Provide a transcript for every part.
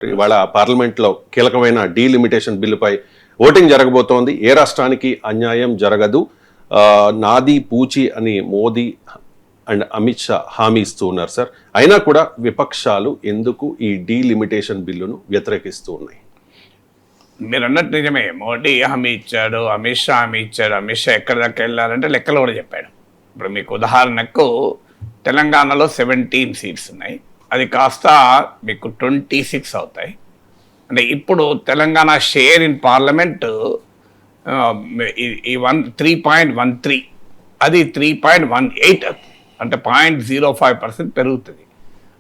ఇవాళ పార్లమెంట్లో కీలకమైన డీలిమిటేషన్ బిల్లుపై ఓటింగ్ జరగబోతోంది. ఏ రాష్ట్రానికి అన్యాయం జరగదు, నాది పూచి అని మోదీ అండ్ అమిత్ షా హామీ ఇస్తూ ఉన్నారు సార్. అయినా కూడా విపక్షాలు ఎందుకు ఈ డీలిమిటేషన్ బిల్లును వ్యతిరేకిస్తూ ఉన్నాయి? మీరు అన్నట్టు నిజమే, మోడీ హామీ ఇచ్చాడు, అమిత్ షా హామీ ఇచ్చాడు. అమిత్ షా ఎక్కడి దాకా వెళ్ళాలంటే లెక్కలు కూడా చెప్పాడు. ఇప్పుడు మీకు ఉదాహరణకు తెలంగాణలో 17 సీట్స్ ఉన్నాయి, అది కాస్త మీకు 26 అవుతాయి. అంటే ఇప్పుడు తెలంగాణ షేర్ ఇన్ పార్లమెంట్ 3.13, అది 3.18, అంటే 0.05% పెరుగుతుంది.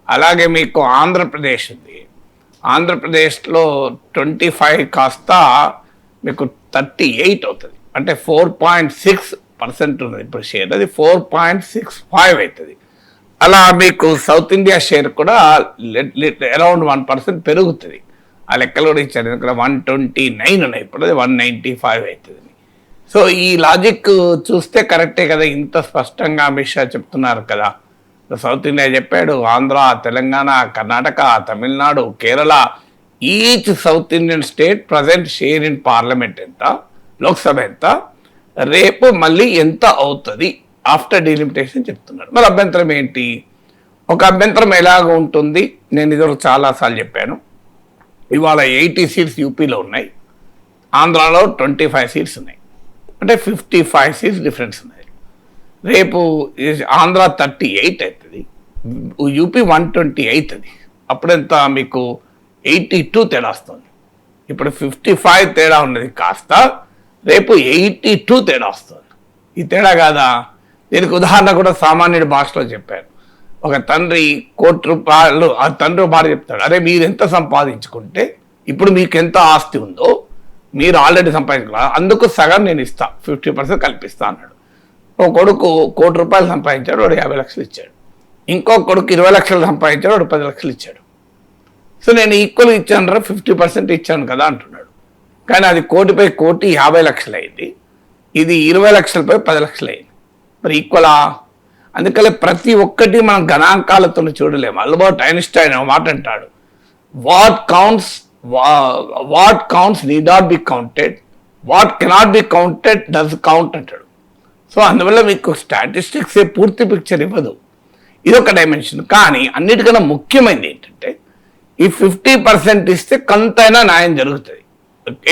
అలాగే మీకు ఆంధ్రప్రదేశ్ ఉంది, ఆంధ్రప్రదేశ్లో 25 కాస్త మీకు 38 అవుతుంది, అంటే 4.6% ఉన్నది ఇప్పుడు షేర్, అది 4.65 అవుతుంది. అలా మీకు సౌత్ ఇండియా షేర్ కూడా అరౌండ్ 1% పెరుగుతుంది. ఆ లెక్కలు కూడా ఇచ్చారు, ఎందుకంటే 129 ఉన్నాయి, ఇప్పుడు అది 195 అవుతుంది. సో ఈ లాజిక్ చూస్తే కరెక్టే కదా, ఇంత స్పష్టంగా అమిత్ షా చెప్తున్నారు కదా. సౌత్ ఇండియా చెప్పాడు, Andhra, Telangana, Karnataka, Tamil Nadu, Kerala, each south Indian state present share in parliament ఎంత, లోక్సభ ఎంత, రేపు మళ్ళీ ఎంత అవుతుంది ఆఫ్టర్ డీలిమిటేషన్ చెప్తున్నాడు. మరి అభ్యంతరం ఏంటి? ఒక అభ్యంతరం ఎలాగ ఉంటుంది, నేను ఇదివరకు చాలాసార్లు చెప్పాను. ఇవాళ 80 సీట్స్ యూపీలో ఉన్నాయి, ఆంధ్రాలో 25 సీట్స్ ఉన్నాయి, అంటే 55 సీట్స్ డిఫరెన్స్ ఉన్నాయి. రేపు ఆంధ్ర 38 అవుతుంది, యూపీ 120 అవుతుంది. అప్పుడెంత మీకు 82 తేడా వస్తుంది. ఇప్పుడు 55 తేడా ఉన్నది కాస్త రేపు 82 తేడా వస్తుంది. ఈ తేడా కాదా? దీనికి ఉదాహరణ కూడా సామాన్యుడి భాషలో చెప్పాను. ఒక తండ్రి ₹1,00,00,000, ఆ తండ్రి భార్య చెప్తాడు, అరే మీరు ఎంత సంపాదించుకుంటే ఇప్పుడు మీకు ఎంత ఆస్తి ఉందో మీరు ఆల్రెడీ సంపాదించుకున్నారు, అందుకు సగం నేను ఇస్తా, 50% కల్పిస్తా అన్నాడు. ఒక కొడుకు ₹1,00,00,000 సంపాదించాడు, వాడు 50 లక్షలు ఇచ్చాడు. ఇంకో కొడుకు 20 లక్షలు సంపాదించాడు, వాడు 10 లక్షలు ఇచ్చాడు. సో నేను ఈక్వల్ ఇచ్చాను రా, 50% ఇచ్చాను కదా అంటున్నాడు. కానీ అది కోటిపై కోటి 50 లక్షలు అయింది, ఇది 20 లక్షలపై 10 లక్షలు అయింది. మరి ఈక్వలా? అందుకని ప్రతి ఒక్కటి మనం గణాంకాలతో చూడలేము. ఆల్బర్ట్ ఐన్స్టైన్ మాట అంటాడు, what counts need not be counted, what cannot be counted does count అంటాడు. సో అందువల్ల మీకు స్టాటిస్టిక్స్ పూర్తి పిక్చర్ ఇవ్వదు, ఇదొక డైమెన్షన్. కానీ అన్నిటికన్నా ముఖ్యమైనది ఏంటంటే ఈ 50% ఇస్తే కొంతైనా న్యాయం జరుగుతుంది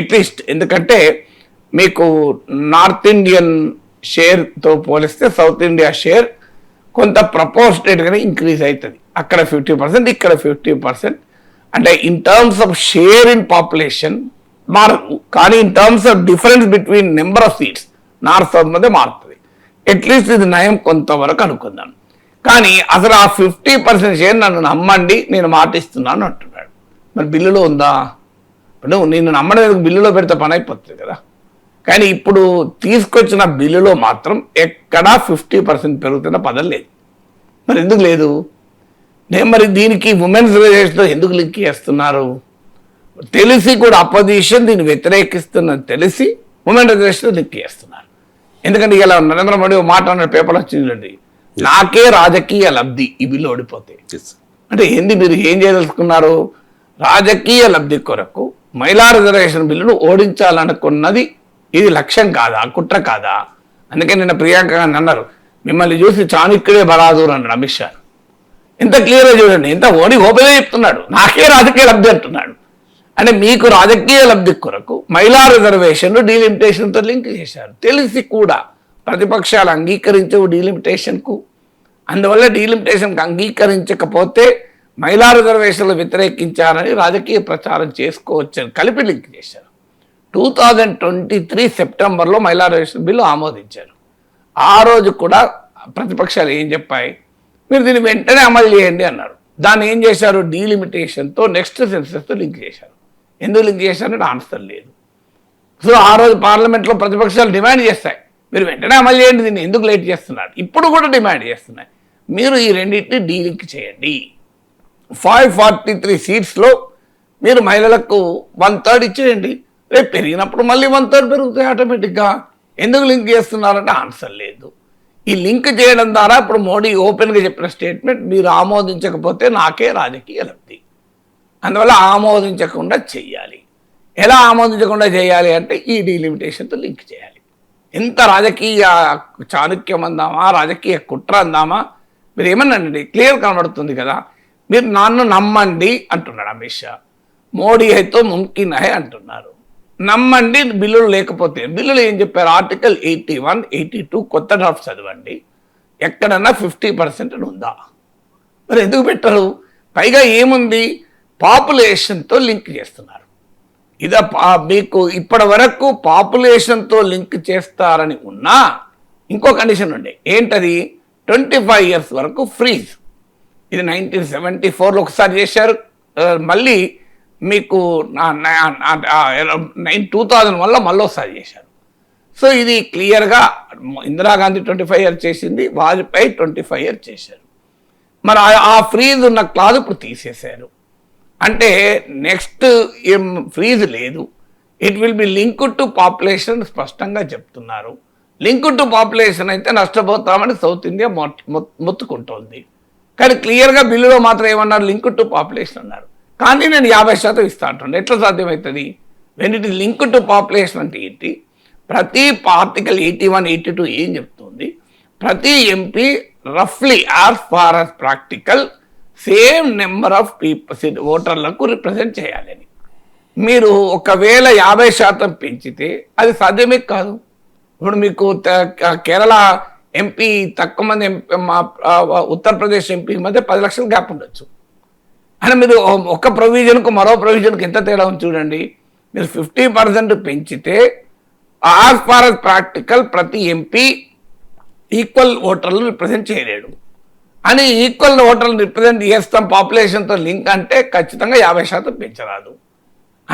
అట్లీస్ట్. ఎందుకంటే మీకు నార్త్ ఇండియన్ షేర్తో పోలిస్తే సౌత్ ఇండియా షేర్ కొంత ప్రపోర్షనేట్గానే ఇంక్రీజ్ అవుతుంది. అక్కడ 50%, ఇక్కడ 50%. అంటే in terms of share in population మారదు, కానీ in terms of difference between number of seats north south మధ్య మారుతుంది. అట్లీస్ట్ ఇది నయం కొంతవరకు అనుకుందాం. కానీ అసలు ఆ 50% షేర్ నన్ను నమ్మండి, నేను మాటిస్తున్నాను అంటున్నాడు. మరి బిల్లులో ఉందా? ఇప్పుడు నేను నమ్మడం బిల్లులో పెడితే పని అయిపోతుంది కదా. కానీ ఇప్పుడు తీసుకొచ్చిన బిల్లులో మాత్రం ఎక్కడా 50% పెరుగుతున్న పదం లేదు. మరి ఎందుకు లేదు? మరి దీనికి ఉమెన్స్ రిజర్వేషన్తో ఎందుకు లింక్ చేస్తున్నారు? తెలిసి కూడా అపోజిషన్ దీన్ని వ్యతిరేకిస్తున్నది తెలిసి ఉమెన్ రిజర్వేషన్ లింక్ చేస్తున్నారు. ఎందుకంటే ఇలా నరేంద్ర మోడీ మాట అన్న పేపర్లు వచ్చిందండి, నాకే రాజకీయ లబ్ధి ఈ బిల్లు ఓడిపోతే. అంటే ఏంది, మీరు ఏం చేయదలుచుకున్నారు? రాజకీయ లబ్ధి కొరకు మహిళా రిజర్వేషన్ బిల్లును ఓడించాలనుకున్నది ఇది లక్ష్యం కాదా, కుట్ర కాదా? అందుకే నిన్న ప్రియాంక గాంధీ అన్నారు, మిమ్మల్ని చూసి చాణక్యుడే బరాదూర్ అన్నాడు అమిత్ షా. ఎంత క్లియర్గా చూడండి, ఎంత ఓపెన్గా చెప్తున్నాడు, నాకే రాజకీయ లబ్ధి అంటున్నాడు. అంటే మీకు రాజకీయ లబ్ధి కొరకు మహిళా రిజర్వేషన్ డీలిమిటేషన్తో లింక్ చేశారు. తెలిసి కూడా ప్రతిపక్షాలు అంగీకరించవు డీలిమిటేషన్కు. అందువల్ల డీలిమిటేషన్కి అంగీకరించకపోతే మహిళా రిజర్వేషన్లు వ్యతిరేకించారని రాజకీయ ప్రచారం చేసుకోవచ్చని కలిపి లింక్ చేశారు. 2023 సెప్టెంబర్లో మహిళా రిజర్వేషన్ బిల్లు ఆమోదించారు. ఆ రోజు కూడా ప్రతిపక్షాలు ఏం చెప్పాయి? మీరు దీన్ని వెంటనే అమలు చేయండి అన్నారు. దాన్ని ఏం చేశారు? డీలిమిటేషన్తో నెక్స్ట్ సెన్సెస్తో లింక్ చేశారు. ఎందుకు లింక్ చేశారంటే ఆన్సర్ లేదు. సో ఆ రోజు పార్లమెంట్లో ప్రతిపక్షాలు డిమాండ్ చేస్తాయి, మీరు వెంటనే అమలు చేయండి, దీన్ని ఎందుకు లేట్ చేస్తున్నారు? ఇప్పుడు కూడా డిమాండ్ చేస్తున్నాయి, మీరు ఈ రెండింటిని డీలింక్ చేయండి. 543 సీట్స్లో మీరు మహిళలకు 1/3 ఇచ్చేయండి, రేపు పెరిగినప్పుడు మళ్ళీ 1/3 పెరుగుతాయి ఆటోమేటిక్గా. ఎందుకు లింక్ చేస్తున్నారంటే ఆన్సర్ లేదు. ఈ లింక్ చేయడం ద్వారా ఇప్పుడు మోడీ ఓపెన్గా చెప్పిన స్టేట్మెంట్, మీరు ఆమోదించకపోతే నాకే రాజకీయ లబ్ధి. అందువల్ల ఆమోదించకుండా చెయ్యాలి. ఎలా ఆమోదించకుండా చేయాలి అంటే ఈ డీలిమిటేషన్తో లింక్ చేయాలి. ఎంత రాజకీయ చాణక్యం అందామా, రాజకీయ కుట్ర అందామా, మీరు ఏమన్నాండి, క్లియర్ కనబడుతుంది కదా. మీరు నన్ను నమ్మండి అంటున్నాడు అమిత్ షా. మోడీ అయితే ముమ్కిన్ హై అంటున్నారు. నమ్మండి బిల్లులు లేకపోతే. బిల్లులు ఏం చెప్పారు? ఆర్టికల్ 81, 82 కొత్త డ్రాఫ్ట్ చదవండి. ఎక్కడన్నా 50% ఉందా? మరి ఎందుకు పెట్టరు? పైగా ఏముంది, పాపులేషన్తో లింక్ చేస్తున్నారు. ఇదా మీకు ఇప్పటి వరకు పాపులేషన్తో లింక్ చేస్తారని ఉన్నా ఇంకో కండిషన్ ఉండే. ఏంటది? 25 years వరకు ఫ్రీజ్. ఇది 1974లో ఒకసారి చేశారు. మళ్ళీ మీకు 2001లో మళ్ళీ ఒకసారి చేశారు. సో ఇది క్లియర్గా ఇందిరాగాంధీ 25 years చేసింది, వాజ్పేయి 25 years చేశారు. మరి ఆ ఫ్రీజ్ ఉన్న క్లాజ్ ఇప్పుడు తీసేశారు. అంటే నెక్స్ట్ ఏం ఫ్రీజ్ లేదు. It will be link to population స్పష్టంగా చెప్తున్నారు. లింక్ టు పాపులేషన్ అయితే నష్టపోతామని సౌత్ ఇండియా మొత్తుకుంటోంది. కానీ క్లియర్గా బిల్లులో మాత్రం ఏమన్నారు? లింక్ టు పాపులేషన్ అన్నారు. కానీ నేను 50% ఇస్తా అంటుండే. ఎట్లా సాధ్యమవుతుంది? When it is link to population అంటే ఏంటి? ప్రతి ఆర్టికల్ 81, 82 ఏం చెప్తుంది? ప్రతి ఎంపీ రఫ్లీ as far as practical same number of peoples ఓటర్లకు రిప్రజెంట్ చేయాలని. మీరు ఒకవేళ 50% పెంచితే అది సాధ్యమే కాదు. ఇప్పుడు మీకు కేరళ ఎంపీ తక్కువ మంది ఉత్తరప్రదేశ్ ఎంపీ మధ్య 10 లక్షల గ్యాప్ ఉండొచ్చు. అని మీరు ఒక ప్రొవిజన్కు మరో ప్రొవిజన్కి ఎంత తేడా ఉంది చూడండి. మీరు 50% పెంచితే యాజ్ ఫార్ యాజ్ ప్రాక్టికల్ ప్రతి ఎంపీ ఈక్వల్ ఓటర్లు రిప్రజెంట్ చేయలేడు. అని ఈక్వల్ ఓటర్లు రిప్రజెంట్ చేస్తాం పాపులేషన్తో లింక్ అంటే ఖచ్చితంగా 50% పెంచరాదు.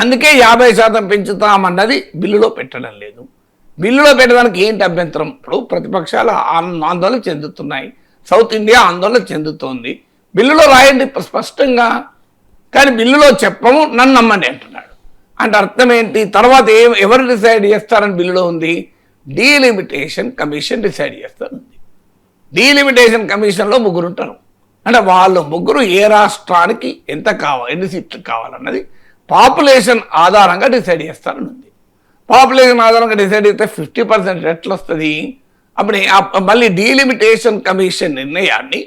అందుకే 50% పెంచుతామన్నది బిల్లులో పెట్టడం లేదు. బిల్లులో పెట్టడానికి ఏంటి అభ్యంతరం? ఇప్పుడు ప్రతిపక్షాలు ఆందోళన చెందుతున్నాయి, సౌత్ ఇండియా ఆందోళన చెందుతోంది. బిల్లులో రాయండి స్పష్టంగా. కానీ బిల్లులో చెప్పము, నన్ను నమ్మండి అంటున్నాడు. అంటే అర్థం ఏంటి? తర్వాత ఎవరు డిసైడ్ చేస్తారని బిల్లులో ఉంది? డీలిమిటేషన్ కమిషన్ డిసైడ్ చేస్తారండి. డీలిమిటేషన్ కమిషన్లో 3 ఉంటారు. అంటే వాళ్ళు 3 ఏ రాష్ట్రానికి ఎంత కావాలి, ఎన్ని సీట్లు కావాలన్నది పాపులేషన్ ఆధారంగా డిసైడ్ చేస్తారని ఉంది. పాపులేషన్ ఆధారంగా డిసైడ్ చేస్తే 50% ఎట్లా వస్తుంది? అప్పుడు మళ్ళీ డీలిమిటేషన్ కమిషన్ నిర్ణయాన్ని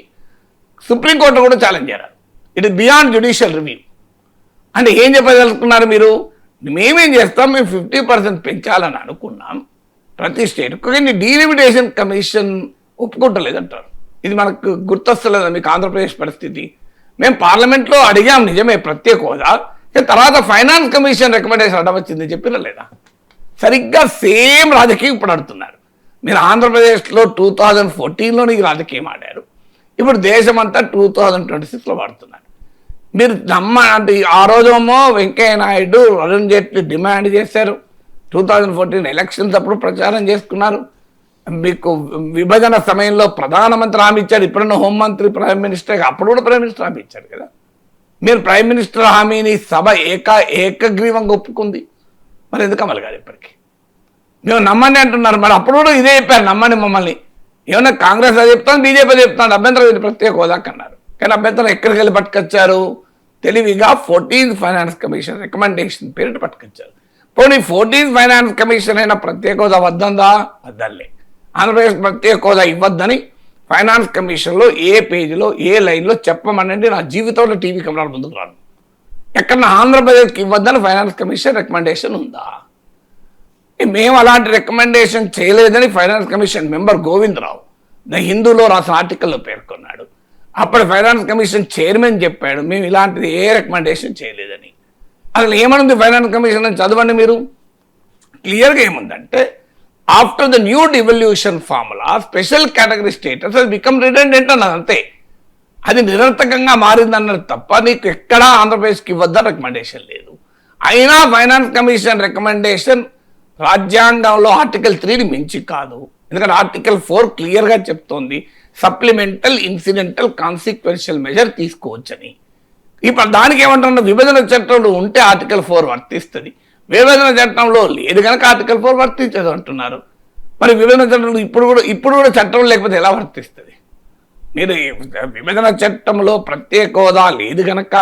సుప్రీంకోర్టు కూడా ఛాలెంజ్ చేయాలి. It is beyond judicial review. అంటే ఏం చెప్పదలుచుకున్నారు మీరు? మేమేం చేస్తాం, మేము 50% పెంచాలని అనుకున్నాం ప్రతి స్టేట్కు, కానీ డీలిమిటేషన్ కమిషన్ ఒప్పుకుంటలేదంటారు. ఇది మనకు గుర్తొస్తలేదా మీకు ఆంధ్రప్రదేశ్ పరిస్థితి? మేము పార్లమెంట్లో అడిగాం నిజమే ప్రత్యేక హోదా, తర్వాత ఫైనాన్స్ కమిషన్ రికమెండేషన్ అడవచ్చింది చెప్పినా లేదా? సరిగ్గా సేమ్ రాజకీయం ఇప్పుడు ఆడుతున్నారు. మీరు ఆంధ్రప్రదేశ్లో 2014లోని రాజకీయం ఆడారు, ఇప్పుడు దేశమంతా 2026లో వాడుతున్నారు. మీరు అంటే ఆ రోజేమో వెంకయ్య నాయుడు, అరుణ్ జైట్లీ డిమాండ్ చేశారు. 2014 ఎలక్షన్స్ అప్పుడు ప్రచారం చేసుకున్నారు. మీకు విభజన సమయంలో ప్రధానమంత్రి హామీ ఇచ్చారు. ఇప్పుడున్న హోంమంత్రి ప్రైమ్ మినిస్టర్, అప్పుడు కూడా ప్రైమ్ మినిస్టర్ హామీ ఇచ్చారు కదా. మీరు ప్రైమ్ మినిస్టర్ హామీని సభ ఏకగ్రీవంగా ఒప్పుకుంది. మరి ఎందుకు అమలు కాదు ఇప్పటికీ? మేము నమ్మండి అంటున్నారు. మరి అప్పుడు కూడా ఇదే చెప్పారు, నమ్మండి మమ్మల్ని. ఏమన్నా కాంగ్రెస్ అది చెప్తాను, బీజేపీ చెప్తాను, అభ్యంతరం ప్రత్యేక హోదాకు అన్నారు. కానీ అభ్యంతరం ఎక్కడికి వెళ్ళి పట్టుకొచ్చారు? తెలివిగా 14th ఫైనాన్స్ కమిషన్ రికమెండేషన్ పేరిట పట్టుకొచ్చారు. పోనీ 14th ఫైనాన్స్ కమిషన్ అయినా ప్రత్యేక హోదా వద్దందా? వద్దలే. ఆంధ్రప్రదేశ్ ప్రత్యేక హోదా ఇవ్వద్దని ఫైనాన్స్ కమిషన్లో ఏ పేజీలో ఏ లైన్లో చెప్పమనండి. నా జీవితంలో టీవీ కెమెరాల ముందుకు రాను. ఎక్కడ ఆంధ్రప్రదేశ్కి ఇవ్వద్దని ఫైనాన్స్ కమిషన్ రికమెండేషన్ ఉందా? మేము అలాంటి రికమెండేషన్ చేయలేదని finance commission member Govindarao the హిందూలో రాసిన ఆర్టికల్లో పేర్కొన్నాడు. అప్పుడు ఫైనాన్స్ కమిషన్ చైర్మన్ చెప్పాడు, మేము ఇలాంటిది ఏ రికమెండేషన్ చేయలేదని. అసలు ఏమనుంది ఫైనాన్స్ కమిషన్ అని చదవండి మీరు. క్లియర్గా ఏముందంటే, after the new devolution formula special category status అది బికమ్ రిడెండెంట్ అన్నది అంతే. అది నిరర్థకంగా మారిందన్నది తప్ప నీకు ఎక్కడా ఆంధ్రప్రదేశ్కి ఇవ్వద్దని రికమెండేషన్ లేదు. అయినా ఫైనాన్స్ కమిషన్ రికమెండేషన్ రాజ్యాంగంలో ఆర్టికల్ 3ని మించి కాదు. ఎందుకంటే ఆర్టికల్ 4 క్లియర్గా చెప్తోంది సప్లిమెంటల్ ఇన్సిడెంటల్ కాన్సిక్వెన్షియల్ మెజర్ తీసుకోవచ్చని. ఇప్పుడు దానికి ఏమంటున్నా, విభజన చట్టంలో ఉంటే ఆర్టికల్ 4 వర్తిస్తుంది, విభజన చట్టంలో లేదు కనుక ఆర్టికల్ 4 వర్తించదు అంటున్నారు. మరి విభజన చట్టంలో ఇప్పుడు కూడా చట్టం లేకపోతే ఎలా వర్తిస్తుంది? మీరు విభజన చట్టంలో ప్రత్యేక హోదా లేదు కనుక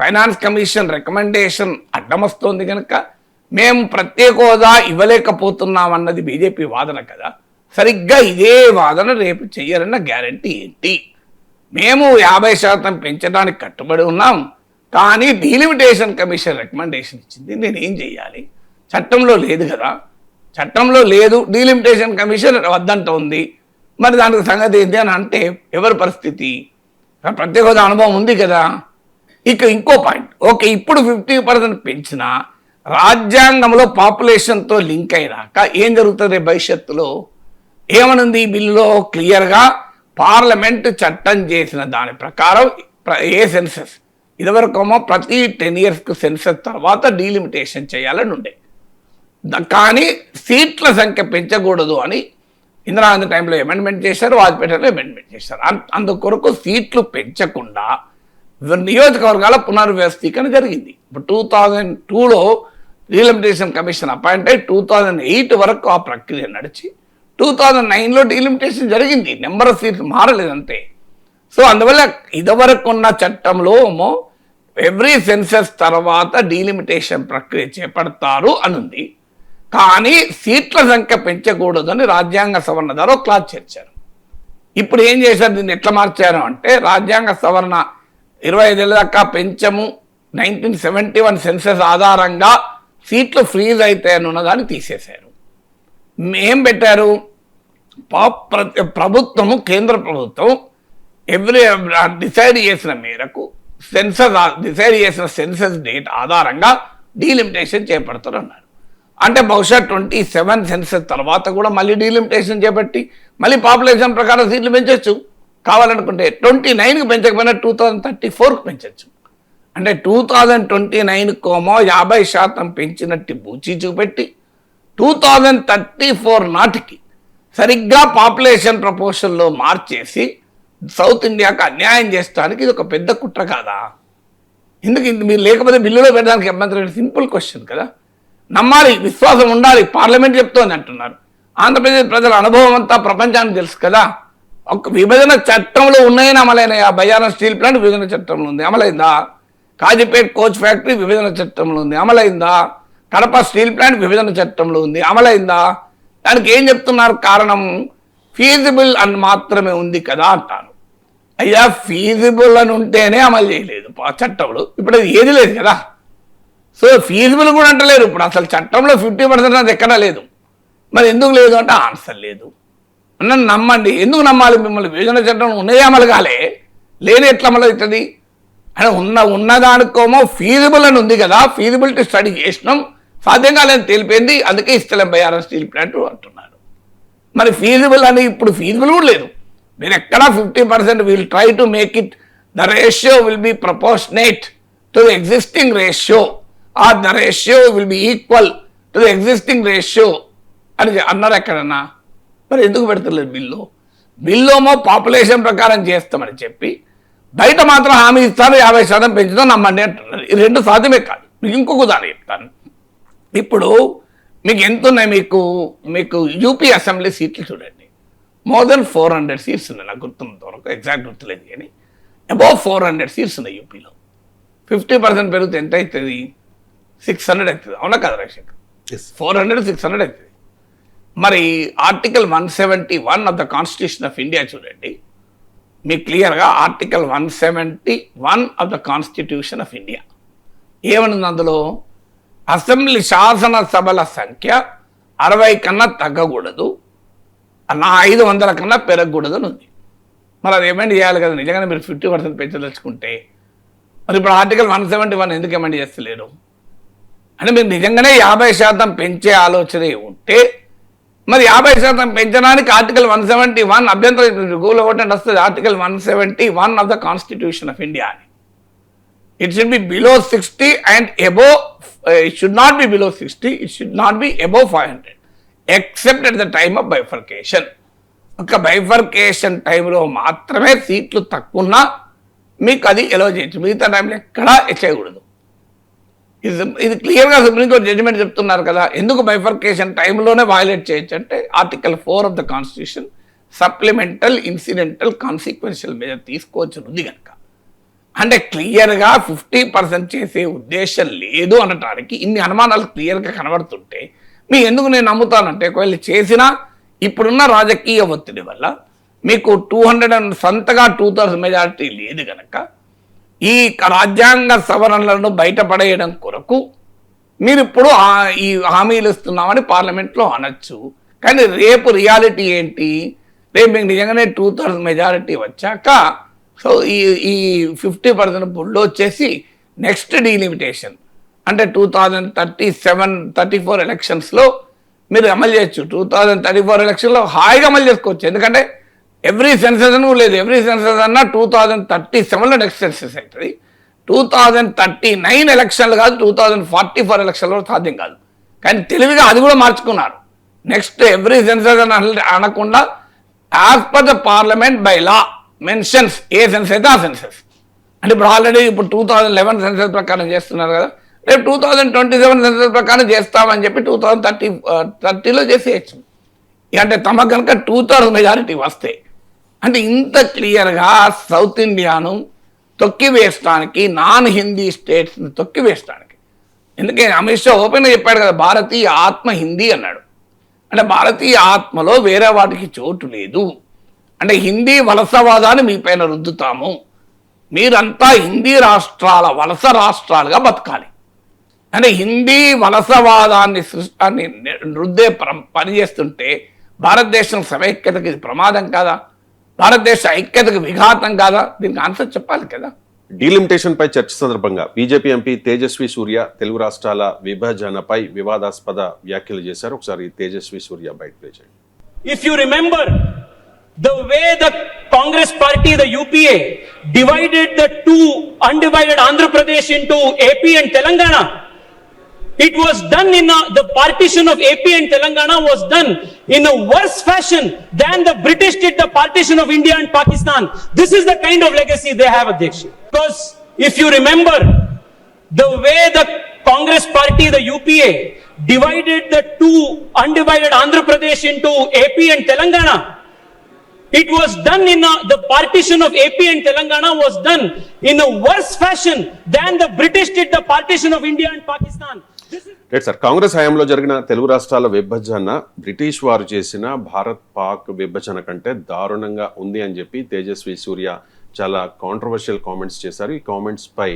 ఫైనాన్స్ కమిషన్ రికమెండేషన్ అడ్డం వస్తుంది కనుక మేము ప్రత్యేక హోదా ఇవ్వలేకపోతున్నాం అన్నది బీజేపీ వాదన కదా. సరిగ్గా ఇదే వాదన రేపు చెయ్యాలన్న గ్యారంటీ ఏంటి? మేము 50% పెంచడానికి కట్టుబడి ఉన్నాం, కానీ డీలిమిటేషన్ కమిషన్ రికమెండేషన్ ఇచ్చింది, నేనేం చెయ్యాలి? చట్టంలో లేదు కదా, చట్టంలో లేదు, డీలిమిటేషన్ కమిషన్ వద్దంటోంది, మరి దానికి సంగతి ఏంటి అని అంటే ఎవరి పరిస్థితి? ప్రత్యేక హోదా అనుభవం ఉంది కదా. ఇక ఇంకో పాయింట్, ఓకే ఇప్పుడు 50% పెంచినా రాజ్యాంగంలో పాపులేషన్తో లింక్ అయినాక ఏం జరుగుతుంది భవిష్యత్తులో? ఏమనుంది ఈ బిల్లులో క్లియర్గా, పార్లమెంట్ చట్టం చేసిన దాని ప్రకారం ఏ సెన్సెస్ ఇదివరకేమో ప్రతి 10 yearsకు సెన్సెస్ తర్వాత డీలిమిటేషన్ చేయాలని ఉండే, కానీ సీట్ల సంఖ్య పెంచకూడదు అని ఇందిరాగాంధీ టైంలో అమెండ్మెంట్ చేశారు, వాజ్పేయి టైంలో అమెండ్మెంట్ చేశారు. అందుకొరకు సీట్లు పెంచకుండా నియోజకవర్గాల పునర్వ్యవస్థీకరణ జరిగింది. ఇప్పుడు 2002లో డీలిమిటేషన్ కమిషన్ అపాయింట్ అయ్యి 2008 వరకు ఆ ప్రక్రియ నడిచి 2009లో డీలిమిటేషన్ జరిగింది. నెంబర్ ఆఫ్ సీట్లు మారలేదంతే. సో అందువల్ల ఇదివరకు ఉన్న చట్టంలో ఎవ్రీ సెన్సెస్ తర్వాత డీలిమిటేషన్ ప్రక్రియ చేపడతారు అనుంది, కానీ సీట్ల సంఖ్య పెంచకూడదని రాజ్యాంగ సవరణ ద్వారా క్లాజ్ చేర్చారు. ఇప్పుడు ఏం చేశారు, దీన్ని ఎట్లా మార్చారు అంటే రాజ్యాంగ సవరణ 25 ఏళ్ళ దాకా పెంచము, 1971 సెన్సెస్ ఆధారంగా సీట్లు ఫ్రీజ్ అవుతాయని ఉన్నదాన్ని తీసేశారు. ఏం పెట్టారు, ప్రభుత్వము కేంద్ర ప్రభుత్వం డిసైడ్ చేసిన మేరకు డిసైడ్ చేసిన సెన్సెస్ డేట్ ఆధారంగా డీలిమిటేషన్ చేపడతారు అన్నారు. అంటే బహుశా 27 సెన్సెస్ తర్వాత కూడా మళ్ళీ డీలిమిటేషన్ చేపట్టి మళ్ళీ పాపులేషన్ ప్రకారం సీట్లు పెంచవచ్చు. కావాలనుకుంటే 29కి పెంచకపోయినా 2034కి పెంచవచ్చు. అంటే 2029కోమో 50% పెంచినట్టు బూచి చూపెట్టి 2034 నాటికి సరిగ్గా పాపులేషన్ ప్రపోర్షన్లో మార్చేసి సౌత్ ఇండియాకు అన్యాయం చేస్తానికి ఇది ఒక పెద్ద కుట్ర కాదా? ఎందుకు మీరు లేకపోతే బిల్లులో పెట్టడానికి అభ్యంతరం? సింపుల్ క్వశ్చన్ కదా. నమ్మాలి, విశ్వాసం ఉండాలి, పార్లమెంట్ చెప్తోంది అంటున్నారు. ఆంధ్రప్రదేశ్ ప్రజల అనుభవం అంతా ప్రపంచానికి తెలుసు కదా. ఒక విభజన చట్టంలో ఉన్నాయని అమలైనాయి. ఆ బయ్యారం స్టీల్ ప్లాంట్ విభజన చట్టంలో ఉంది, అమలైందా? కాజీపేట్ కోచ్ ఫ్యాక్టరీ విభజన చట్టంలో ఉంది, అమలైందా? కడప స్టీల్ ప్లాంట్ విభజన చట్టంలో ఉంది, అమలైందా? దానికి ఏం చెప్తున్నారు కారణం? ఫీజిబుల్ అని మాత్రమే ఉంది కదా అంటారు. అయ్యా ఫీజిబుల్ అని ఉంటేనే అమలు చేయలేదు చట్టంలో, ఇప్పుడు అది ఏది లేదు కదా. సో ఫీజిబుల్ కూడా అంటలేరు. ఇప్పుడు అసలు చట్టంలో 50% అది ఎక్కడా లేదు. మరి ఎందుకు లేదు అంటే ఆన్సర్ లేదు. నన్ను నమ్మండి. ఎందుకు నమ్మాలి మిమ్మల్ని? విభజన చట్టం ఉన్నదే అమలు కాలే, లేని ఎట్లా అమలు అవుతుంది అని ఉన్నదానికోమో ఫీజిబుల్ అని ఉంది కదా, ఫీజిబిలిటీ స్టడీ చేసినాం, సాధ్యం కాలేదని తెలిపింది, అందుకే ఇస్తలేం బయ్యారం స్టీల్ ప్లాంట్ అంటున్నారు. మరి ఫీజిబుల్ అని ఇప్పుడు ఫీజిబుల్ కూడా లేదు. మీరు ఎక్కడా 50% will try to make it the ratio will be proportionate to the existing ratio or the ratio will be equal to the existing ratio అని అన్నారు ఎక్కడన్నా. మరి ఎందుకు పెడతలేదు బిల్లోమో పాపులేషన్ ప్రకారం చేస్తామని చెప్పి బయట మాత్రం హామీ ఇస్తారు 50% పెంచుతాం నమ్మండి అంటున్నారు. ఈ రెండు సాధ్యమే కాదు. మీకు ఇంకొక ఉదాహరణ చెప్తాను. ఇప్పుడు మీకు ఎంత ఉన్నాయి, మీకు యూపీ అసెంబ్లీ సీట్లు చూడండి, మోర్ దెన్ 400 సీట్స్ ఉన్నాయి. నాకు గుర్తున్నంత వరకు, ఎగ్జాక్ట్ గుర్తులేదు కానీ అబౌవ్ 400 సీట్స్ ఉన్నాయి యూపీలో. 50% పెరిగితే ఎంత అవుతుంది? 600 అవుతుంది. అవునా కదా రాజశేఖర్? 400 600 అవుతుంది. మరి article 171 of the constitution of India చూడండి, మీకు క్లియర్గా article 171 of the constitution of India ఏమనుంది అందులో? అసెంబ్లీ శాసనసభల సంఖ్య 60 కన్నా తగ్గకూడదు, 500 కన్నా పెరగకూడదు అని ఉంది. మరి అది ఏమెండ్ చేయాలి కదా. నిజంగానే మీరు 50% పెంచదలుచుకుంటే మరి ఇప్పుడు ఆర్టికల్ 171 ఎందుకు ఏమెండ్ చేస్తలేరు? అంటే మీరు నిజంగానే 50% పెంచే ఆలోచన ఉంటే మరి 50% పెంచడానికి ఆర్టికల్ 171 అభ్యంతరం గూగుల్లో కొట్టండి వస్తుంది. Article 171 of the constitution of India అని. It should be below 60 and above, it should not be below 60, it should not be above 500 except at the time of bifurcation. ఒక బైఫర్కేషన్ టైంలో మాత్రమే సీట్లు తక్కువన్నా మీకు అది ఎలో చేయొచ్చు, మిగతా టైంలో ఎక్కడా చేయకూడదు. ఇది క్లియర్గా సుప్రీంకోర్టు జడ్జిమెంట్ చెప్తున్నారు కదా. ఎందుకు బైఫర్కేషన్ టైంలోనే వయలేట్ చేయొచ్చు అంటే article 4 of the constitution supplemental incidental consequential measure తీసుకోవచ్చు ఉంది కనుక. అంటే క్లియర్గా 50% చేసే ఉద్దేశం లేదు అనటానికి ఇన్ని అనుమానాలు క్లియర్గా కనబడుతుంటే ఎందుకు నేను నమ్ముతానంటే ఒకవేళ చేసినా ఇప్పుడున్న రాజకీయ ఒత్తిడి వల్ల మీకు 200 సొంతగా 2/3 మెజారిటీ లేదు కనుక ఈ రాజ్యాంగ సవరణలను బయటపడేయడం కొరకు మీరు ఇప్పుడు ఈ హామీలు ఇస్తున్నామని పార్లమెంట్లో అనొచ్చు. కానీ రేపు రియాలిటీ ఏంటి? రేపు మీకు నిజంగానే 2/3 మెజారిటీ వచ్చాక సో ఈ 50% బుల్లో వచ్చేసి నెక్స్ట్ డీలిమిటేషన్ అంటే 2034 ఎలక్షన్స్లో మీరు అమలు చేయొచ్చు. 2034 ఎలక్షన్లో హాయిగా అమలు చేసుకోవచ్చు. ఎందుకంటే ఎవ్రీ సెన్సెస్ లేదు. ఎవ్రీ సెన్సెస్ అన్నా 2037లో నెక్స్ట్ సెన్సెస్ అవుతుంది. 2039 ఎలక్షన్లు కాదు, 2044 ఎలక్షన్లో సాధ్యం కాదు. కానీ తెలివిగా అది కూడా మార్చుకున్నారు. నెక్స్ట్ ఎవ్రీ సెన్సెస్ అని అనకుండా as per the parliament by law mentions a census అయితే ఆ సెన్సెస్. అంటే ఇప్పుడు ఆల్రెడీ ఇప్పుడు 2011 సెన్సెస్ ప్రకారం చేస్తున్నారు కదా, రేపు 2027 సెన్సెస్ ప్రకారం చేస్తామని చెప్పి 2030లో చేసేయచ్చు. అంటే తమకు కనుక 2/3 మెజారిటీ వస్తే అంటే ఇంత క్లియర్గా సౌత్ ఇండియాను తొక్కివేయడానికి, నాన్ హిందీ స్టేట్స్ని తొక్కివేయడానికి. ఎందుకంటే అమిత్ షా ఓపెన్గా చెప్పాడు కదా, భారతీయ ఆత్మ హిందీ అన్నాడు. అంటే భారతీయ ఆత్మలో వేరే వాటికి చోటు లేదు. అంటే హిందీ వలసవాదాన్ని మీ పైన రుద్దుతాము, మీరంతా హిందీ రాష్ట్రాల వలస రాష్ట్రాలుగా బతకాలి. అంటే హిందీ వలసవాదాన్ని రుద్దే పని చేస్తుంటే భారతదేశం సమైక్యతకి ఇది ప్రమాదం కాదా? భారతదేశ ఐక్యతకు విఘాతం కాదా? దీనికి ఆన్సర్ చెప్పాలి కదా. డీలిమిటేషన్ పై చర్చ సందర్భంగా బీజేపీ ఎంపీ తేజస్వి సూర్య తెలుగు రాష్ట్రాల విభజనపై వివాదాస్పద వ్యాఖ్యలు చేశారు. ఒకసారి తేజస్వి సూర్య బయట ప్లే చేయండి. If you remember the way the Congress party, the UPA, divided the two undivided Andhra Pradesh into AP and Telangana, it was done the partition of AP and Telangana was done in a worse fashion than the British did the partition of India and Pakistan. This is the kind of legacy they have, Adhyaksha. Because if you remember the way the Congress party, the UPA, divided the two undivided Andhra Pradesh into AP and Telangana, it was done the partition of AP and Telangana was done in a worse fashion than the British did the partition of India and Pakistan. Right sir, Congress హయాంలో జరిగిన తెలుగు రాష్ట్రాల విభజన British వారు చేసిన భారత్ పాక్ విభజన కంటే దారుణంగా ఉంది అని చెప్పి తేజస్వి సూర్య చాలా కాంట్రవర్షియల్ కామెంట్స్ చేశారు. ఈ కామెంట్స్ పై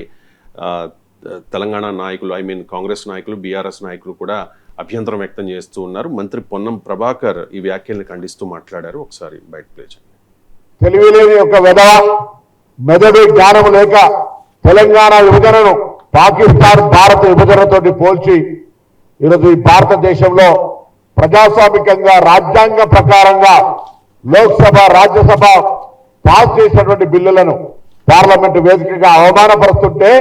తెలంగాణ నాయకులు, కాంగ్రెస్ నాయకులు, బీఆర్ఎస్ నాయకులు కూడా అభ్యంతరం వ్యక్తం చేస్తూ ఉన్నారు. మంత్రి పొన్నం ప్రభాకర్ ఈ వ్యాఖ్యల్ని ఖండిస్తూ మాట్లాడారు. ఒకసారి బయట ప్లే చేయండి. తెలివిలేని ఒక మెదడు జ్ఞానం లేక తెలంగాణ విభజనను పాకిస్తాన్ భారత విభజనతోటి పోల్చి ఈరోజు ఈ భారతదేశంలో ప్రజాస్వామికంగా రాజ్యాంగ ప్రకారంగా లోక్సభ, రాజ్యసభ పాస్ చేసినటువంటి బిల్లులను పార్లమెంటు వేదికగా అవమానపరుస్తుంటే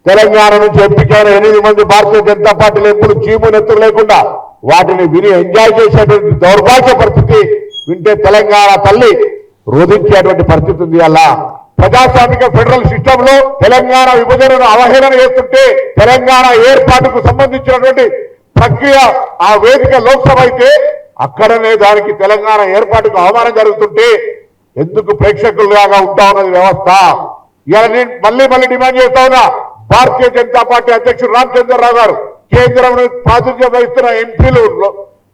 తెలంగాణ నుంచి ఎంపికైన 8 మంది భారతీయ జనతా పార్టీలు ఎప్పుడు చీమునెత్తులు లేకుండా వాటిని విని ఎంజాయ్ చేసేటువంటి దౌర్భాగ్య పరిస్థితి వింటే తెలంగాణ తల్లి రోధించేటువంటి పరిస్థితి ఉంది. అలా ప్రజాస్వామిక ఫెడరల్ సిస్టమ్ లో తెలంగాణ విభజనను అవహేళన చేస్తుంటే తెలంగాణ ఏర్పాటుకు సంబంధించినటువంటి ప్రక్రియ ఆ వేదిక లోక్సభ అయితే అక్కడనే దానికి తెలంగాణ ఏర్పాటుకు అవమానం జరుగుతుంటే ఎందుకు ప్రేక్షకులుగా ఉంటా ఉన్నది వ్యవస్థ? ఇలా నేను మళ్ళీ డిమాండ్ చేస్తా ఉన్నా, భారతీయ జనతా పార్టీ అధ్యక్షుడు రామచంద్రరావు గారు, కేంద్రంలో ప్రాతినిధ్యం వహిస్తున్న ఎంపీలు,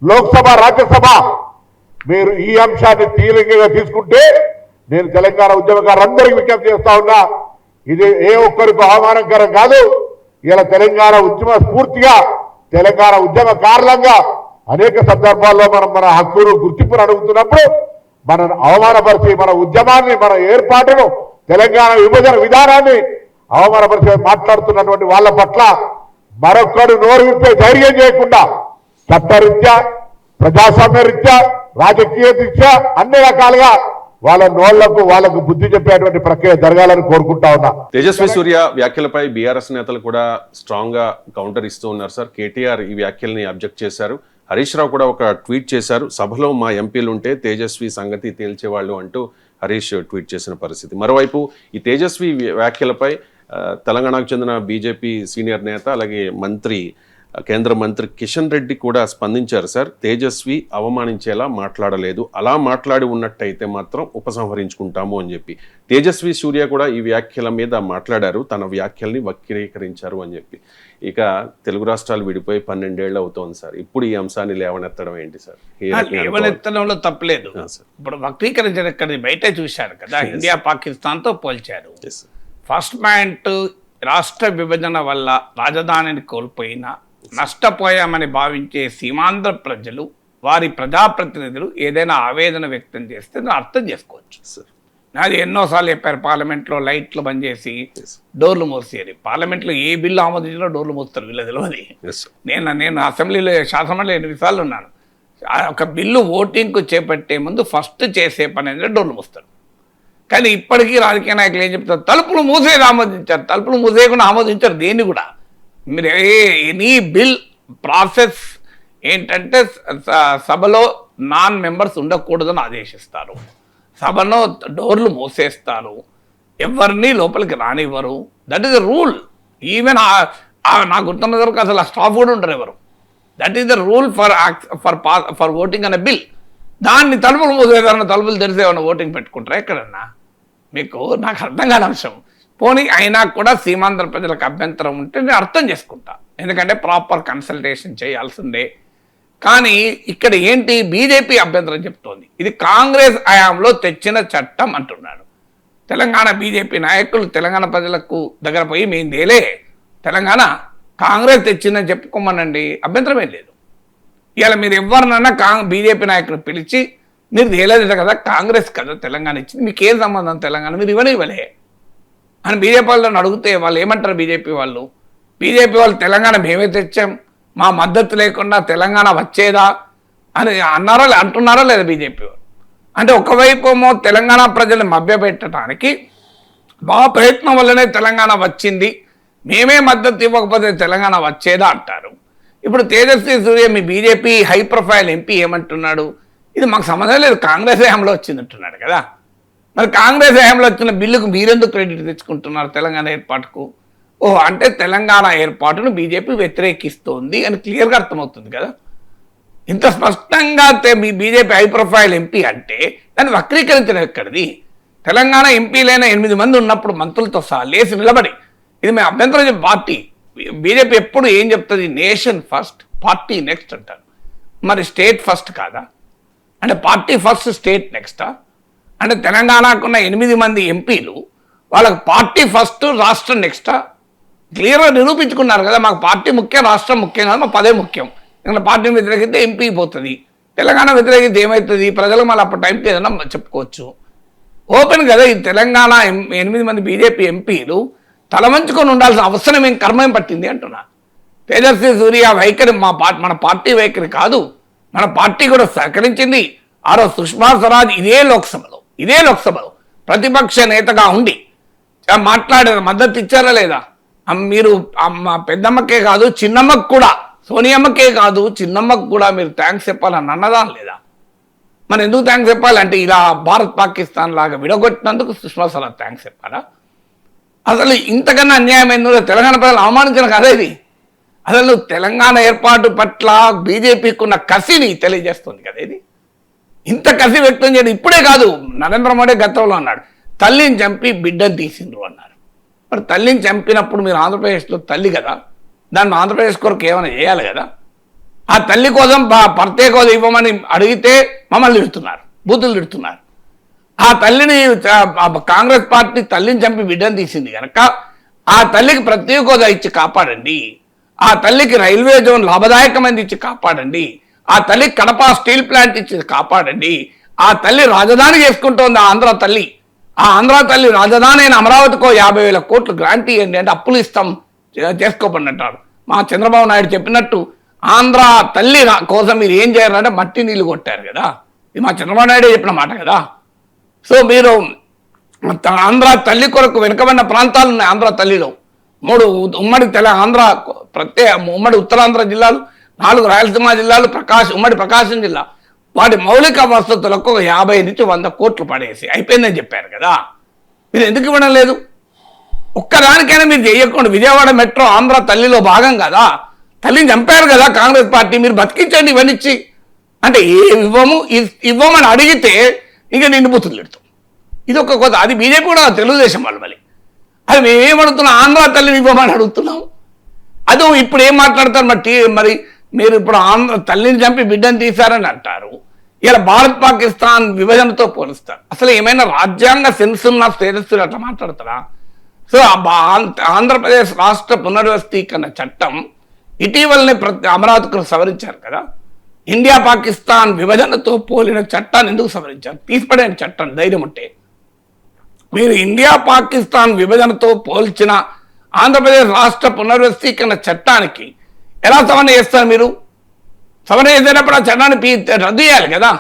లోక్సభ, రాజ్యసభ, మీరు ఈ అంశాన్ని తీవ్రంగా తీసుకుంటే నేను తెలంగాణ ఉద్యమకారులందరికీ విజ్ఞప్తి చేస్తా ఉన్నా, ఇది ఏ ఒక్కరికి అవమానకరం కాదు. ఇలా తెలంగాణ ఉద్యమ స్ఫూర్తిగా తెలంగాణ ఉద్యమకారులంగా అనేక సందర్భాల్లో మనం మన హక్కును, గుర్తింపును అడుగుతున్నప్పుడు మనం అవమానపరిచి మన ఉద్యమాన్ని, మన ఏర్పాటును, తెలంగాణ విభజన విధానాన్ని అవమానపరిచి మాట్లాడుతున్నటువంటి వాళ్ళ పట్ల మరొక్కడు నోరు విప్పే ధైర్యం చేయకుండా చట్టరీత్యా, ప్రజాస్వామ్య రీత్యా, రాజకీయ రీత్యా అన్ని రకాలుగా వాళ్ళ నోళ్లకు వాళ్ళకు బుద్ధి చెప్పేటువంటి ప్రక్రియ జరగాలని కోరుకుంటా ఉన్నా. తేజస్వి సూర్య వ్యాఖ్యలపై బీఆర్ఎస్ నేతలు కూడా స్ట్రాంగ్ గా కౌంటర్ ఇస్తూ ఉన్నారు సార్. కేటీఆర్ ఈ వ్యాఖ్యల్ని అబ్జెక్ట్ చేశారు. హరీష్ రావు కూడా ఒక ట్వీట్ చేశారు, సభలో మా ఎంపీలు ఉంటే తేజస్వి సంగతి తేల్చేవాళ్ళు అంటూ హరీష్ ట్వీట్ చేసిన పరిస్థితి. మరోవైపు ఈ తేజస్వి వ్యాఖ్యలపై తెలంగాణకు చెందిన బీజేపీ సీనియర్ నేత అలాగే మంత్రి కేంద్ర మంత్రి కిషన్ రెడ్డి కూడా స్పందించారు సార్. తేజస్వి అవమానించేలా మాట్లాడలేదు, అలా మాట్లాడి ఉన్నట్టయితే మాత్రం ఉపసంహరించుకుంటాము అని చెప్పి. తేజస్వి సూర్య కూడా ఈ వ్యాఖ్యల మీద మాట్లాడారు, తన వ్యాఖ్యల్ని వక్రీకరించారు అని చెప్పి. ఇక తెలుగు రాష్ట్రాలు విడిపోయి 12 ఏళ్ళు అవుతోంది సార్, ఇప్పుడు ఈ అంశాన్ని లేవనెత్తడం ఏంటి సార్? లేవనెత్తడంలో తప్పలేదు. ఇప్పుడు వక్రీకరించడం ఎక్కడ బయటే చూశారు కదా, ఇండియా పాకిస్తాన్తో పోల్చారు. ఫస్ట్ పాయింట్, రాష్ట్ర విభజన వల్ల రాజధానిని కోల్పోయిన నష్టపోయామని భావించే సీమాంధ్ర ప్రజలు, వారి ప్రజాప్రతినిధులు ఏదైనా ఆవేదన వ్యక్తం చేస్తే అర్థం చేసుకోవచ్చు. నాది ఎన్నోసార్లు చెప్పారు, పార్లమెంట్లో లైట్లు బంద్ చేసి డోర్లు మూసేది. పార్లమెంట్లో ఏ బిల్లు ఆమోదించినా డోర్లు మూస్తారు, వీళ్ళ తెలియదు. నేను అసెంబ్లీలో శాసనమండలిలో 8 సార్లు ఉన్నాను. ఒక బిల్లు ఓటింగ్కు చేపట్టే ముందు ఫస్ట్ చేసే పని అనేది డోర్లు మూస్తారు. కానీ ఇప్పటికీ రాజకీయ నాయకులు ఏం చెప్తారు, తలుపులు మూసేది ఆమోదించారు, తలుపులు మూసేయకుండా ఆమోదించారు దేన్ని కూడా. మీరు ఎనీ బిల్ ప్రాసెస్ ఏంటంటే సభలో నాన్ మెంబర్స్ ఉండకూడదని ఆదేశిస్తారు, సభలో డోర్లు మూసేస్తారు, ఎవరిని లోపలికి రానివ్వరు. That is the rule. Even నాకు గుర్తున్న వరకు అసలు ఆ స్టాఫ్ కూడా ఉండరు ఎవరు. That is the rule for voting అనే బిల్. దాన్ని తలుపులు మూసేదాన్ని తలుపులు తెరిసేమన్నా ఓటింగ్ పెట్టుకుంటారా ఎక్కడన్నా? మీకు నాకు అర్థం కాని అంశం. పోనీ అయినా కూడా సీమాంధ్ర ప్రజలకు అభ్యంతరం ఉంటే నేను అర్థం చేసుకుంటా, ఎందుకంటే ప్రాపర్ కన్సల్టేషన్ చేయాల్సిందే. కానీ ఇక్కడ ఏంటి, బీజేపీ అభ్యంతరం చెప్తోంది, ఇది కాంగ్రెస్ హయాంలో తెచ్చిన చట్టం అంటున్నాడు. తెలంగాణ బీజేపీ నాయకులు తెలంగాణ ప్రజలకు దగ్గర పోయి మేము తేలే, తెలంగాణ కాంగ్రెస్ తెచ్చిందని చెప్పుకోమనండి, అభ్యంతరం ఏం లేదు. ఇవాళ మీరు ఎవరినన్నా బీజేపీ నాయకులు పిలిచి మీరు తేలేదు కదా, కాంగ్రెస్ కదా తెలంగాణ ఇచ్చింది, మీకు ఏం సంబంధం తెలంగాణ, మీరు ఇవ్వలే అని బీజేపీ వాళ్ళని అడిగితే వాళ్ళు ఏమంటారు? బీజేపీ వాళ్ళు తెలంగాణ మేమే తెచ్చాం, మా మద్దతు లేకుండా తెలంగాణ వచ్చేదా అని అంటున్నారా లేదా బీజేపీ వాళ్ళు? అంటే ఒకవైపు ఏమో తెలంగాణ ప్రజల్ని మభ్యపెట్టడానికి మా ప్రయత్నం వల్లనే తెలంగాణ వచ్చింది, మేమే మద్దతు ఇవ్వకపోతే తెలంగాణ వచ్చేదా అంటారు. ఇప్పుడు తేజస్వి సూర్య మీ బీజేపీ హై ప్రొఫైల్ ఎంపీ ఏమంటున్నాడు, ఇది మాకు సంబంధం లేదు, కాంగ్రెస్ హయాంలో వచ్చింది అంటున్నాడు కదా. మరి కాంగ్రెస్ హయాంలో వచ్చిన బిల్లుకు మీరెందుకు క్రెడిట్ తెచ్చుకుంటున్నారు తెలంగాణ ఏర్పాటుకు? అంటే తెలంగాణ ఏర్పాటును బీజేపీ వ్యతిరేకిస్తోంది అని క్లియర్గా అర్థమవుతుంది కదా. ఇంత స్పష్టంగా మీ బీజేపీ హై ప్రొఫైల్ ఎంపీ అంటే దాన్ని వక్రీకరించడం ఎక్కడిది? తెలంగాణ ఎంపీలైన 8 మంది ఉన్నప్పుడు మంత్రులతో సహా లేచి నిలబడి ఇది మేము అభ్యంతరం పార్టీ బీజేపీ ఎప్పుడు ఏం చెప్తుంది, నేషన్ ఫస్ట్ పార్టీ నెక్స్ట్ అంటారు. మరి స్టేట్ ఫస్ట్ కాదా? అంటే పార్టీ ఫస్ట్ స్టేట్ నెక్స్టా? అంటే తెలంగాణకున్న 8 మంది ఎంపీలు వాళ్ళకి పార్టీ ఫస్ట్ రాష్ట్రం నెక్స్టా? క్లియర్గా నిరూపించుకున్నారు కదా, మాకు పార్టీ ముఖ్యం రాష్ట్రం ముఖ్యం కాదు, మా పదే ముఖ్యం. ఎందుకంటే పార్టీని వ్యతిరేకిస్తే ఎంపీ పోతుంది, తెలంగాణ వ్యతిరేకిస్తే ఏమవుతుంది, ప్రజలు మళ్ళీ అప్పుడు టైంకి ఏదైనా చెప్పుకోవచ్చు. ఓపెన్ కదా. ఈ తెలంగాణ 8 మంది బీజేపీ ఎంపీలు తలవంచుకొని ఉండాల్సిన అవసరం ఏం కర్మేం పట్టింది అంటున్నా. తేజస్వి సూర్య వైఖరి మన పార్టీ వైఖరి కాదు, మన పార్టీ కూడా సహకరించింది. ఆ రోజు సుష్మా స్వరాజ్ ఇదే లోక్సభలో ప్రతిపక్ష నేతగా ఉండి మాట్లాడారు, మద్దతు ఇచ్చారా లేదా? మీరు పెద్దమ్మకే కాదు చిన్నమ్మకు కూడా, సోనియమ్మకే కాదు చిన్నమ్మకు కూడా మీరు థ్యాంక్స్ చెప్పాలని అన్నదా లేదా? మరి ఎందుకు థ్యాంక్స్ చెప్పాలంటే ఇలా భారత్ పాకిస్తాన్ లాగా విడగొట్టినందుకు సుష్మా స్వరాజ్ థ్యాంక్స్ చెప్పాలా? అసలు ఇంతకన్నా అన్యాయమైందో తెలంగాణ ప్రజలు అవమానించిన కదా ఇది. అసలు తెలంగాణ ఏర్పాటు పట్ల బీజేపీకి ఉన్న కసిని తెలియజేస్తుంది కదా ఇది. ఇంత కసి వ్యక్తం చేయడం ఇప్పుడే కాదు, నరేంద్ర మోడీ గతంలో అన్నాడు తల్లిని చంపి బిడ్డను తీసిండ్రు అన్నారు. మరి తల్లిని చంపినప్పుడు మీరు ఆంధ్రప్రదేశ్లో తల్లి కదా, దాన్ని ఆంధ్రప్రదేశ్ కొరకు ఏమైనా చేయాలి కదా. ఆ తల్లి కోసం ప్రత్యేక హోదా ఇవ్వమని అడిగితే మమ్మల్ని తిడుతున్నారు, బూతులు తిడుతున్నారు. ఆ తల్లిని కాంగ్రెస్ పార్టీ తల్లిని చంపి బిడ్డను తీసింది కనుక ఆ తల్లికి ప్రత్యేక హోదా ఇచ్చి కాపాడండి, ఆ తల్లికి రైల్వే జోన్ లాభదాయకమైనది ఇచ్చి కాపాడండి, ఆ తల్లి కడప స్టీల్ ప్లాంట్ ఇచ్చి కాపాడండి, ఆ తల్లి రాజధాని చేసుకుంటోంది ఆంధ్ర తల్లి, ఆ ఆంధ్ర తల్లి రాజధాని అయిన అమరావతికో 50,000 కోట్లు గ్రాంట్ ఇవ్వండి అంటే అప్పులు ఇస్తాం చేసుకోబడినట్టారు. మా చంద్రబాబు నాయుడు చెప్పినట్టు ఆంధ్ర తల్లి కోసం మీరు ఏం చేయాలంటే మట్టి నీళ్లు కొట్టారు కదా, ఇది మా చంద్రబాబు నాయుడు చెప్పిన మాట కదా. సో మీరు ఆంధ్ర తల్లి కొరకు వెనుకబడిన ప్రాంతాలు ఉన్నాయి. ఆంధ్ర తల్లిలో 3 ఉమ్మడి ఉమ్మడి ఉత్తరాంధ్ర జిల్లాలు, 4 రాయలసీమ జిల్లాలు, ఉమ్మడి ప్రకాశం జిల్లా, వాటి మౌలిక వసతులకు 50 నుంచి 100 కోట్లు పడేసి అయిపోయిందని చెప్పారు కదా. మీరు ఎందుకు ఇవ్వడం లేదు? ఒక్కదానికైనా మీరు చేయకుండా విజయవాడ మెట్రో ఆంధ్ర తల్లిలో భాగం కదా. తల్లిని చంపారు కదా కాంగ్రెస్ పార్టీ, మీరు బతికించండి ఇవన్నీ ఇచ్చి అంటే ఇవ్వమని అడిగితే ఇంకా నిండు బుద్ధులు పెడతాం. ఇది ఒక కొత్త, అది బీజేపీ కూడా తెలుగుదేశం వాళ్ళు మళ్ళీ అది మేమేమడుగుతున్నాం, ఆంధ్ర తల్లిని ఇవ్వమని అడుగుతున్నాం. అదో ఇప్పుడు ఏం మాట్లాడతారు మరి మీరు ఇప్పుడు ఆంధ్ర తల్లిని చంపి బిడ్డను తీశారని అంటారు, ఇలా భారత్ పాకిస్తాన్ విభజనతో పోలుస్తారు. అసలు ఏమైనా రాజ్యాంగ సెన్స్ ఉన్న స్టేటస్ అట్లా మాట్లాడతారా? సో ఆంధ్రప్రదేశ్ రాష్ట్ర పునర్వ్యవస్థీకరణ చట్టం ఇటీవలనే అమరావతికి సవరించారు కదా. ఇండియా పాకిస్తాన్ విభజనతో పోలిన చట్టాన్ని ఎందుకు సవరించారు? తీసిపడేని చట్టం ధైర్యం ఉంటే. మీరు ఇండియా పాకిస్తాన్ విభజనతో పోల్చిన ఆంధ్రప్రదేశ్ రాష్ట్ర పునర్వ్యవస్థీకరణ చట్టానికి ఎలా సవరణ చేస్తారు? మీరు సవరణ చేసేటప్పుడు ఆ చట్టాన్ని రద్దు చేయాలి కదా.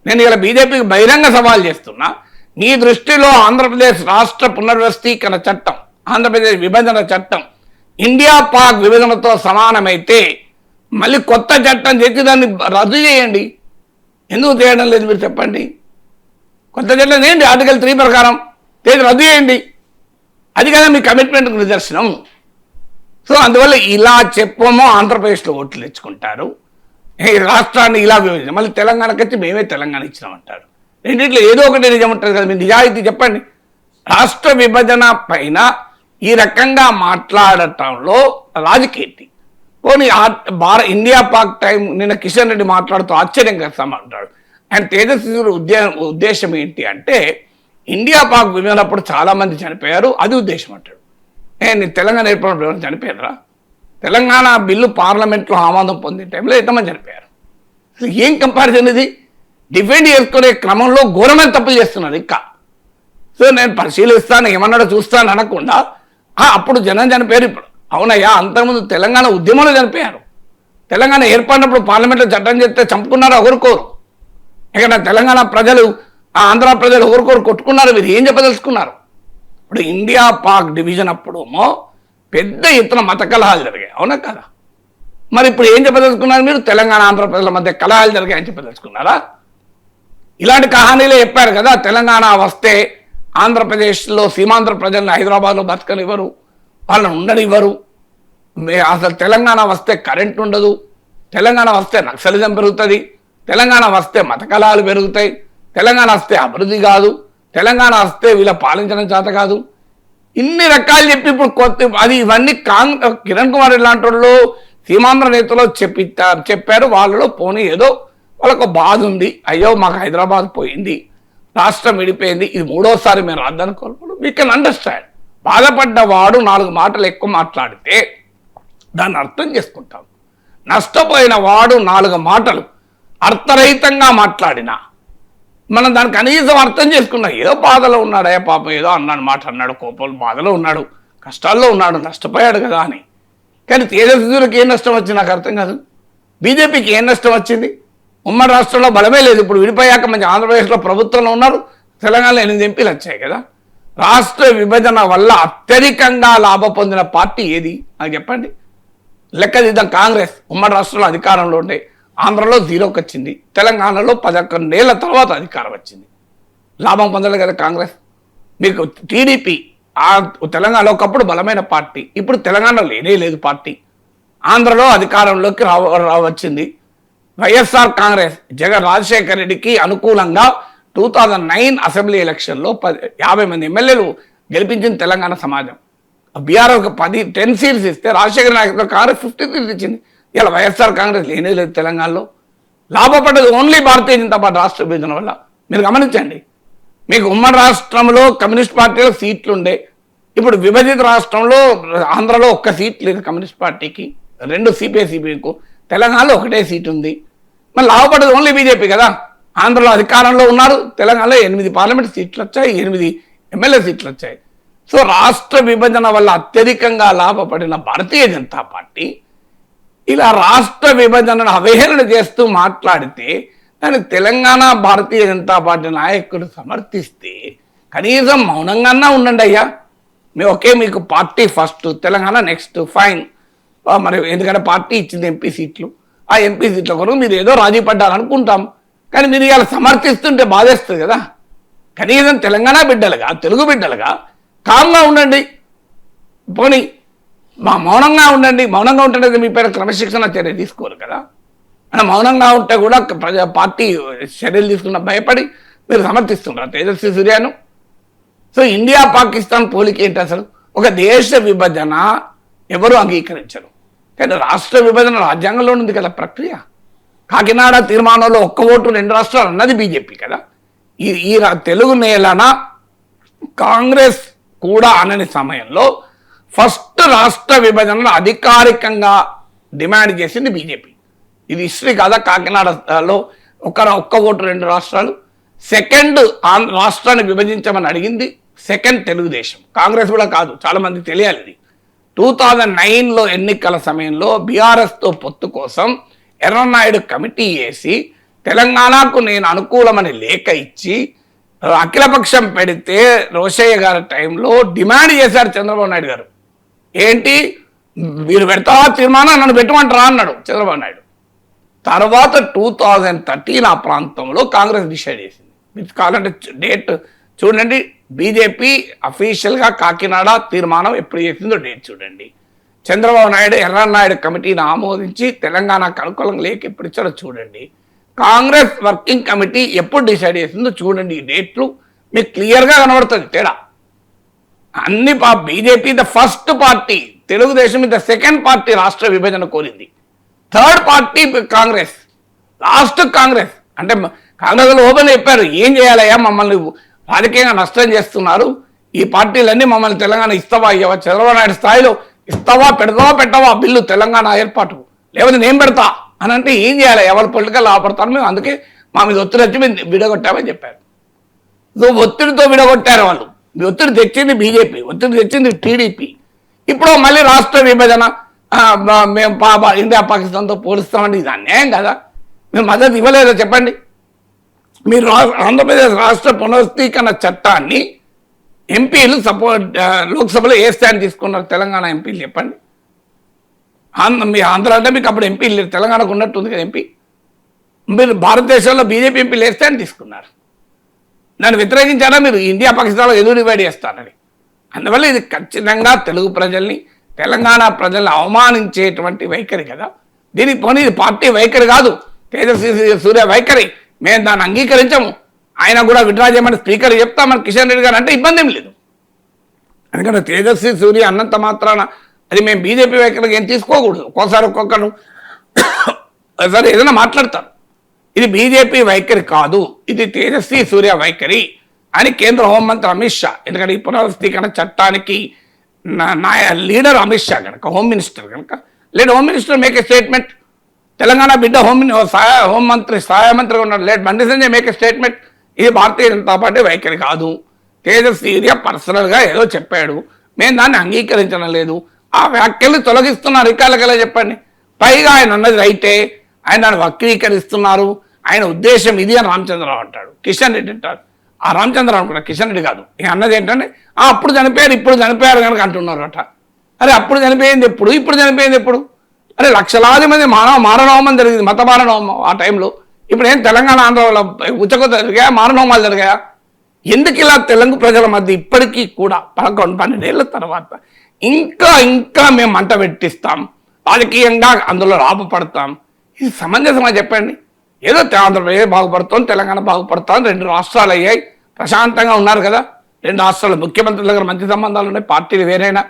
నేను ఇలా బీజేపీకి బహిరంగ సవాల్ చేస్తున్నా. మీ దృష్టిలో ఆంధ్రప్రదేశ్ రాష్ట్ర పునర్వ్యవస్థీకరణ చట్టం, ఆంధ్రప్రదేశ్ విభజన చట్టం ఇండియా పాక్ విభజనతో సమానమైతే మళ్ళీ కొత్త చట్టం చేసి దాన్ని రద్దు చేయండి. ఎందుకు చేయడం లేదు మీరు చెప్పండి? కొత్త చట్టం చేయండి, ఆర్టికల్ 3 ప్రకారం చేసి రద్దు చేయండి. అది కదా మీ కమిట్మెంట్కి నిదర్శనం. సో అందువల్ల ఇలా చెప్పమో ఆంధ్రప్రదేశ్లో ఓట్లు తెచ్చుకుంటారు, ఈ రాష్ట్రాన్ని ఇలా విభజించాం, మళ్ళీ తెలంగాణకి వచ్చి మేమే తెలంగాణ ఇచ్చినామంటారు. రెండింటిలో ఏదో ఒకటి నిజం ఉంటుంది కదా. మీరు నిజాయితీ చెప్పండి. రాష్ట్ర విభజన పైన ఈ రకంగా మాట్లాడటంలో రాజకీయం పోనీ ఇండియా పాక్ టైం నిన్న కిషన్ రెడ్డి మాట్లాడుతూ ఆశ్చర్యం చేస్తామంటాడు. ఆయన తేజస్వి ఉద్దేశం ఏంటి అంటే ఇండియా పాక్ విభజనప్పుడు చాలా మంది చనిపోయారు, అది ఉద్దేశం అంటాడు. నేను తెలంగాణ ఏర్పడినప్పుడు చనిపోయారా? తెలంగాణ బిల్లు పార్లమెంట్లో ఆమోదం పొందిన టైంలో ఎంతమంది చనిపోయారు? అసలు ఏం కంపారిజన్ ఇది? డిఫెండ్ చేసుకునే క్రమంలో ఘోరమైన తప్పులు చేస్తున్నారు ఇంకా. సో నేను పరిశీలిస్తాను, ఏమన్నాడో చూస్తాను అనకుండా అప్పుడు జనం చనిపోయారు. ఇప్పుడు అవునయ్యా, అంతకుముందు తెలంగాణ ఉద్యమంలో చనిపోయారు. తెలంగాణ ఏర్పడినప్పుడు పార్లమెంట్లో చట్టం చేస్తే చంపుకున్నారు, ఒకరికోరు. ఇక్కడ తెలంగాణ ప్రజలు ఆంధ్ర ప్రజలు ఒకరికోరు కొట్టుకున్నారు. మీరు ఏం చెప్పదలుచుకున్నారు? ఇప్పుడు ఇండియా పాక్ డివిజన్ అప్పుడేమో పెద్ద ఎత్తున మత కలహాలు జరిగాయి, అవునా కదా? మరి ఇప్పుడు ఏం చెప్పదలుచుకున్నారు మీరు? తెలంగాణ ఆంధ్ర ప్రజల మధ్య కలహాలు జరిగాయని చెప్పదలుచుకున్నారా? ఇలాంటి కహానీలే చెప్పారు కదా. తెలంగాణ వస్తే ఆంధ్రప్రదేశ్లో సీమాంధ్ర ప్రజలను హైదరాబాద్లో బతకనివ్వరు, వాళ్ళని ఉండనివ్వరు. అసలు తెలంగాణ వస్తే కరెంట్ ఉండదు, తెలంగాణ వస్తే నక్సలిజం పెరుగుతుంది, తెలంగాణ వస్తే మత కలహాలు పెరుగుతాయి, తెలంగాణ వస్తే అభివృద్ధి కాదు, తెలంగాణ వస్తే వీళ్ళ పాలించడం చేత కాదు, ఇన్ని రకాలు చెప్పి ఇప్పుడు కొత్త అది ఇవన్నీ కిరణ్ కుమార్ ఇలాంటి వాళ్ళు సీమాంధ్ర నేతలో చెప్పారు. వాళ్ళలో పోనీ ఏదో వాళ్ళకు బాధ ఉంది, అయ్యో మాకు హైదరాబాద్ పోయింది, రాష్ట్రం విడిపోయింది, ఇది 3వసారి మేము రాద్దనుకోవాలి. We can understand. బాధపడ్డవాడు 4 మాటలు ఎక్కువ మాట్లాడితే దాన్ని అర్థం చేసుకుంటాం. నష్టపోయిన వాడు 4 మాటలు అర్థరహితంగా మాట్లాడినా మనం దాన్ని కనీసం అర్థం చేసుకున్నాం. ఏదో బాధలో ఉన్నాడు, అయ్యా పాపం ఏదో అన్నాడు, మాట అన్నాడు, కోపం బాధలో ఉన్నాడు, కష్టాల్లో ఉన్నాడు, నష్టపోయాడు కదా అని. కానీ తేజస్వికి ఏం నష్టం వచ్చింది నాకు అర్థం కాదు. బీజేపీకి ఏం నష్టం వచ్చింది? ఉమ్మడి రాష్ట్రంలో బలమే లేదు. ఇప్పుడు విడిపోయాక మంచి ఆంధ్రప్రదేశ్లో ప్రభుత్వంలో ఉన్నారు, తెలంగాణలో 8 ఎంపీలు వచ్చాయి కదా. రాష్ట్ర విభజన వల్ల అత్యధికంగా లాభం పొందిన పార్టీ ఏది నాకు చెప్పండి? లెక్కదిద్దాం. కాంగ్రెస్ ఉమ్మడి రాష్ట్రంలో అధికారంలో ఉండే, ఆంధ్రలో 0కి వచ్చింది, తెలంగాణలో 11 ఏళ్ల తర్వాత అధికారం వచ్చింది. లాభం పొందలేదు కదా కాంగ్రెస్. మీకు టీడీపీ తెలంగాణలో ఒకప్పుడు బలమైన పార్టీ, ఇప్పుడు తెలంగాణలో లేదు పార్టీ. ఆంధ్రలో అధికారంలోకి వచ్చింది. వైఎస్ఆర్ కాంగ్రెస్ రాజశేఖర రెడ్డికి అనుకూలంగా 2009 అసెంబ్లీ ఎలక్షన్లో 50 మంది ఎమ్మెల్యేలు గెలిపించిన తెలంగాణ సమాజం. బీఆర్ఎస్ 10 సీట్స్ ఇస్తే రాజశేఖర నాయకుడు కాంగ్రెస్ 50 సీట్స్ ఇచ్చింది. ఇలా వైఎస్ఆర్ కాంగ్రెస్ లేదు తెలంగాణలో. లాభపడ్డది ఓన్లీ భారతీయ జనతా పార్టీ రాష్ట్ర విభజన వల్ల. మీరు గమనించండి, మీకు ఉమ్మడి రాష్ట్రంలో కమ్యూనిస్ట్ పార్టీలో సీట్లు ఉండే, ఇప్పుడు విభజిత రాష్ట్రంలో ఆంధ్రలో 1 సీట్ లేదు కమ్యూనిస్ట్ పార్టీకి, 2 సిపిఐ-సిపిఐకు, తెలంగాణలో 1 సీట్ ఉంది. మరి లాభపడ్డది ఓన్లీ బీజేపీ కదా. ఆంధ్రలో అధికారంలో ఉన్నారు, తెలంగాణలో 8 పార్లమెంట్ సీట్లు వచ్చాయి, 8 ఎమ్మెల్యే సీట్లు వచ్చాయి. సో రాష్ట్ర విభజన వల్ల అత్యధికంగా లాభపడిన భారతీయ జనతా పార్టీ ఇలా రాష్ట్ర విభజనను అవహేళన చేస్తూ మాట్లాడితే దాన్ని తెలంగాణ భారతీయ జనతా పార్టీ నాయకుడు సమర్థిస్తే కనీసం మౌనంగానే ఉండండి అయ్యా. మీకు party first, Telangana next, fine. మరి ఎందుకంటే పార్టీ ఇచ్చింది ఎంపీ సీట్లు, ఆ ఎంపీ సీట్ల కొరకు మీరు ఏదో రాజీ పడ్డారనుకుంటాం. కానీ మీరు ఇలా సమర్థిస్తుంటే బాధేస్తుంది కదా. కనీసం తెలంగాణ బిడ్డలుగా, తెలుగు బిడ్డలుగా కామ్గా ఉండండి. పోనీ మౌనంగా ఉండండి. మౌనంగా ఉంటే మీ పేరు క్రమశిక్షణ చర్య తీసుకోరు కదా. అంటే మౌనంగా ఉంటే కూడా పార్టీ చర్యలు తీసుకున్న భయపడి మీరు సమర్థిస్తున్నారు తేజస్వి సూర్యను. సో ఇండియా పాకిస్తాన్ పోలిక ఏంటి అసలు? ఒక దేశ విభజన ఎవరు అంగీకరించరు, కానీ రాష్ట్ర విభజన రాజ్యాంగంలో ఉంది కదా ప్రక్రియ. కాకినాడ తీర్మానంలో 1 ఓటు 2 రాష్ట్రాలు అన్నది బీజేపీ కదా. ఈ తెలుగు నేలన కాంగ్రెస్ కూడా అనని సమయంలో ఫస్ట్ రాష్ట్ర విభజనను అధికారికంగా డిమాండ్ చేసింది బీజేపీ. ఇది హిస్టరీ కదా. కాకినాడలో 1 ఓటు 2 రాష్ట్రాలు. సెకండ్ రాష్ట్రాన్ని విభజించమని అడిగింది సెకండ్ తెలుగుదేశం, కాంగ్రెస్ కూడా కాదు. చాలా మంది తెలియాలి ఇది. 2009లో ఎన్నికల సమయంలో బీఆర్ఎస్తో పొత్తు కోసం ఎర్రనాయుడు కమిటీ వేసి తెలంగాణకు నేను అనుకూలమని లేఖ ఇచ్చి అఖిలపక్షం పెడితే రోషయ్య గారి టైంలో డిమాండ్ చేశారు చంద్రబాబు నాయుడు గారు. ఏంటి మీరు పెడతావా తీర్మానం, నన్ను పెట్టమంటారా అన్నాడు చంద్రబాబు నాయుడు. తర్వాత 2013 ఆ ప్రాంతంలో కాంగ్రెస్ డిసైడ్ చేసింది. మీరు కావాలంటే డేట్ చూడండి. బీజేపీ అఫీషియల్గా కాకినాడ తీర్మానం ఎప్పుడు చేసిందో డేట్ చూడండి. చంద్రబాబు నాయుడు ఎర్రనాయుడు కమిటీని ఆమోదించి తెలంగాణకు అనుకూలంగా లేక ఎప్పుడు ఇచ్చారో చూడండి. కాంగ్రెస్ వర్కింగ్ కమిటీ ఎప్పుడు డిసైడ్ చేసిందో చూడండి. ఈ డేట్లు మీకు క్లియర్గా కనబడుతుంది తేడా. అన్ని BJP the first party, Telugu Desam the second party రాష్ట్ర విభజన కోరింది. Third party Congress, last Congress. అంటే కాంగ్రెస్ ఓపెన్ చెప్పారు ఏం చేయాలయ్యా, మమ్మల్ని రాజకీయంగా నష్టం చేస్తున్నారు, ఈ పార్టీలన్నీ మమ్మల్ని తెలంగాణ ఇస్తావా ఇవ్వవా, చంద్రబాబు నాయుడు స్థాయిలో ఇస్తావా పెడతావా పెట్టవా బిల్లు తెలంగాణ ఏర్పాటు, లేకపోతే నేను పెడతా అని అంటే ఏం చేయాలి, ఎవరు పొలిటికల్ ఆపడతారు మేము, అందుకే మా మీద ఒత్తిడి వచ్చి మేము విడగొట్టామని చెప్పారు. సో ఒత్తిడితో విడగొట్టారు వాళ్ళు. ఒత్తిడి తెచ్చింది బీజేపీ, ఒత్తిడి తెచ్చింది టీడీపీ. ఇప్పుడు మళ్ళీ రాష్ట్ర విభజన మేము ఇండియా పాకిస్తాన్తో పోలుస్తామండి, ఇది అన్యాయం కదా. మీరు మద్దతు ఇవ్వలేదో చెప్పండి. మీరు ఆంధ్రప్రదేశ్ రాష్ట్ర పునరుద్ధీకరణ చట్టాన్ని ఎంపీలు లోక్సభలో ఏ స్టాండ్ తీసుకున్నారు తెలంగాణ ఎంపీలు చెప్పండి. మీ ఆంధ్ర అంటే మీకు అప్పుడు ఎంపీలు లేరు, తెలంగాణకు ఉన్నట్టుంది కదా ఎంపీ. మీరు భారతదేశంలో బీజేపీ ఎంపీలు ఏ స్టాండ్ తీసుకున్నారు? దాన్ని వ్యతిరేకించారా మీరు ఇండియా పాకిస్తాన్లో ఎదురు డివైడ్ చేస్తారని? అందువల్ల ఇది ఖచ్చితంగా తెలుగు ప్రజల్ని, తెలంగాణ ప్రజల్ని అవమానించేటువంటి వైఖరి కదా. దీనికి పోనీ ఇది పార్టీ వైఖరి కాదు, తేజస్వి సూర్య వైఖరి. మేము దాన్ని అంగీకరించము, ఆయన కూడా విడ్రా చేయమని స్పీకర్ చెప్తామని కిషన్ రెడ్డి గారు అంటే ఇబ్బంది ఏం లేదు. ఎందుకంటే తేజస్వి సూర్య అన్నంత మాత్రాన అది మేము బీజేపీ వైఖరికి ఏం తీసుకోకూడదు. ఒక్కొక్కరు సరే ఏదైనా మాట్లాడతారు, ఇది బీజేపీ వైఖరి కాదు, ఇది తేజస్వి సూర్య వైఖరి అని కేంద్ర హోంమంత్రి అమిత్ షా, ఎందుకంటే ఈ పునర్వ్యవస్థీకరణ చట్టానికి లీడర్ అమిత్ షా కనుక, హోమ్ మినిస్టర్ కనుక, late home minister make a statement. Telangana బిడ్డ హోంమంత్రి సహాయ మంత్రిగా ఉన్నాడు, late Bandi Sanjay make a statement. ఇది భారతీయ జనతా పార్టీ వైఖరి కాదు, తేజస్వి సూర్య పర్సనల్గా ఏదో చెప్పాడు, మేము దాన్ని అంగీకరించడం లేదు. ఆ వ్యాఖ్యలు తొలగిస్తున్నారు రికార్డులకెలా చెప్పండి. పైగా ఆయన అన్నది రైటే, ఆయన దాన్ని వక్రీకరిస్తున్నారు, ఆయన ఉద్దేశం ఇది అని రామచంద్రరావు అంటాడు, కిషన్ రెడ్డి అంటాడు. ఆ రామచంద్రరావు అనుకున్నా, కిషన్ రెడ్డి కాదు. అన్నది ఏంటంటే అప్పుడు చనిపోయారు ఇప్పుడు చనిపోయారు కనుక అంటున్నారు అట. అరే అప్పుడు చనిపోయింది ఎప్పుడు, ఇప్పుడు చనిపోయింది ఎప్పుడు? అరే లక్షలాది మంది మారణహోమం జరిగింది, మత మారణహోమం ఆ టైంలో. ఇప్పుడు ఏం తెలంగాణ ఆంధ్రలో ఉచ్చకొత్త జరిగాయా, మారణహోమాలు జరిగాయా? ఎందుకు ఇలా తెలుగు ప్రజల మధ్య ఇప్పటికీ కూడా 11-12 ఏళ్ళ తర్వాత ఇంకా మేము మంట పెట్టిస్తాం, రాజకీయంగా అందులో లాభపడతాం? ఇది సమంజసమా చెప్పండి? ఏదో ఆంధ్రప్రదేశ్ బాగుపడుతోంది, తెలంగాణ బాగుపడుతోంది, 2 రాష్ట్రాలు అయ్యాయి, ప్రశాంతంగా ఉన్నారు కదా. 2 రాష్ట్రాల ముఖ్యమంత్రుల దగ్గర మంచి సంబంధాలు ఉన్నాయి, పార్టీలు వేరైనా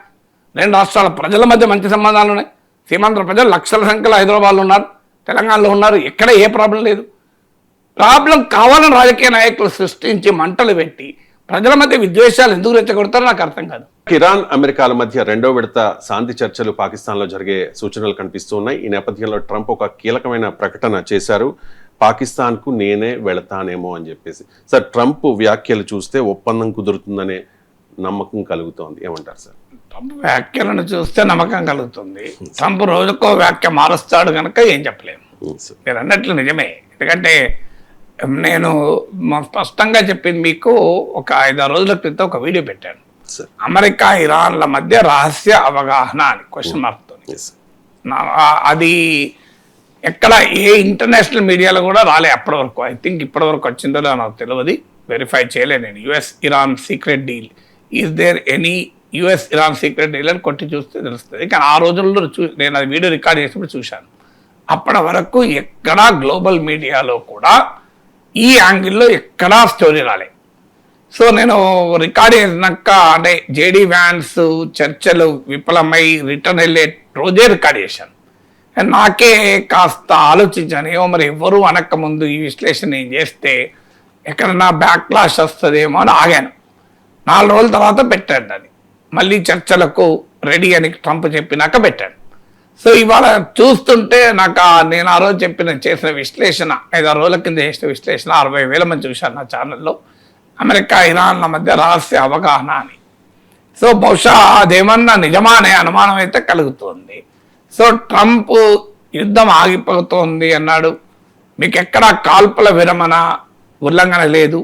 2 రాష్ట్రాల ప్రజల మధ్య మంచి సంబంధాలు ఉన్నాయి. సీమాంధ్ర ప్రజలు లక్షల సంఖ్యలో హైదరాబాద్లో ఉన్నారు, తెలంగాణలో ఉన్నారు, ఎక్కడ ఏ ప్రాబ్లం లేదు. ప్రాబ్లం కావాలని రాజకీయ నాయకులు సృష్టించి మంటలు పెట్టి ప్రజల మధ్య విద్వేషాలు ఎందుకు రెచ్చగొడతారో నాకు అర్థం కాదు. ఇరాన్ అమెరికాల మధ్య 2వ విడత శాంతి చర్చలు పాకిస్తాన్లో జరిగే సూచనలు కనిపిస్తూ ఉన్నాయి. ఈ నేపథ్యంలో ట్రంప్ ఒక కీలకమైన ప్రకటన చేశారు, పాకిస్తాన్కు నేనే వెళతానేమో అని చెప్పేసి. సార్, ట్రంప్ వ్యాఖ్యలు చూస్తే ఒప్పందం కుదురుతుందనే నమ్మకం కలుగుతోంది, ఏమంటారు సార్? ట్రంప్ వ్యాఖ్యలను చూస్తే నమ్మకం కలుగుతుంది. ట్రంప్ రోజుకో వ్యాఖ్య మారుస్తాడు కనుక ఏం చెప్పలేము. మీరు అన్నట్లు నిజమే. ఎందుకంటే నేను స్పష్టంగా చెప్పింది మీకు, ఒక 5-6 రోజుల క్రితం ఒక వీడియో పెట్టాను, అమెరికా ఇరాన్ల మధ్య రహస్య అవగాహన అని క్వశ్చన్ మార్క్తో. అది ఎక్కడ ఏ ఇంటర్నేషనల్ మీడియాలో కూడా రాలే అప్పటి వరకు. ఐ థింక్ ఇప్పటి వరకు వచ్చిందో నాకు తెలియదు, వెరిఫై చేయలే నేను. US Iran secret deal, is there any US Iran secret deal కొట్టి చూస్తే తెలుస్తుంది. కానీ ఆ రోజుల్లో నేను అది వీడియో రికార్డ్ చేసినప్పుడు చూశాను. అప్పటి వరకు ఎక్కడా గ్లోబల్ మీడియాలో కూడా ఈ యాంగిల్లో ఎక్కడా స్టోరీ రాలే. సో నేను రికార్డ్ చేసినాక అంటే జేడీ వ్యాన్స్ చర్చలు విఫలమై రిటర్న్ వెళ్ళే రోజే రికార్డ్ చేశాను. నాకే కాస్త ఆలోచించాను, ఏమో మరి ఎవరు అనక ముందు ఈ విశ్లేషణ నేను చేస్తే ఎక్కడన్నా బ్యాక్ క్లాష్ వస్తుందేమో అని ఆగాను. 4 రోజుల తర్వాత పెట్టాను అది, మళ్ళీ చర్చలకు రెడీ అని ట్రంప్ చెప్పినాక పెట్టాను. సో ఇవాళ చూస్తుంటే నాకు నేను ఆ రోజు చేసిన విశ్లేషణ 5-6 రోజుల కింద చేసిన విశ్లేషణ 60,000 మంది చూశాను నా ఛానల్లో. అమెరికా ఇరాన్ల మధ్య రహస్య అవగాహన అని. సో బహుశా అదేమన్నా నిజమా అనే అనుమానం అయితే కలుగుతుంది. సో ట్రంప్ యుద్ధం ఆగిపోతుంది అన్నాడు, మీకు ఎక్కడా కాల్పుల విరమణ ఉల్లంఘన లేదు,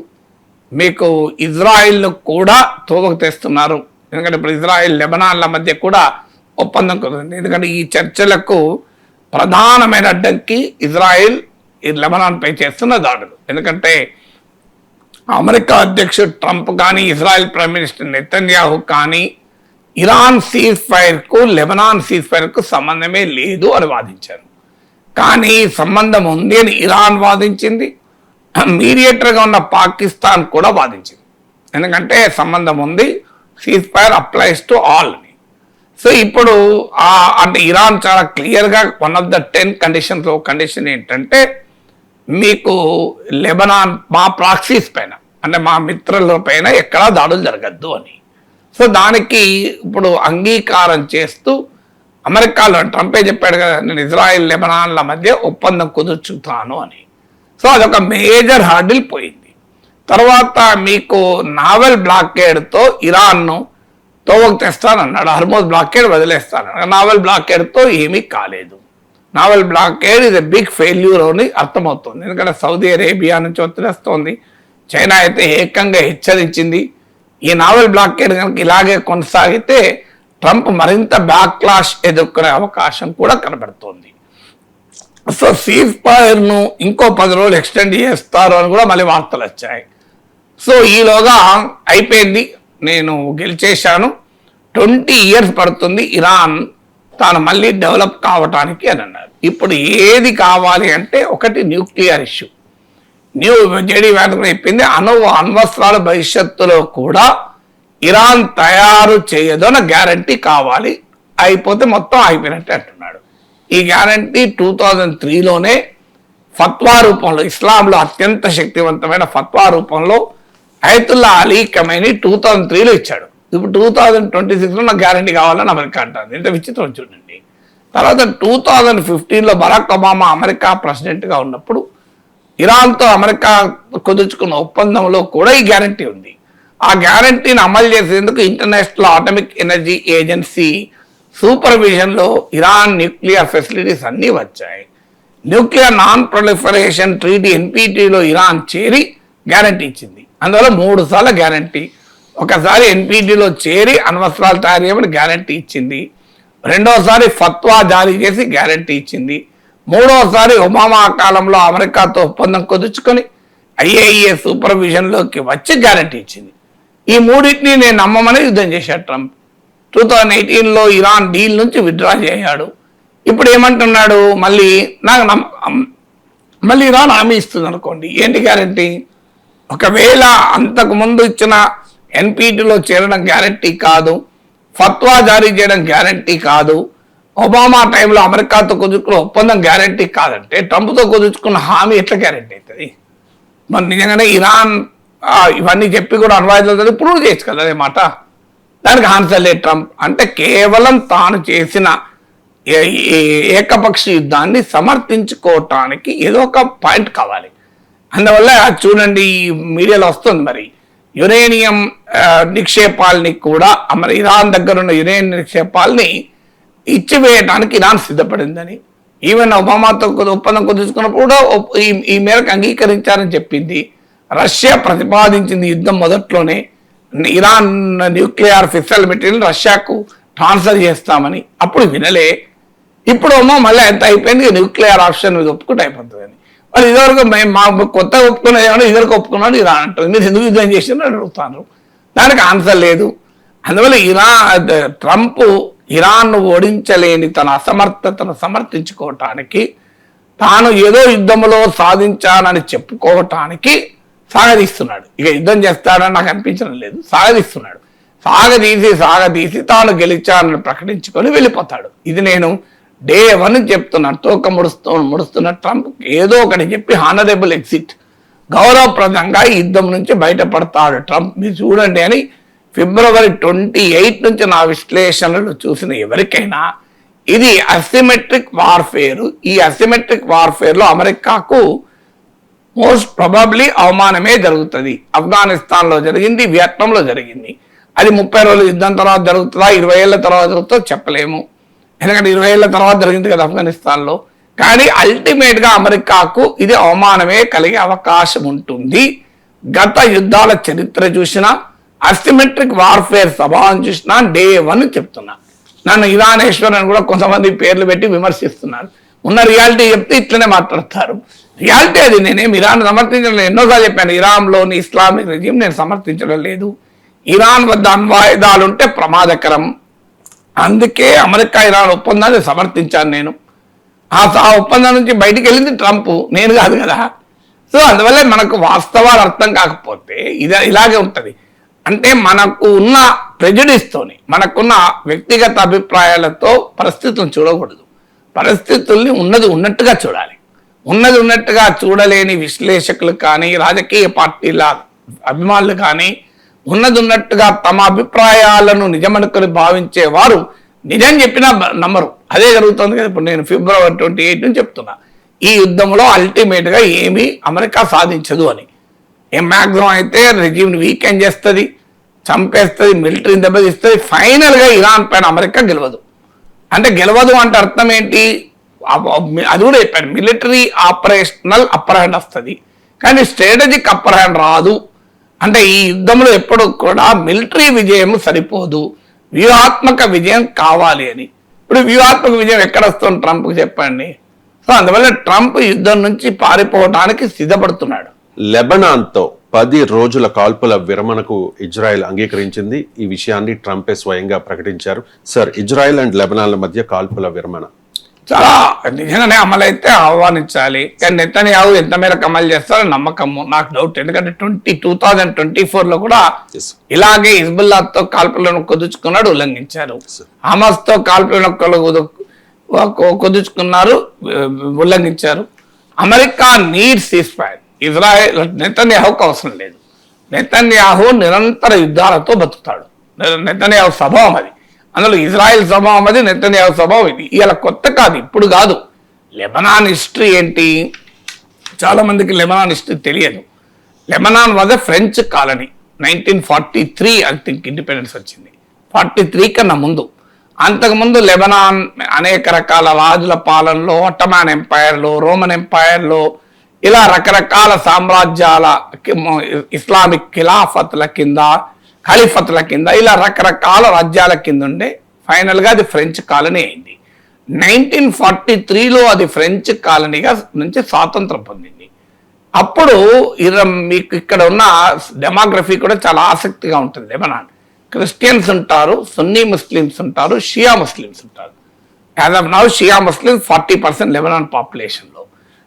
మీకు ఇజ్రాయిల్ను కూడా తోవకు తెస్తున్నారు. ఎందుకంటే ఇప్పుడు ఇజ్రాయిల్ లెబనాన్ల మధ్య కూడా ఒప్పందం కుదిరింది. ఎందుకంటే ఈ చర్చలకు ప్రధానమైన అడ్డంకి ఇజ్రాయిల్ లెబనాన్పై చేస్తున్న దాడులు. ఎందుకంటే అమెరికా అధ్యక్షుడు ట్రంప్ కానీ ఇజ్రాయెల్ ప్రైమ్ మినిస్టర్ నెతన్యాహు కానీ ఇరాన్ సీజ్ ఫైర్కు లెబనాన్ సీజ్ ఫైర్కు సంబంధమే లేదు అని వాదించారు. కానీ సంబంధం ఉంది అని ఇరాన్ వాదించింది, మీడియేటర్గా ఉన్న పాకిస్తాన్ కూడా వాదించింది. ఎందుకంటే సంబంధం ఉంది, cease fire applies to all అని. సో ఇప్పుడు అంటే ఇరాన్ చాలా క్లియర్గా వన్ ఆఫ్ ద 10 కండిషన్స్లో కండిషన్ ఏంటంటే మీకు లెబనాన్ మా ప్రాక్సీస్ పైన అంటే మా మిత్రుల పైన ఎక్కడా దాడులు జరగద్దు అని. సో దానికి ఇప్పుడు అంగీకారం చేస్తూ అమెరికాలో ట్రంపే చెప్పాడు కదా, నేను ఇజ్రాయిల్ లెబనాన్ల మధ్య ఒప్పందం కుదుర్చుతాను అని. సో అదొక మేజర్ హర్డిల్ పోయింది. తర్వాత మీకు నావెల్ బ్లాకేడ్తో ఇరాన్ను తోవకు తెస్తానన్నాడు, హర్మోజ్ బ్లాకేడ్ వదిలేస్తానన్నాడు. నావెల్ బ్లాకేడ్తో ఏమీ కాలేదు. నావెల్ బ్లాకేడ్ ఇది బిగ్ ఫెయిల్యూర్ అని అర్థమవుతుంది. ఎందుకంటే సౌదీ అరేబియా నుంచి ఒత్తిడి వస్తుంది, చైనా అయితే ఏకంగా హెచ్చరించింది. ఈ నావెల్ బ్లాకేడ్ కనుక ఇలాగే కొనసాగితే ట్రంప్ మరింత బ్యాక్ క్లాష్ ఎదుర్కొనే అవకాశం కూడా కనబడుతోంది. సో సీజ్ ఫైర్ను ఇంకో 10 రోజులు ఎక్స్టెండ్ చేస్తారు అని కూడా మళ్ళీ వార్తలు వచ్చాయి. సో ఈలోగా అయిపోయింది, నేను గెలిచేశాను, 20 years పడుతుంది ఇరాన్ తాను మళ్ళీ డెవలప్ కావటానికి అని అన్నారు. ఇప్పుడు ఏది కావాలి అంటే ఒకటి న్యూక్లియర్ ఇష్యూ. జేడీ వ్యాన్ కూడా చెప్పింది, అణ్వస్త్రాల భవిష్యత్తులో కూడా ఇరాన్ తయారు చేయదు అన్న గ్యారంటీ కావాలి, అయిపోతే మొత్తం అయిపోయినట్టే అంటున్నాడు. ఈ గ్యారంటీ 2003లోనే ఫత్వా రూపంలో, ఇస్లాంలో అత్యంత శక్తివంతమైన ఫత్వా రూపంలో అయతుల్లా అలీ ఖమైనీ 2003లో ఇచ్చాడు. ఇప్పుడు 2026లో నాకు గ్యారంటీ కావాలని అమెరికా అంటుంది. ఇంత విచిత్రం చూడండి. తర్వాత 2015లో బరాక్ ఒబామా అమెరికా ప్రెసిడెంట్గా ఉన్నప్పుడు ఇరాన్తో అమెరికా కుదుర్చుకున్న ఒప్పందంలో కూడా ఈ గ్యారంటీ ఉంది. ఆ గ్యారంటీని అమలు చేసేందుకు ఇంటర్నేషనల్ అటామిక్ ఎనర్జీ ఏజెన్సీ సూపర్విజన్లో ఇరాన్ న్యూక్లియర్ ఫెసిలిటీస్ అన్నీ వచ్చాయి. న్యూక్లియర్ నాన్ ప్రొలిఫరేషన్ ట్రీటీ ఎన్పిటిలో ఇరాన్ చేరి గ్యారంటీ ఇచ్చింది. అందువల్ల 3 సార్లు గ్యారంటీ. ఒకసారి ఎన్పిటిలో చేరి అణ్వస్త్రాలు తయారు చేయమని గ్యారంటీ ఇచ్చింది, రెండోసారి ఫత్వా జారీ చేసి గ్యారంటీ ఇచ్చింది, మూడోసారి ఒబామా కాలంలో అమెరికాతో ఒప్పందం కుదుర్చుకొని ఐఏఈఏ సూపర్విజన్లోకి వచ్చి గ్యారంటీ ఇచ్చింది. ఈ మూడింటిని నేను నమ్మమని యుద్ధం చేశాడు ట్రంప్. 2018లో ఇరాన్ డీల్ నుంచి విత్డ్రా చేశాడు. ఇప్పుడు ఏమంటున్నాడు, మళ్ళీ ఇరాన్ హామీ ఇస్తుంది అనుకోండి. ఏంటి గ్యారంటీ? ఒకవేళ అంతకు ముందు ఇచ్చిన ఎన్పిటిలో చేరడం గ్యారంటీ కాదు, ఫత్వా జారీ చేయడం గ్యారంటీ కాదు, ఒబామా టైంలో అమెరికాతో కుదుర్చుకున్న ఒప్పందం గ్యారంటీ కాదంటే ట్రంప్తో కుదుర్చుకున్న హామీ ఎట్లా గ్యారంటీ అవుతుంది? మరి నిజంగానే ఇరాన్ ఇవన్నీ చెప్పి కూడా అణ్వాయుధాలు ప్రూవ్ చేయొచ్చు కదా అదే మాట. దానికి ఆన్సర్ లేదు ట్రంప్. అంటే కేవలం తాను చేసిన ఏకపక్ష యుద్ధాన్ని సమర్థించుకోవటానికి ఏదో ఒక పాయింట్ కావాలి. అందువల్ల చూడండి ఈ మీడియాలో వస్తుంది, మరి యురేనియం నిక్షేపాలని కూడా ఇరాన్ దగ్గర ఉన్న యురేనియం నిక్షేపాలని ఇచ్చివేయడానికి ఇరాన్ సిద్ధపడిందని, ఈవెన్ ఒబామాతో ఒప్పందం కుదుర్చుకున్నప్పుడు కూడా ఈ మేరకు అంగీకరించారని చెప్పింది. రష్యా ప్రతిపాదించింది యుద్ధం మొదట్లోనే ఇరాన్ న్యూక్లియర్ ఫిస్సల్ మెటీరియల్ రష్యాకు ట్రాన్స్ఫర్ చేస్తామని, అప్పుడు వినలే. ఇప్పుడు మళ్ళీ ఎంత అయిపోయింది, న్యూక్లియర్ ఆప్షన్ మీద ఒప్పుకుంటే అయిపోతుందని. వాళ్ళు ఇదివరకు మా కొత్తగా ఒప్పుకునేది ఏమన్నా ఇదివరకు ఒప్పుకున్నాడు ఇరాన్ అంటుంది. మీరు ఎందుకు యుద్ధం చేసినా అడుగుతాను. దానికి ఆన్సర్ లేదు. అందువల్ల ట్రంప్ ఇరాన్ను ఓడించలేని తన అసమర్థతను సమర్థించుకోవటానికి, తాను ఏదో యుద్ధంలో సాధించానని చెప్పుకోవటానికి సాగదీస్తున్నాడు. ఇక యుద్ధం చేస్తాడని నాకు అనిపించడం లేదు, సాగదీస్తున్నాడు. సాగదీసి తాను గెలిచానని ప్రకటించుకొని వెళ్ళిపోతాడు. ఇది నేను డే 1 చెప్తున్నాను. తోక ముడుస్తున్న ట్రంప్ ఏదో ఒకటి చెప్పి హానరబుల్ ఎగ్జిట్, గౌరవప్రదంగా ఈ యుద్ధం నుంచి బయటపడతాడు ట్రంప్, మీరు చూడండి అని February 28 నుంచి నా విశ్లేషణలు చూసిన ఎవరికైనా ఇది అసిమెట్రిక్ వార్ఫేర్. ఈ అసిమెట్రిక్ వార్ఫేర్లో అమెరికాకు మోస్ట్ ప్రాబబ్లీ అవమానమే జరుగుతుంది. ఆఫ్ఘనిస్తాన్లో జరిగింది, వియత్నాంలో జరిగింది. అది 30 రోజుల యుద్ధం తర్వాత జరుగుతుందా, 20 ఏళ్ల తర్వాత జరుగుతుందో చెప్పలేము. ఎందుకంటే 20 ఏళ్ల తర్వాత జరిగింది కదా ఆఫ్ఘనిస్తాన్లో. కానీ అల్టిమేట్గా అమెరికాకు ఇది అవమానమే కలిగే అవకాశం ఉంటుంది. గత యుద్ధాల చరిత్ర చూసినా, అసిమెట్రిక్ వార్ఫేర్ స్వభావం చూసినా డే 1 చెప్తున్నా. నన్ను ఇరానేశ్వర్ అని కూడా కొంతమంది పేర్లు పెట్టి విమర్శిస్తున్నారు. ఉన్న రియాలిటీ చెప్తే ఇట్లనే మాట్లాడతారు. రియాలిటీ అది. నేనేం ఇరాన్ సమర్థించడం లేదు, ఎన్నోసార్లు చెప్పాను. ఇరాన్లోని ఇస్లామిక్ రెజిమ్ నేను సమర్థించడం లేదు. ఇరాన్ వద్ద అణ్వాయుధాలు ఉంటే ప్రమాదకరం. అందుకే అమెరికా ఇరాన్ ఒప్పందాన్ని సమర్థించాను నేను. ఆ ఒప్పందం నుంచి బయటికి వెళ్ళింది ట్రంప్, నేను కాదు కదా. సో అందువల్ల మనకు వాస్తవాలు అర్థం కాకపోతే ఇలాగే ఉంటుంది. అంటే మనకు ఉన్న ప్రెజుడిస్తోని, మనకున్న వ్యక్తిగత అభిప్రాయాలతో పరిస్థితులను చూడకూడదు. పరిస్థితుల్ని ఉన్నది ఉన్నట్టుగా చూడాలి. ఉన్నది ఉన్నట్టుగా చూడలేని విశ్లేషకులు కానీ, రాజకీయ పార్టీల అభిమానులు కానీ, ఉన్నది ఉన్నట్టుగా తమ అభిప్రాయాలను నిజమనుకొని భావించేవారు నిజం చెప్పినా నమ్మరు. అదే జరుగుతుంది కదా. ఇప్పుడు నేను February 28 నుంచి చెప్తున్నా, ఈ యుద్ధంలో అల్టిమేట్గా ఏమీ అమెరికా సాధించదు అని. మ్యాక్సిమం అయితే రెజ్యూమ్ని వీకెండ్ చేస్తుంది, చంపేస్తుంది, మిలిటరీని దెబ్బతీస్తుంది. ఫైనల్గా ఇరాన్ పైన అమెరికా గెలవదు. అంటే గెలవదు అంటే అర్థం ఏంటి? అది కూడా చెప్పాను, మిలిటరీ ఆపరేషనల్ అప్పర్ హ్యాండ్ వస్తుంది, కానీ స్ట్రాటజిక్ అప్పర్ హ్యాండ్ రాదు. అంటే ఈ యుద్ధంలో ఎప్పుడు కూడా మిలిటరీ విజయం సరిపోదు, వ్యూహాత్మక విజయం కావాలి అని. ఇప్పుడు వ్యూహాత్మక విజయం ఎక్కడ వస్తుంది ట్రంప్కి చెప్పండి. సో అందువల్ల ట్రంప్ యుద్ధం నుంచి పారిపోవడానికి సిద్ధపడుతున్నాడు. లెబనాన్తో 10 రోజుల కాల్పుల విరమణకు ఇజ్రాయెల్ అంగీకరించింది. ఈ విషయాన్ని ట్రంపే స్వయంగా ప్రకటించారు. సార్, ఇజ్రాయెల్ అండ్ లెబనాన్ల మధ్య కాల్పుల విరమణ చాలా నిజంగానే అమలైతే ఆహ్వానించాలి. కానీ నెతన్యాహు ఎంత మేరకు అమలు చేస్తారో నమ్మకము నాకు డౌట్. ఎందుకంటే 2024లో కూడా ఇలాగే హిజ్బుల్లాతో కాల్పులను కుదుర్చుకున్నాడు, ఉల్లంఘించారు. హమాస్తో కాల్పులను కుదుర్చుకున్నారు, ఉల్లంఘించారు. America needs ceasefire. Israel నెతన్యాహుకు అవసరం లేదు. నెతన్యాహు నిరంతర యుద్ధాలతో బతుకుతాడు. నెతన్యాహు స్వభావం అది. అందులో ఇజ్రాయెల్ స్వభావం అది, నెతన్యాహు స్వభావం ఇది. ఇలా కొత్త కాదు, ఇప్పుడు కాదు. లెబనాన్ హిస్టరీ ఏంటి? చాలా మందికి లెబనాన్ హిస్టరీ తెలియదు. Lebanon was French colony. 1943 I think independence వచ్చింది. 43 కన్నా ముందు. అంతకుముందు లెబనాన్ అనేక రకాల రాజుల పాలనలో, ఒట్టమాన్ ఎంపైర్లో, రోమన్ ఎంపైర్లో, ఇలా రకరకాల సామ్రాజ్యాల, ఇస్లామిక్ ఖిలాఫత్ల కింద, ఖలీఫత్ల కింద, ఇలా రకరకాల రాజ్యాల కింద ఉండే ఫైనల్గా అది ఫ్రెంచ్ కాలనీ అయింది. 1943లో అది ఫ్రెంచ్ కాలనీగా నుంచి స్వాతంత్రం పొందింది. అప్పుడు మీకు ఇక్కడ ఉన్న డెమోగ్రఫీ కూడా చాలా ఆసక్తిగా ఉంటుంది. లెబనాన్ క్రిస్టియన్స్ ఉంటారు, సున్నీ ముస్లిమ్స్ ఉంటారు, షియా ముస్లిమ్స్ ఉంటారు. As of now Shia Muslims 40% Lebanon పాపులేషన్లో.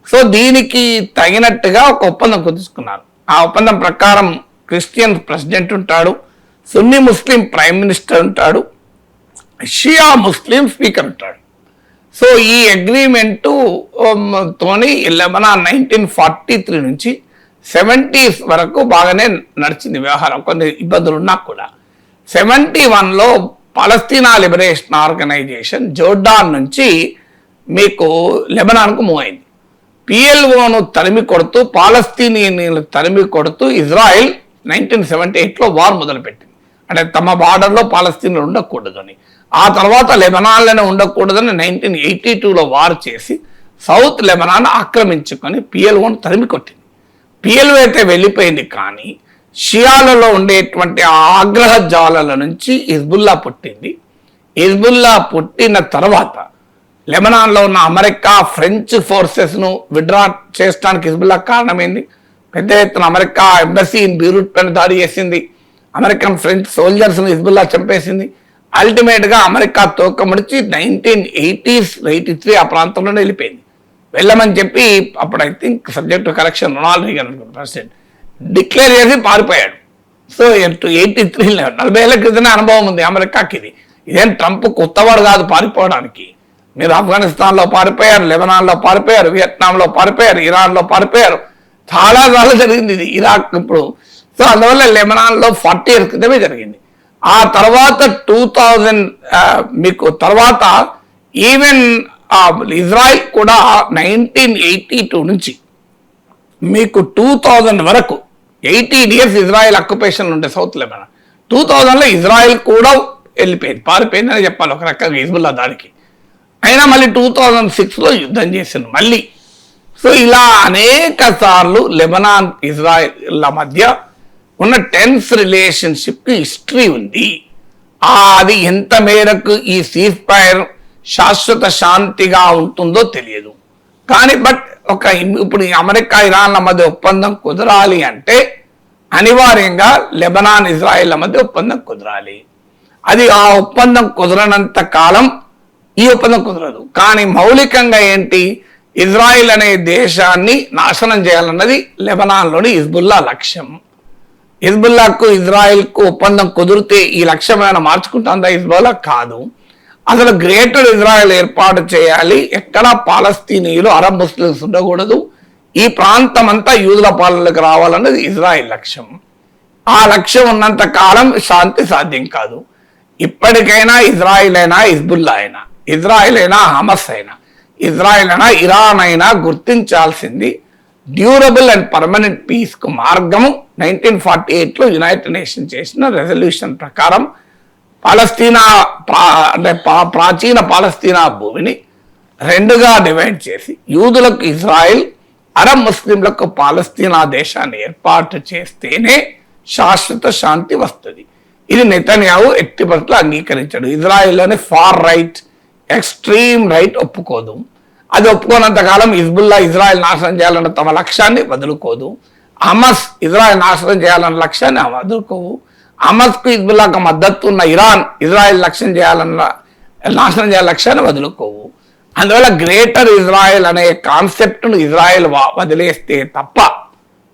సో దీనికి తగినట్టుగా ఒక ఒప్పందం కుదుర్చుకున్నారు. ఆ ఒప్పందం ప్రకారం క్రిస్టియన్ ప్రెసిడెంట్ ఉంటాడు, సున్నీ ముస్లిం ప్రైమ్ మినిస్టర్ ఉంటాడు, షియా ముస్లిం స్పీకర్ ఉంటాడు. సో ఈ అగ్రిమెంటు తోని లెబనాన్ 1943 నుంచి 70s వరకు బాగానే నడిచింది వ్యవహారం. కొన్ని ఇబ్బందులు ఉన్నా కూడా 71లో పాలస్తీనా లిబరేషన్ ఆర్గనైజేషన్ జోర్డాన్ నుంచి మీకు లెబనాన్కు మూవ్ అయింది. PLOను తరిమి కొడుతూ, పాలస్తీనియన్లు తరిమి కొడుతూ ఇజ్రాయెల్ 1978లో వార్ మొదలుపెట్టింది. అంటే తమ బార్డర్లో పాలస్తీన్లు ఉండకూడదని. ఆ తర్వాత లెబనాన్లోనే ఉండకూడదని 1982లో వార్ చేసి సౌత్ లెబనాన్ ఆక్రమించుకొని PLOను తరిమి కొట్టింది. PLO అయితే వెళ్ళిపోయింది, కానీ షియాలలో ఉండేటువంటి ఆగ్రహ జాలల నుంచి హిజ్బుల్లా పుట్టింది. హిజ్బుల్లా పుట్టిన తర్వాత లెబనాన్లో ఉన్న అమెరికా, ఫ్రెంచ్ ఫోర్సెస్ను విడ్రా చేయడానికి హిజ్బుల్లా కారణమైంది. పెద్ద ఎత్తున అమెరికా ఎంబసీ ఇన్ బీరూట్ పైన దాడి చేసింది. అమెరికన్ ఫ్రెంచ్ సోల్జర్స్ని హిజ్బుల్లా చంపేసింది. అల్టిమేట్గా అమెరికా తోకముడిచి 1980s 83 ఆ ప్రాంతంలోనే వెళ్ళిపోయింది. వెళ్ళమని చెప్పి అప్పుడు I think subject to correction Ronald Reagan president declare చేసి పారిపోయాడు. సో 83 40 ఏళ్ల క్రితమే అనుభవం ఉంది అమెరికాకి. ఇదేం ట్రంప్ కొత్తవాడు కాదు పారిపోవడానికి. మీరు ఆఫ్ఘనిస్తాన్లో పారిపోయారు, లెబనాన్లో పారిపోయారు, వియత్నాంలో పారిపోయారు, ఇరాన్లో పారిపోయారు, చాలా సార్లు జరిగింది ఇది. ఇరాక్ ఇప్పుడు సో అందువల్ల లెబనాన్లో 40 years క్రితమే జరిగింది. ఆ తర్వాత 2000 మీకు తర్వాత ఈవెన్ ఇజ్రాయిల్ కూడా 1982 నుంచి మీకు 2000 వరకు 18 years ఇజ్రాయెల్ ఆక్యుపేషన్ ఉండే సౌత్ లెబనాన్. 2000లో ఇజ్రాయెల్ కూడా వెళ్ళిపోయింది, పారిపోయిందని చెప్పాలి ఒక రకంగా హిజ్బుల్లా దాడికి. అయినా మళ్ళీ 2006లో యుద్ధం చేసింది మళ్ళీ. సో ఇలా అనేక సార్లు లెబనాన్ ఇజ్రాయెల్ల మధ్య ఉన్న టెన్స్ రిలేషన్షిప్కి హిస్టరీ ఉంది. అది ఎంత మేరకు ఈ సీజ్ ఫైర్ శాశ్వత శాంతిగా ఉంటుందో తెలియదు. కానీ బట్ ఇప్పుడు అమెరికా ఇరాన్ల మధ్య ఒప్పందం కుదరాలి అంటే అనివార్యంగా లెబనాన్ ఇజ్రాయెల్ల మధ్య ఒప్పందం కుదరాలి. అది ఆ ఒప్పందం కుదరనంత కాలం ఈ ఒప్పందం కుదరదు. కానీ మౌలికంగా ఏంటి, ఇజ్రాయిల్ అనే దేశాన్ని నాశనం చేయాలన్నది లెబనాన్లోని హిజ్బుల్లా లక్ష్యం. హిజ్బుల్లాకు ఇజ్రాయిల్కు ఒప్పందం కుదిరితే ఈ లక్ష్యం ఏమైనా మార్చుకుంటుందా హిజ్బుల్లా? కాదు. అసలు గ్రేటర్ ఇజ్రాయెల్ ఏర్పాటు చేయాలి, ఎక్కడా పాలస్తీనీయులు అరబ్ ముస్లిమ్స్ ఉండకూడదు, ఈ ప్రాంతం అంతా యూదుల పాలనలోకి రావాలన్నది ఇజ్రాయిల్ లక్ష్యం. ఆ లక్ష్యం ఉన్నంత కాలం శాంతి సాధ్యం కాదు. ఇప్పటికైనా ఇజ్రాయిల్ అయినా హిజ్బుల్లా అయినా, ఇజ్రాయిల్ అయినా హమస్ అయినా, ఇజ్రాయిల్ అయినా ఇరాన్ అయినా గుర్తించాల్సింది డ్యూరబుల్ అండ్ పర్మనెంట్ పీస్కు మార్గము 1948లో యునైటెడ్ నేషన్ చేసిన రెజల్యూషన్ ప్రకారం పాలస్తీనా అంటే ప్రాచీన పాలస్తీనా భూమిని రెండుగా డివైడ్ చేసి యూదులకు ఇజ్రాయిల్, అరబ్ ముస్లింలకు పాలస్తీనా దేశాన్ని ఏర్పాటు చేస్తేనే శాశ్వత శాంతి వస్తుంది. ఇది నెతన్యాహు ఎట్టి పరిస్థితుల్లో అంగీకరించాడు. ఇజ్రాయిల్లోని ఫార్ రైట్, ఎక్స్ట్రీమ్ రైట్ ఒప్పుకోదు. అది ఒప్పుకోనంత కాలం హిజ్బుల్లా ఇజ్రాయెల్ నాశనం చేయాలన్న తమ లక్ష్యాన్ని వదులుకోదు. హమస్ ఇజ్రాయెల్ నాశనం చేయాలన్న లక్ష్యాన్ని వదులుకోవు. హమస్కు హిజ్బుల్లాకు మద్దతు ఉన్న ఇరాన్ ఇజ్రాయెల్ నాశనం చేయాలన్న లక్ష్యాన్ని వదులుకోవు. అందువల్ల గ్రేటర్ ఇజ్రాయెల్ అనే కాన్సెప్ట్ను ఇజ్రాయెల్ వదిలేస్తే తప్ప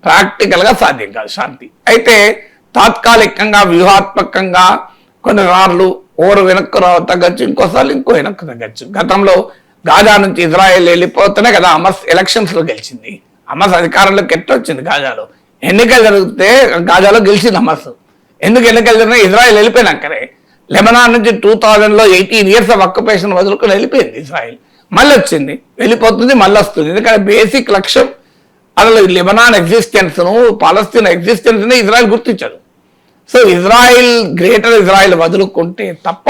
ప్రాక్టికల్గా సాధ్యం కాదు శాంతి. అయితే తాత్కాలికంగా వ్యూహాత్మకంగా కొన్నిసార్లు ఓరు వెనక్కు తగ్గచ్చు, ఇంకోసార్లు ఇంకో వెనక్కు తగ్గచ్చు. గతంలో గాజా నుంచి ఇజ్రాయెల్ వెళ్ళిపోతేనే కదా హమస్ ఎలక్షన్స్లో గెలిచింది. హమస్ అధికారంలోకి ఎట్లా వచ్చింది? గాజాలో ఎన్నికలు జరిగితే గాజాలో గెలిచింది హమస్. ఎందుకు ఎన్నికలు జరిగినా ఇజ్రాయెల్ వెళ్ళిపోయినాకనే. లెబనాన్ నుంచి 2000లో 18 years ఆఫ్ ఆక్యుపేషన్ వదులుకొని వెళ్ళిపోయింది ఇజ్రాయెల్. మళ్ళీ వచ్చింది, వెళ్ళిపోతుంది, మళ్ళీ వస్తుంది. ఎందుకంటే బేసిక్ లక్ష్యం అసలు లెబనాన్ ఎగ్జిస్టెన్స్ను, పాలస్తీనా ఎగ్జిస్టెన్స్ని ఇజ్రాయెల్ గుర్తించదు. సో ఇజ్రాయిల్ గ్రేటర్ ఇజ్రాయిల్ వదులుకుంటే తప్ప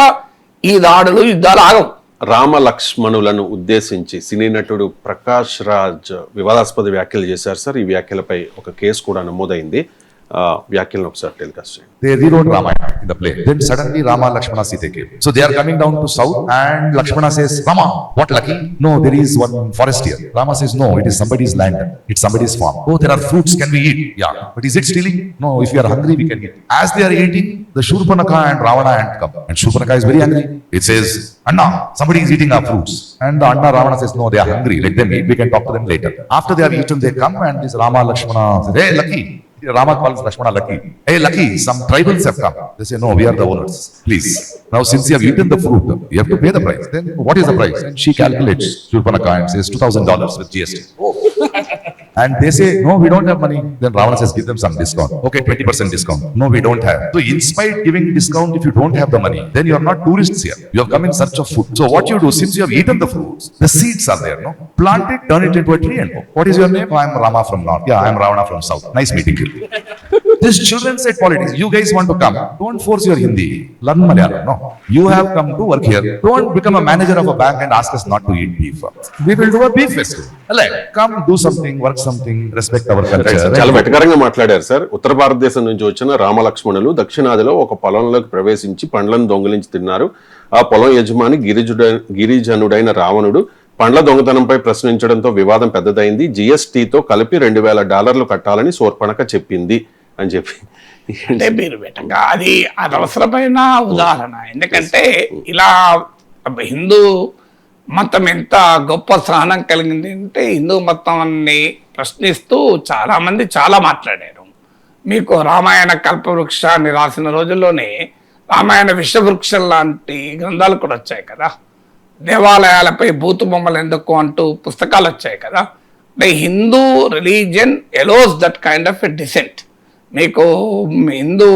ఈ దాడులు యుద్ధాలు ఆగవు. రామ లక్ష్మణులను ఉద్దేశించి సినీ నటుడు ప్రకాష్ రాజ్ వివాదాస్పద వ్యాఖ్యలు చేశారు సార్. ఈ వ్యాఖ్యలపై ఒక కేసు కూడా నమోదైంది. వ్యాఖ్యలను ఒకసారి టెలికాస్ట్ చేయండి. They rewrote Ramayana in the play. Then suddenly Rama, Lakshmana, Sita came. So they are coming down to south and Lakshmana says, Rama, what lucky? No, there is one forest here. Rama says, no, it is somebody's land. It's somebody's farm. Oh, there are fruits. Can we eat? Yeah. But is it stealing? No, if you are hungry, we can eat. As they are eating, the Shurpanaka and Ravana ant come. And Shurpanaka is very angry. It says, Anna, somebody is eating our fruits. And the Anna Ravana says, no, they are hungry. Let them eat. We can talk to them later. After they have eaten, they come and this Rama, Lakshmana says, hey, lucky. Rama calls Lakshmana lucky. Hey, lucky, some tribals have come. They say, no, we are the owners. Please. Now, since you have eaten the fruit, you have to pay the price. Then, what is the price? And she calculates, Shurpanaka, and says $2,000 with GST. And they say, no, we don't have money. Then Ravana says, give them some discount. Okay, 20% discount. No, we don't have. So, in spite giving discount, if you don't have the money, then you are not tourists here. You have come in search of food. So, what you do, since you have eaten the fruits, the seeds are there, no? Plant it, turn it into a tree and go. What is your name? Oh, I am Rama from North. Yeah, I am Ravana from South. Nice meeting you. These children said politics. You guys want to come. Don't force your Hindi. Learn Malayalam. No. You have come to work here. Don't become a manager of a bank and ask us not to eat beef. We will do a beef festival. Like, come do something, work something, respect our culture. చాలా వెటకరంగా మాట్లాడారు sir. ఉత్తర భారతదేశం నుంచి వచ్చిన రామలక్ష్మణులు దక్షిణాదిలో ఒక పొలంలోకి ప్రవేశించి పండ్లను దొంగిలించి తిన్నారు. ఆ పొలం యజమాని గిరిజనుడైన రావణుడు పండ్ల దొంగతనంపై ప్రశ్నించడంతో వివాదం పెద్దదైంది. GSTతో కలిపి $2,000 కట్టాలని శూర్పణఖ చెప్పింది అని చెప్పి అంటే మీరు బెటంగా అది అవసరమైన ఉదాహరణ. ఎందుకంటే ఇలా హిందూ మతం ఎంత గొప్ప సహనం కలిగింది అంటే హిందూ మతాన్ని ప్రశ్నిస్తూ చాలా మంది చాలా మాట్లాడారు. మీకు రామాయణ కల్పవృక్షాన్ని రాసిన రోజుల్లోనే రామాయణ విషవృక్షం లాంటి గ్రంథాలు కూడా వచ్చాయి కదా. దేవాలయాలపై బూతు బొమ్మలు ఎందుకు అంటూ పుస్తకాలు వచ్చాయి కదా. అంటే Hindu religion allows that kind of a dissent. మీకు హిందూ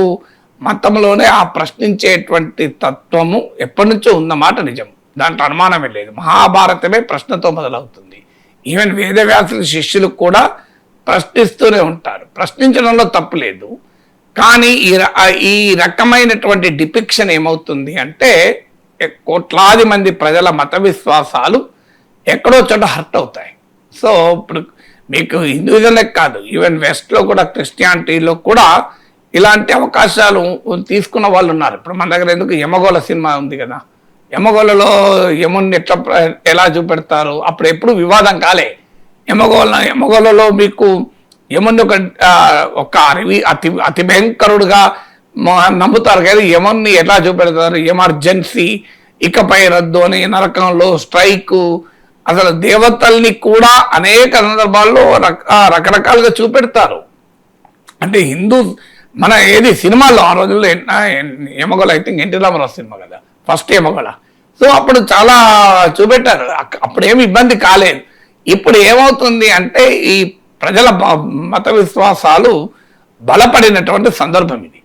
మతంలోనే ఆ ప్రశ్నించేటువంటి తత్వము ఎప్పటి నుంచో ఉన్నమాట నిజం, దాంట్లో అనుమానమే లేదు. మహాభారతమే ప్రశ్నతో మొదలవుతుంది. ఈవెన్ వేదవ్యాసుల శిష్యులు కూడా ప్రశ్నిస్తూనే ఉంటారు. ప్రశ్నించడంలో తప్పు లేదు. కానీ ఈ రకమైనటువంటి డిపిక్షన్ ఏమవుతుంది అంటే కోట్లాది మంది ప్రజల మత విశ్వాసాలు ఎక్కడో చోట హర్ట్ అవుతాయి. సో ఇప్పుడు మీకు హిందూయిజంలో కాదు, ఈవెన్ వెస్ట్లో కూడా క్రిస్టియానిటీలో కూడా ఇలాంటి అవకాశాలు తీసుకున్న వాళ్ళు ఉన్నారు. ఇప్పుడు మన దగ్గర ఎందుకు యమగోళ సినిమా ఉంది కదా, యమగోళలో యముని ఎలా చూపెడతారు, అప్పుడు ఎప్పుడు వివాదం కాలే. యమగోళలో మీకు యముని ఒక అతి భయంకరుడుగా నమ్ముతారు కానీ యముని ఎట్లా చూపెడతారు, ఎమర్జెన్సీ, ఇకపై రద్దు అని, నరకంలో స్ట్రైకు, అసలు దేవతల్ని కూడా అనేక సందర్భాల్లో రకరకాలుగా చూపెడతారు. అంటే హిందూ మన ఏది సినిమాల్లో ఆ రోజుల్లో Yamagola I think NT Ramarao సినిమా కదా ఫస్ట్ యమగోళ. సో అప్పుడు చాలా చూపెట్టారు, అప్పుడు ఏమి ఇబ్బంది కాలేదు. ఇప్పుడు ఏమవుతుంది అంటే ఈ ప్రజల మత విశ్వాసాలు బలపడినటువంటి సందర్భం ఇది.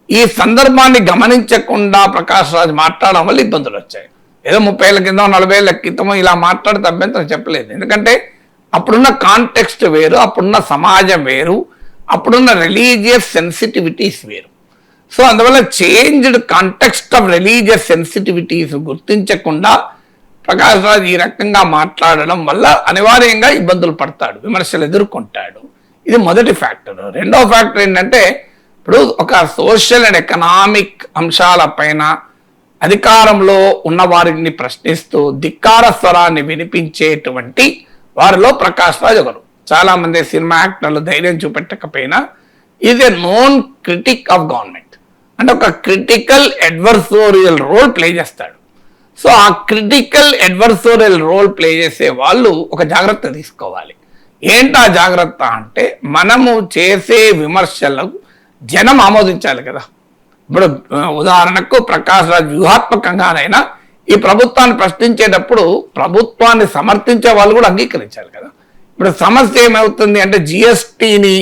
ఈ సందర్భాన్ని గమనించకుండా ప్రకాష్ రాజ్ మాట్లాడడం వల్ల ఇబ్బందులు వచ్చాయి. ఏదో 30 ఏళ్ళ కింద 40 ఏళ్ళ క్రితమో ఇలా మాట్లాడితే అభ్యంతరం చెప్పలేదు. ఎందుకంటే అప్పుడున్న కాంటెక్స్ట్ వేరు, అప్పుడున్న సమాజం వేరు, అప్పుడున్న రిలీజియస్ సెన్సిటివిటీస్ వేరు. సో అందువల్ల changed context of religious sensitivities గుర్తించకుండా ప్రకాష్ రాజ్ ఈ రకంగా మాట్లాడడం వల్ల అనివార్యంగా ఇబ్బందులు పడతాడు, విమర్శలు ఎదుర్కొంటాడు. ఇది మొదటి ఫ్యాక్టర్. రెండవ ఫ్యాక్టర్ ఏంటంటే ఇప్పుడు ఒక సోషల్ అండ్ ఎకనామిక్ అంశాలపైన అధికారంలో ఉన్న వారిని ప్రశ్నిస్తూ ధిక్కార స్వరాన్ని వినిపించేటువంటి వారిలో ప్రకాష్ రాజ్ ఒకరు. చాలా మంది సినిమా యాక్టర్లు ధైర్యం చూపెట్టకపోయినా is a known critic of government. అంటే ఒక క్రిటికల్ అడ్వర్సోరియల్ రోల్ ప్లే చేస్తాడు. సో ఆ క్రిటికల్ అడ్వర్సోరియల్ రోల్ ప్లే చేసే వాళ్ళు ఒక జాగ్రత్త తీసుకోవాలి. ఏంటి ఆ జాగ్రత్త అంటే మనము చేసే విమర్శలకు జనం ఆమోదించాలి కదా. ఇప్పుడు ఉదాహరణకు ప్రకాష్ రాజ్ వ్యూహాత్మకంగానైనా ఈ ప్రభుత్వాన్ని ప్రశ్నించేటప్పుడు ప్రభుత్వాన్ని సమర్థించే వాళ్ళు కూడా అంగీకరించాలి కదా. ఇప్పుడు సమస్య ఏమవుతుంది అంటే జిఎస్టీని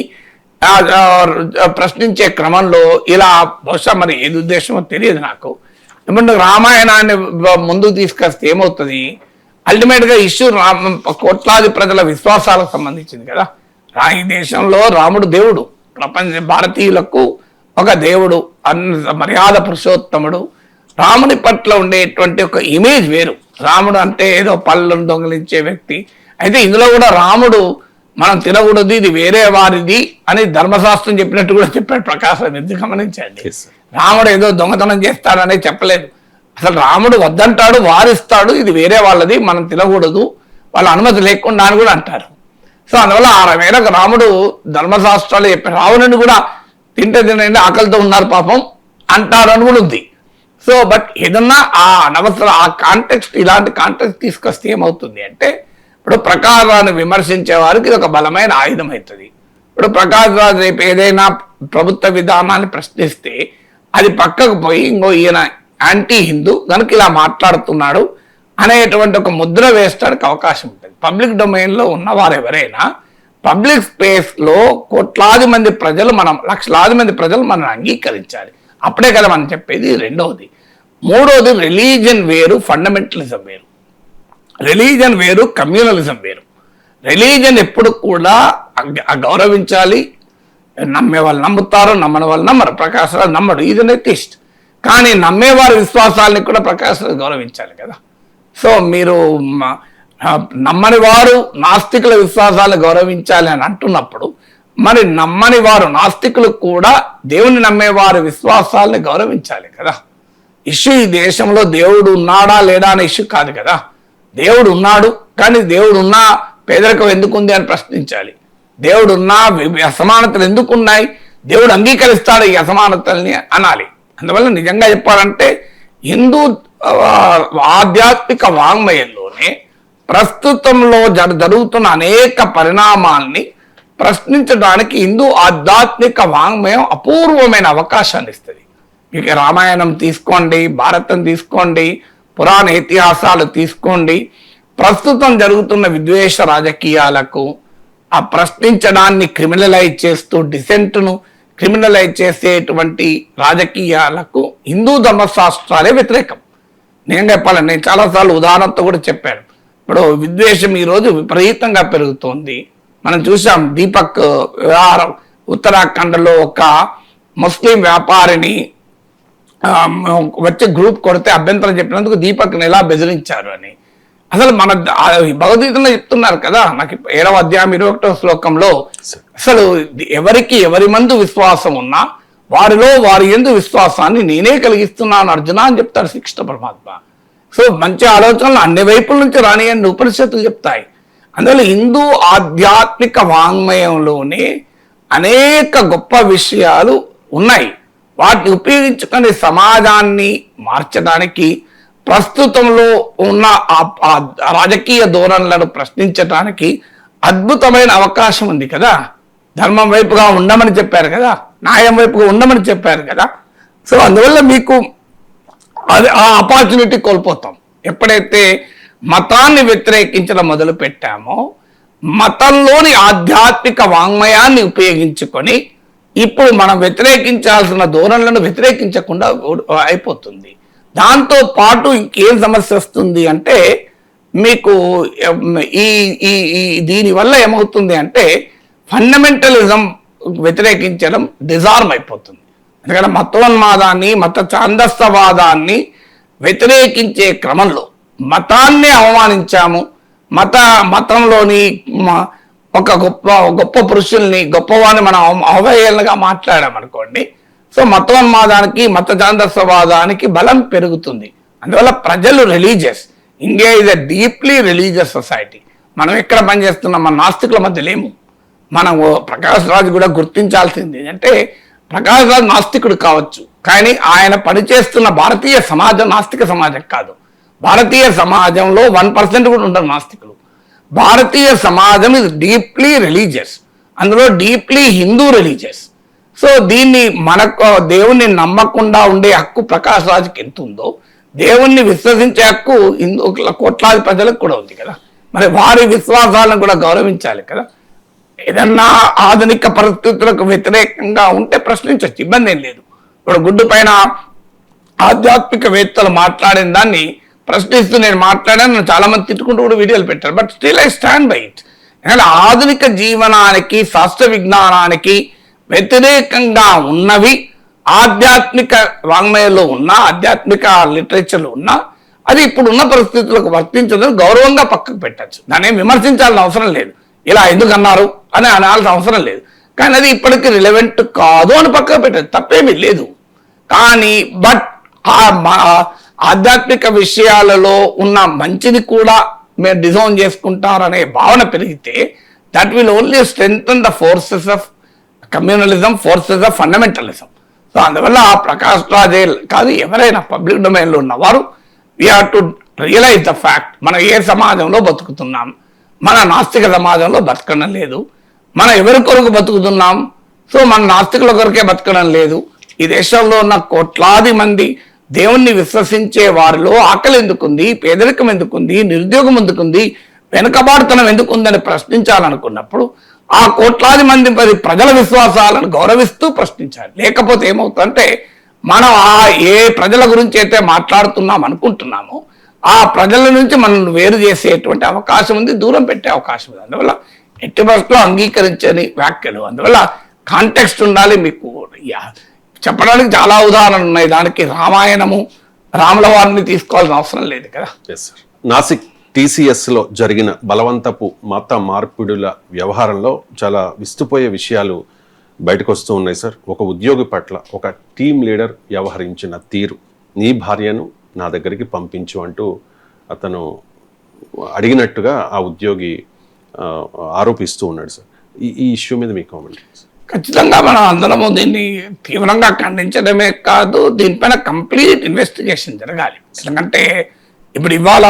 ప్రశ్నించే క్రమంలో ఇలా బహుశా మరి ఏది ఉద్దేశమో తెలియదు నాకు. ఇప్పుడు రామాయణాన్ని ముందుకు తీసుకొస్తే ఏమవుతుంది, అల్టిమేట్గా ఇష్యూ కోట్లాది ప్రజల విశ్వాసాలకు సంబంధించింది కదా. ఈ దేశంలో రాముడు దేవుడు, ప్రపంచ భారతీయులకు ఒక దేవుడు, మర్యాద పురుషోత్తముడు. రాముని పట్ల ఉండేటువంటి ఒక ఇమేజ్ వేరు. రాముడు అంటే ఏదో పళ్ళను దొంగిలించే వ్యక్తి. అయితే ఇందులో కూడా రాముడు మనం తినకూడదు, ఇది వేరే వారిది అని ధర్మశాస్త్రం చెప్పినట్టు కూడా చెప్పాడు ప్రకాశ్. ఎందుకు గమనించండి, రాముడు ఏదో దొంగతనం చేస్తాడనే చెప్పలేదు. అసలు రాముడు వద్దంటాడు, వారిస్తాడు, ఇది వేరే వాళ్ళది, మనం తినకూడదు, వాళ్ళ అనుమతి లేకుండా అని కూడా అంటారు. సో అందువల్ల ఆ మేరకు రాముడు ధర్మశాస్త్రాలు చెప్పారు. రావణుని కూడా తింటే తినండి ఆకలితో ఉన్నారు పాపం అంటారు అని కూడా ఉంది. సో బట్ ఏదన్నా ఆ అనవసర ఆ కాంటెక్స్ట్, ఇలాంటి కాంటెక్స్ట్ తీసుకొస్తే ఏమవుతుంది అంటే ఇప్పుడు ప్రకాష్ రాజ్ని విమర్శించే వారికి ఇది ఒక బలమైన ఆయుధం అవుతుంది. ఇప్పుడు ప్రకాష్ రాజ్ రేపు ఏదైనా ప్రభుత్వ విధానాన్ని ప్రశ్నిస్తే అది పక్కకు పోయి ఇంకో ఈయన యాంటీ హిందూ కనుక ఇలా మాట్లాడుతున్నాడు అనేటువంటి ఒక ముద్ర వేస్తానికి అవకాశం ఉంటుంది. పబ్లిక్ డొమైన్లో ఉన్నవారు ఎవరైనా పబ్లిక్ స్పేస్లో కోట్లాది మంది ప్రజలు, మనం లక్షలాది మంది ప్రజలు మనం అంగీకరించాలి. అప్పుడే కదా మనం చెప్పేది. రెండవది. మూడవది, రిలీజియన్ వేరు, ఫండమెంటలిజం వేరు. రిలీజియన్ వేరు, కమ్యూనలిజం వేరు. రిలీజియన్ ఎప్పుడు కూడా గౌరవించాలి. నమ్మే వాళ్ళు నమ్ముతారు, నమ్మని వాళ్ళు నమ్మరు. ప్రకాష్ రాజ్ నమ్మడు, ఇది నెటిస్ట్. కానీ నమ్మేవారి విశ్వాసాలని కూడా ప్రకాష్ రాజ్ గౌరవించాలి కదా. సో మీరు నమ్మని వారు నాస్తికుల విశ్వాసాలను గౌరవించాలి అని అంటున్నప్పుడు మరి నమ్మని వారు నాస్తికులు కూడా దేవుని నమ్మేవారి విశ్వాసాలని గౌరవించాలి కదా. ఇష్యూ ఈ దేశంలో దేవుడు ఉన్నాడా లేడా అనే ఇష్యూ కాదు కదా. దేవుడు ఉన్నాడు, కానీ దేవుడు ఉన్నా పేదరికం ఎందుకు ఉంది అని ప్రశ్నించాలి. దేవుడు ఉన్నా అసమానతలు ఎందుకు ఉన్నాయి, దేవుడు అంగీకరిస్తాడు ఈ అసమానతల్ని అనాలి. అందువల్ల నిజంగా చెప్పాలంటే హిందూ ఆధ్యాత్మిక వాంగ్మయంలోనే ప్రస్తుతంలో జరుగుతున్న అనేక పరిణామాల్ని ప్రశ్నించడానికి హిందూ ఆధ్యాత్మిక వాంగ్మయం అపూర్వమైన అవకాశాన్ని ఇస్తుంది. మీకు రామాయణం తీసుకోండి, భారతం తీసుకోండి, పురాణ ఇతిహాసాలు తీసుకోండి, ప్రస్తుతం జరుగుతున్న విద్వేష రాజకీయాలకు ఆ ప్రశ్నించడాన్ని క్రిమినలైజ్ చేస్తూ డిసెంట్ను క్రిమినలైజ్ చేసేటువంటి రాజకీయాలకు హిందూ ధర్మశాస్త్రాలే వ్యతిరేకం. నేను చెప్పాలండి, నేను చాలాసార్లు ఉదాహరణతో కూడా చెప్పాను. ఇప్పుడు విద్వేషం ఈరోజు విపరీతంగా పెరుగుతోంది. మనం చూసాం దీపక్ వ్యవహారం, ఉత్తరాఖండ్లో ఒక ముస్లిం వ్యాపారిని వచ్చి గ్రూప్ కొడితే అభ్యంతరం చెప్పినందుకు దీపక్ని ఎలా బెదిరించారు అని. అసలు మన భగవద్గీతలో చెప్తున్నారు కదా, నాకు 7వ అధ్యాయం 21వ శ్లోకంలో అసలు ఎవరి మందు విశ్వాసం ఉన్నా వారిలో వారి యందు విశ్వాసాన్ని నేనే కలిగిస్తున్నాను అర్జున అని చెప్తారు శ్రీకృష్ణ పరమాత్మ. సో మంచి ఆలోచనలు అన్ని వైపుల నుంచి రానియని ఉపనిషత్తులు చెప్తాయి. అందువల్ల హిందూ ఆధ్యాత్మిక వాంగ్మయంలోనే అనేక గొప్ప విషయాలు ఉన్నాయి. వాటిని ఉపయోగించుకొని సమాజాన్ని మార్చడానికి, ప్రస్తుతంలో ఉన్న ఆ రాజకీయ ధోరణులను ప్రశ్నించడానికి అద్భుతమైన అవకాశం ఉంది కదా. ధర్మం వైపుగా ఉండమని చెప్పారు కదా, న్యాయం వైపుగా ఉండమని చెప్పారు కదా. సో అందువల్ల మీకు అది ఆ ఆపర్చునిటీ కోల్పోతాం. ఎప్పుడైతే మతాన్ని వ్యతిరేకించడం మొదలు పెట్టామో, మతంలోని ఆధ్యాత్మిక వాంగ్మయాన్ని ఉపయోగించుకొని ఇప్పుడు మనం వ్యతిరేకించాల్సిన ధోరణులను వ్యతిరేకించకుండా అయిపోతుంది. దాంతో పాటు ఇంకేం సమస్య వస్తుంది అంటే, మీకు దీనివల్ల ఏమవుతుంది అంటే ఫండమెంటలిజం వ్యతిరేకించడం డిజార్మ్ అయిపోతుంది. ఎందుకంటే మతోన్మాదాన్ని, మత ఛాందస్సవాదాన్ని వ్యతిరేకించే క్రమంలో మతాన్ని అవమానించాము, మతంలోని ఒక గొప్ప పురుషుల్ని, గొప్పవాడిని మనం అవహేళనగా మాట్లాడామనుకోండి, సో మతోన్మాదానికి, మత ఛాందస్సవాదానికి బలం పెరుగుతుంది. అందువల్ల ప్రజలు religious, India is a deeply religious society. మనం ఎక్కడ పనిచేస్తున్నాం, మన నాస్తికుల మధ్య లేము. మనం ప్రకాష్ రాజ్ కూడా గుర్తించాల్సింది అంటే, ప్రకాష్ రాజ్ నాస్తికుడు కావచ్చు, కానీ ఆయన పనిచేస్తున్న భారతీయ సమాజం నాస్తిక సమాజం కాదు. భారతీయ సమాజంలో 1% కూడా ఉండరు నాస్తికులు. భారతీయ సమాజం ఇస్ డీప్లీ రిలీజియస్, అందులో డీప్లీ హిందూ రిలీజియస్. సో దీన్ని మనకు దేవుణ్ణి నమ్మకుండా ఉండే హక్కు ప్రకాష్ రాజ్కి ఎంత ఉందో, దేవుణ్ణి విశ్వసించే హక్కు కోట్లాది ప్రజలకు కూడా ఉంది కదా. మరి వారి విశ్వాసాలను కూడా గౌరవించాలి కదా. ఏదన్నా ఆధునిక పరిస్థితులకు వ్యతిరేకంగా ఉంటే ప్రశ్నించవచ్చు, ఇబ్బంది ఏం లేదు. ఇప్పుడు గుడ్డు పైన ఆధ్యాత్మికవేత్తలు మాట్లాడిన దాన్ని ప్రశ్నిస్తూ నేను మాట్లాడాను, నన్ను చాలా మంది తిట్టుకుంటూ కూడా వీడియోలు పెట్టారు. But still I stand by it. ఎందుకంటే ఆధునిక జీవనానికి, శాస్త్ర విజ్ఞానానికి వ్యతిరేకంగా ఉన్నవి ఆధ్యాత్మిక వాంగ్మయంలో ఉన్న, ఆధ్యాత్మిక లిటరేచర్లో ఉన్న, అది ఇప్పుడు ఉన్న పరిస్థితులకు వర్తించదని గౌరవంగా పక్కకు పెట్టచ్చు. దాన్ని విమర్శించాల్సిన అవసరం లేదు. ఇలా ఎందుకు అన్నారు అని అనాల్సిన అవసరం లేదు. కానీ అది ఇప్పటికీ రిలవెంట్ కాదు అని పక్కకు పెట్టచ్చు, తప్పేమీ లేదు. కానీ బట్ ఆధ్యాత్మిక విషయాలలో ఉన్న మంచిని కూడా మీరు డిజైన్ చేసుకుంటారనే భావన పెరిగితే that will only strengthen the forces of communalism, forces of fundamentalism. So అందువల్ల ప్రకాష్ రాజే కాదు, ఎవరైనా పబ్లిక్ డొమైన్లో ఉన్నవారు we have to realise the fact, మనం ఏ సమాజంలో బతుకుతున్నాం. మన నాస్తిక సమాజంలో బతకడం లేదు. మనం ఎవరి కొరకు బతుకుతున్నాం? సో మన నాస్తికుల కొరకే బతకడం లేదు. ఈ దేశంలో ఉన్న కోట్లాది మంది దేవుణ్ణి విశ్వసించే వారిలో ఆకలి ఎందుకుంది, పేదరికం ఎందుకుంది, నిరుద్యోగం ఎందుకుంది, వెనుకబాటుతనం ఎందుకుందని ప్రశ్నించాలనుకున్నప్పుడు ఆ కోట్లాది మంది ప్రజల విశ్వాసాలను గౌరవిస్తూ ప్రశ్నించాలి. లేకపోతే ఏమవుతుందంటే, మనం ఏ ప్రజల గురించి అయితే మాట్లాడుతున్నాం అనుకుంటున్నామో ఆ ప్రజల నుంచి మనం వేరు చేసేటువంటి అవకాశం ఉంది, దూరం పెట్టే అవకాశం ఉంది. అందువల్ల ఎట్టి పరిస్థితుల్లో అంగీకరించని వ్యాఖ్యలు. అందువల్ల కాంటెక్స్ట్ ఉండాలి. మీకు చెప్పడానికి చాలా ఉదాహరణలు ఉన్నాయి. దానికి రామాయణము, రాముల వారిని తీసుకోవాల్సిన అవసరం లేదు కదా. నాసిక్ TCSలో జరిగిన బలవంతపు మత మార్పిడుల వ్యవహారంలో చాలా విస్తుపోయే విషయాలు బయటకు వస్తూ ఉన్నాయి సార్. ఒక ఉద్యోగి పట్ల ఒక టీం లీడర్ వ్యవహరించిన తీరు, నీ భార్యను నా దగ్గరికి పంపించు అంటూ అతను అడిగినట్టుగా ఆ ఉద్యోగి ఆరోపిస్తూ ఉన్నాడు సార్. ఈ ఇష్యూ మీద మీ కామెంట్. ఖచ్చితంగా మనం అందరము దీన్ని తీవ్రంగా ఖండించడమే కాదు, దీనిపైన కంప్లీట్ ఇన్వెస్టిగేషన్ జరగాలి. ఎందుకంటే ఇప్పుడు ఇవాళ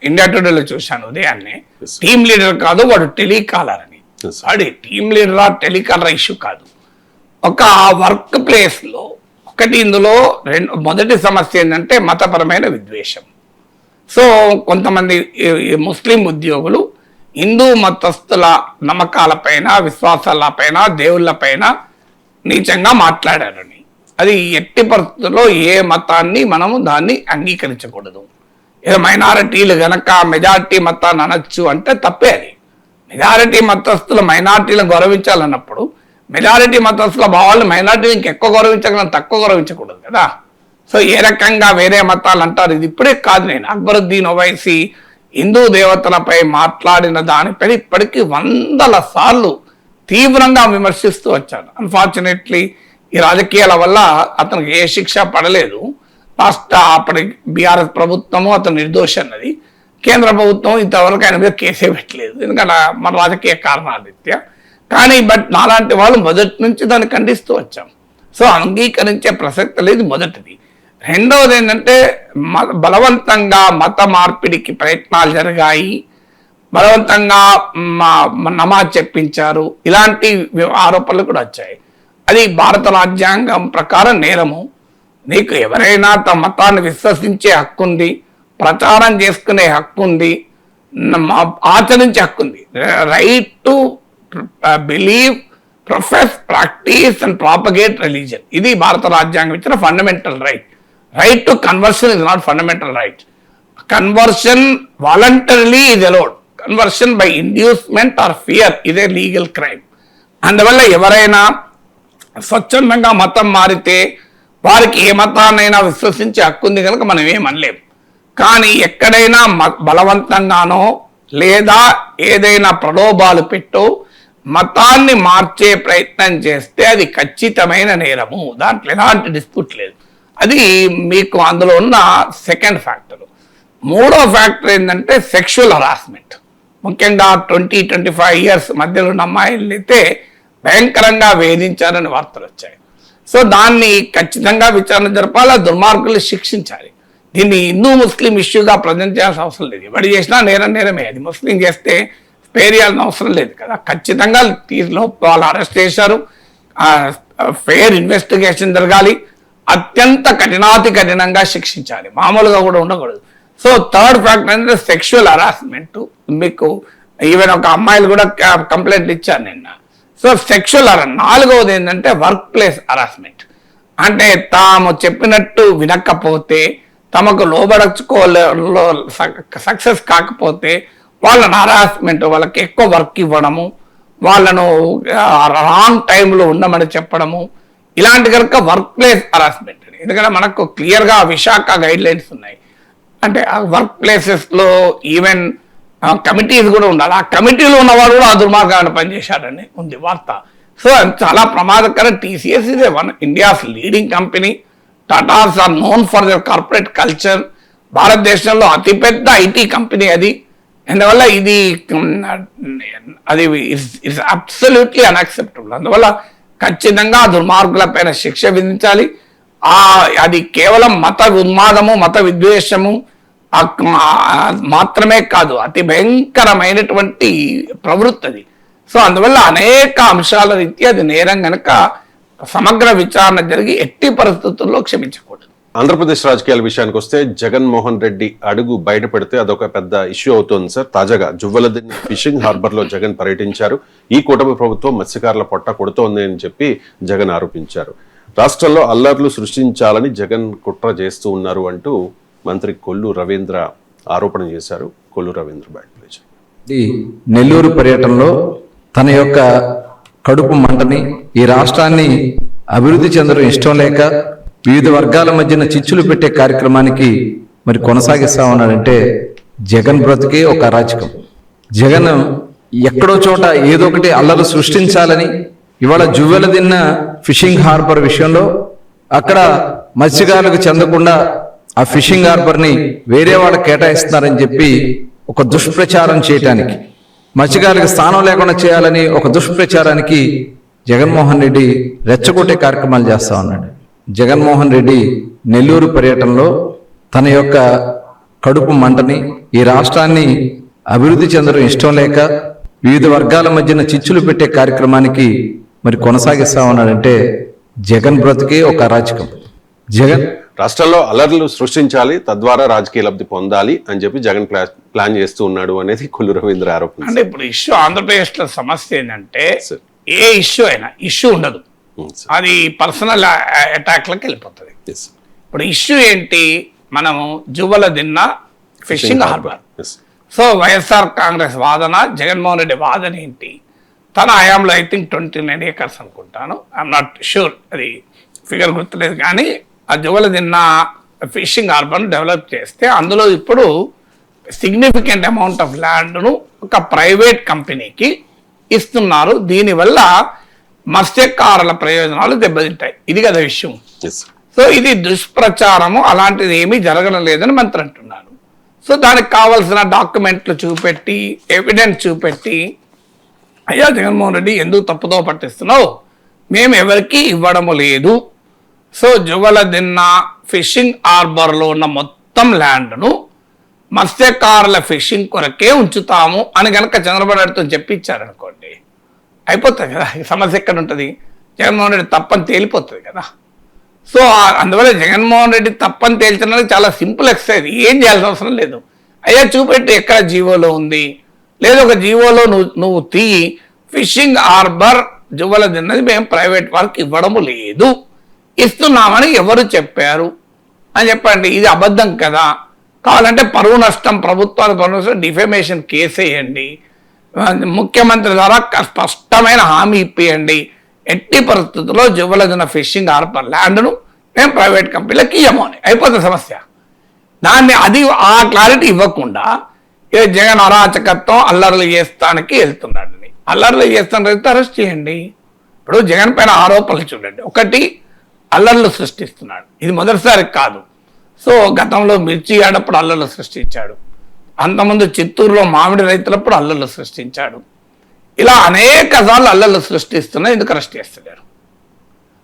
ఇండియా టుడేలో చూశాను ఉదయాన్నే, టీమ్ లీడర్ కాదు వాడు టెలికాలర్ అని. వాడి టీమ్ లీడరా టెలికాలర్ ఇష్యూ కాదు, ఒక వర్క్ ప్లేస్లో ఒకటి. ఇందులో మొదటి సమస్య ఏంటంటే మతపరమైన విద్వేషం. సో కొంతమంది ముస్లిం ఉద్యోగులు హిందూ మతస్థుల నమ్మకాలపైన, విశ్వాసాలపైన, దేవుళ్ళపైన నీచంగా మాట్లాడారని. అది ఎట్టి పరిస్థితుల్లో ఏ మతాన్ని మనము దాన్ని అంగీకరించకూడదు. ఏదో మైనారిటీలు గనక మెజారిటీ మతాన్ని అనొచ్చు అంటే తప్పే. అది మెజారిటీ మతస్థుల మైనారిటీలను గౌరవించాలన్నప్పుడు మెజారిటీ మతస్థుల భావాలను మైనారిటీని ఇంకెక్కువ గౌరవించగలను, తక్కువ గౌరవించకూడదు కదా. సో ఏ రకంగా వేరే మతాలు అంటారు, ఇది ఇప్పుడే కాదు. నేను అక్బరుద్దీన్ ఓవైసీ హిందూ దేవతలపై మాట్లాడిన దానిపై ఇప్పటికీ 100 సార్లు తీవ్రంగా విమర్శిస్తూ వచ్చాను. అన్ఫార్చునేట్లీ ఈ రాజకీయాల వల్ల అతనికి ఏ శిక్ష పడలేదు. అప్పటి బీఆర్ఎస్ ప్రభుత్వము అతను నిర్దోషి అన్నది, కేంద్ర ప్రభుత్వం ఇంతవరకు ఆయన మీద కేసే పెట్టలేదు, ఎందుకంటే మన రాజకీయ కారణాల రీత్యా. కానీ నాలాంటి వాళ్ళు మొదటి నుంచి దాన్ని ఖండిస్తూ వచ్చాం. సో అంగీకరించే ప్రసక్తి లేదు, మొదటిది. రెండవది ఏంటంటే బలవంతంగా మత మార్పిడికి ప్రయత్నాలు జరిగాయి, బలవంతంగా నమాజ్ చెప్పించారు, ఇలాంటి ఆరోపణలు కూడా వచ్చాయి. అది భారత రాజ్యాంగం ప్రకారం నేరము. నీకు ఎవరైనా తమ మతాన్ని విశ్వసించే హక్కు ఉంది, ప్రచారం చేసుకునే హక్కు ఉంది, ఆచరించే హక్కు ఉంది. Right to believe, profess, practice and propagate religion. ఇది భారత రాజ్యాంగం ఇచ్చిన fundamental right. Right to conversion is not fundamental right. Conversion voluntarily is allowed. Conversion by inducement or fear is a legal crime. అందువల్ల ఎవరైనా స్వచ్ఛందంగా మతం మారితే వారికి ఏ మతాన్నైనా విశ్వసించే హక్కు ఉంది కనుక మనం ఏమనలేం. కానీ ఎక్కడైనా బలవంతంగానో లేదా ఏదైనా ప్రలోభాలు పెట్టో మతాన్ని మార్చే ప్రయత్నం చేస్తే అది ఖచ్చితమైన నేరము, దాంట్లో ఎలాంటి డిస్ప్యూట్ లేదు. అది మీకు అందులో ఉన్న సెకండ్ ఫ్యాక్టర్. మూడో ఫ్యాక్టర్ ఏంటంటే సెక్షువల్ హరాస్మెంట్. ముఖ్యంగా 20-25 ఇయర్స్ మధ్యలో ఉన్న అమ్మాయిల్ని అయితే భయంకరంగా వేధించారని వార్తలు వచ్చాయి. సో దాన్ని ఖచ్చితంగా విచారణ జరపాలి, దుర్మార్గులు శిక్షించాలి. దీన్ని హిందూ ముస్లిం ఇష్యూగా ప్రజెంట్ చేయాల్సిన అవసరం లేదు. ఎవరు చేసినా నేరమే. అది ముస్లిం చేస్తే స్పేర్ చేయాల్సిన అవసరం లేదు కదా. ఖచ్చితంగా వాళ్ళు అరెస్ట్ చేశారు, ఫెయిర్ ఇన్వెస్టిగేషన్ జరగాలి, అత్యంత కఠినంగా శిక్షించాలి, మామూలుగా కూడా ఉండకూడదు. సో థర్డ్ ఫ్యాక్టర్ అంటే సెక్షువల్ హరాస్మెంట్. మీకు ఈవెన్ ఒక అమ్మాయిలు కూడా కంప్లైంట్ ఇచ్చారు నిన్న. సో సెక్షువల్ నాలుగవది ఏంటంటే వర్క్ ప్లేస్ హరాస్మెంట్. అంటే తాము చెప్పినట్టు వినకపోతే, తమకు సక్సెస్ కాకపోతే వాళ్ళని హరాస్మెంట్, వాళ్ళకి ఎక్కువ వర్క్ ఇవ్వడము, వాళ్ళను రాంగ్ టైంలో ఉండమని చెప్పడము, ఇలాంటి కనుక వర్క్ ప్లేస్ హరాస్మెంట్. ఎందుకంటే మనకు క్లియర్గా విశాఖ గైడ్ లైన్స్ ఉన్నాయి. అంటే ఆ వర్క్ ప్లేసెస్లో ఈవెన్ కమిటీస్ కూడా ఉండాలి. ఆ కమిటీలో ఉన్నవాడు కూడా ఆ దుర్మార్గాన్ని పనిచేశాడని ఉంది వార్త. సో చాలా ప్రమాదకరం. TCS is one India's leading company. Tatas are known for their corporate culture. భారతదేశంలో అతిపెద్ద IT కంపెనీ అది. అందువల్ల అది ఇట్స్ అబ్సల్యూట్లీ అన్యాక్సెప్టబుల్. అందువల్ల ఖచ్చితంగా దుర్మార్గులపైన శిక్ష విధించాలి. అది కేవలం మత ఉన్మాదము, మత విద్వేషము మాత్రమే కాదు, అతి భయంకరమైనటువంటి ప్రవృత్తి అది. సో అందువల్ల అనేక అంశాల రీత్యా అది నేరం కనుక సమగ్ర విచారణ జరిగి ఎట్టి పరిస్థితుల్లో క్షమించకూడదు. ఆంధ్రప్రదేశ్ రాజకీయాల విషయానికి వస్తే జగన్మోహన్ రెడ్డి అడుగు బయట పెడితే అదొక పెద్ద ఇష్యూ అవుతోంది సార్. తాజాగా జువ్వలదిన్నె ఫిషింగ్ హార్బర్ లో జగన్ పర్యటించారు. ఈ కూటమి ప్రభుత్వం మత్స్యకారుల పొట్ట కొడుతోంది అని చెప్పి జగన్ ఆరోపించారు. రాష్ట్రంలో అల్లర్లు సృష్టించాలని జగన్ కుట్ర చేస్తూ ఉన్నారు అంటూ మంత్రి కొల్లు రవీంద్ర ఆరోపణ చేశారు. కొల్లు రవీంద్ర బ్యాట్ నెల్లూరు పర్యటనలో తన యొక్క కడుపు మంటని, ఈ రాష్ట్రాన్ని అభివృద్ధి చెందడం ఇష్టం లేక వివిధ వర్గాల మధ్యన చిచ్చులు పెట్టే కార్యక్రమానికి మరి కొనసాగిస్తా ఉన్నాడంటే జగన్ బ్రతికే ఒక అరాచకం. జగన్ ఎక్కడో చోట ఏదో ఒకటి అల్లలు సృష్టించాలని ఇవాళ జువ్వెలదిన్నె ఫిషింగ్ హార్బర్ విషయంలో అక్కడ మత్స్యకారులకు చెందకుండా ఆ ఫిషింగ్ హార్బర్ ని వేరే వాళ్ళకి కేటాయిస్తున్నారని చెప్పి ఒక దుష్ప్రచారం చేయటానికి, మత్స్యకారులకు స్థానం లేకుండా చేయాలని ఒక దుష్ప్రచారానికి జగన్మోహన్ రెడ్డి రెచ్చగొట్టే కార్యక్రమాలు చేస్తా ఉన్నాడు. జగన్మోహన్ రెడ్డి నెల్లూరు పర్యటనలో తన యొక్క కడుపు మంటని, ఈ రాష్ట్రాన్ని అభివృద్ధి చెందడం ఇష్టం లేక వివిధ వర్గాల మధ్యన చిచ్చులు పెట్టే కార్యక్రమానికి మరి కొనసాగిస్తా ఉన్నాడంటే జగన్ బ్రతికే ఒక అరాచకం. జగన్ రాష్ట్రంలో అలర్లు సృష్టించాలి, తద్వారా రాజకీయ లబ్ధి పొందాలి అని చెప్పి జగన్ ప్లాన్ చేస్తూ ఉన్నాడు అనేది కొల్లు రవీంద్ర ఆరోపణ. అంటే ఇప్పుడు ఇష్యూ ఆంధ్రప్రదేశ్లో సమస్య ఏంటంటే ఏ ఇష్యూ అయినా ఇష్యూ ఉండదు, అది పర్సనల్ అటాక్లకు వెళ్ళిపోతుంది. ఇప్పుడు ఇష్యూ ఏంటి, మనము Juvvala Dinne fishing harbour. So YSR Congress వాదన, జగన్మోహన్ రెడ్డి వాదన ఏంటి, తన హయాంలో ఐ థింక్ 29 acres అనుకుంటాను, ఐఎమ్ నాట్ షూర్, అది ఫిగర్ గుర్తులేదు, కానీ ఆ జువ్వల దిన్న ఫిషింగ్ హార్బర్ను డెవలప్ చేస్తే అందులో ఇప్పుడు సిగ్నిఫికెంట్ అమౌంట్ ఆఫ్ ల్యాండ్ను ఒక ప్రైవేట్ కంపెనీకి ఇస్తున్నారు. దీనివల్ల మత్స్యకారుల ప్రయోజనాలు దెబ్బతింటాయి. ఇది కదా విషయం. సో ఇది దుష్ప్రచారము, అలాంటిది ఏమీ జరగడం లేదని మంత్రి అంటున్నారు. సో దానికి కావాల్సిన డాక్యుమెంట్లు చూపెట్టి, ఎవిడెన్స్ చూపెట్టి, అయ్యా జగన్మోహన్ రెడ్డి ఎందుకు తప్పుదో పట్టిస్తున్నావు, మేము ఎవరికి ఇవ్వడము లేదు, సో జువ్వల దిన్న ఫిషింగ్ హార్బర్లో ఉన్న మొత్తం ల్యాండ్ను మత్స్యకారుల ఫిషింగ్ కొరకే ఉంచుతాము అని కనుక చంద్రబాబు నాయుడుతో చెప్పించారనుకోండి, అయిపోతుంది కదా, ఈ సమస్య ఎక్కడ ఉంటుంది, జగన్మోహన్ రెడ్డి తప్పని తేలిపోతుంది కదా. సో అందువల్ల జగన్మోహన్ రెడ్డి తప్పని తేల్చడానికి చాలా సింపుల్ ఎక్సర్సైజ్, ఏం చేయాల్సిన అవసరం లేదు. అయ్యా చూపెట్టి ఎక్కడ జీవోలో ఉంది, లేదా ఒక జీవోలో నువ్వు తీయి, ఫిషింగ్ హార్బర్ జువ్వల దిన్నది మేము ప్రైవేట్ వాళ్ళకి ఇవ్వడము లేదు, ఇస్తున్నామని ఎవరు చెప్పారు అని చెప్పండి. ఇది అబద్ధం కదా, కావాలంటే పరువు నష్టం, ప్రభుత్వానికి పరువు నష్టం డిఫెమేషన్ కేసు వేయండి, ముఖ్యమంత్రి ద్వారా స్పష్టమైన హామీ ఇప్పియండి, ఎట్టి పరిస్థితుల్లో జువ్వల దిన్న ఫిషింగ్ హార్బర్ ల్యాండ్ను మేము ప్రైవేట్ కంపెనీలకు ఇవ్వము అని, అయిపోతుంది సమస్య. దాన్ని ఆ క్లారిటీ ఇవ్వకుండా జగన్ అరాచకత్వం, అల్లర్లు చేస్తానికి వెళ్తున్నాడని, అల్లర్లు చేస్తానికి అరెస్ట్ చేయండి. ఇప్పుడు జగన్ పైన ఆరోపణలు చూడండి, ఒకటి అల్లర్లు సృష్టిస్తున్నాడు, ఇది మొదటిసారి కాదు. సో గతంలో మిర్చి ఆడప్పుడు అల్లర్లు సృష్టించాడు, అంతకుముందు చిత్తూరులో మామిడి రైతులప్పుడు అల్లర్లు సృష్టించాడు, ఇలా అనేక సార్లు అల్లర్లు సృష్టిస్తున్నా ఎందుకు అరెస్ట్ చేస్తున్నారు?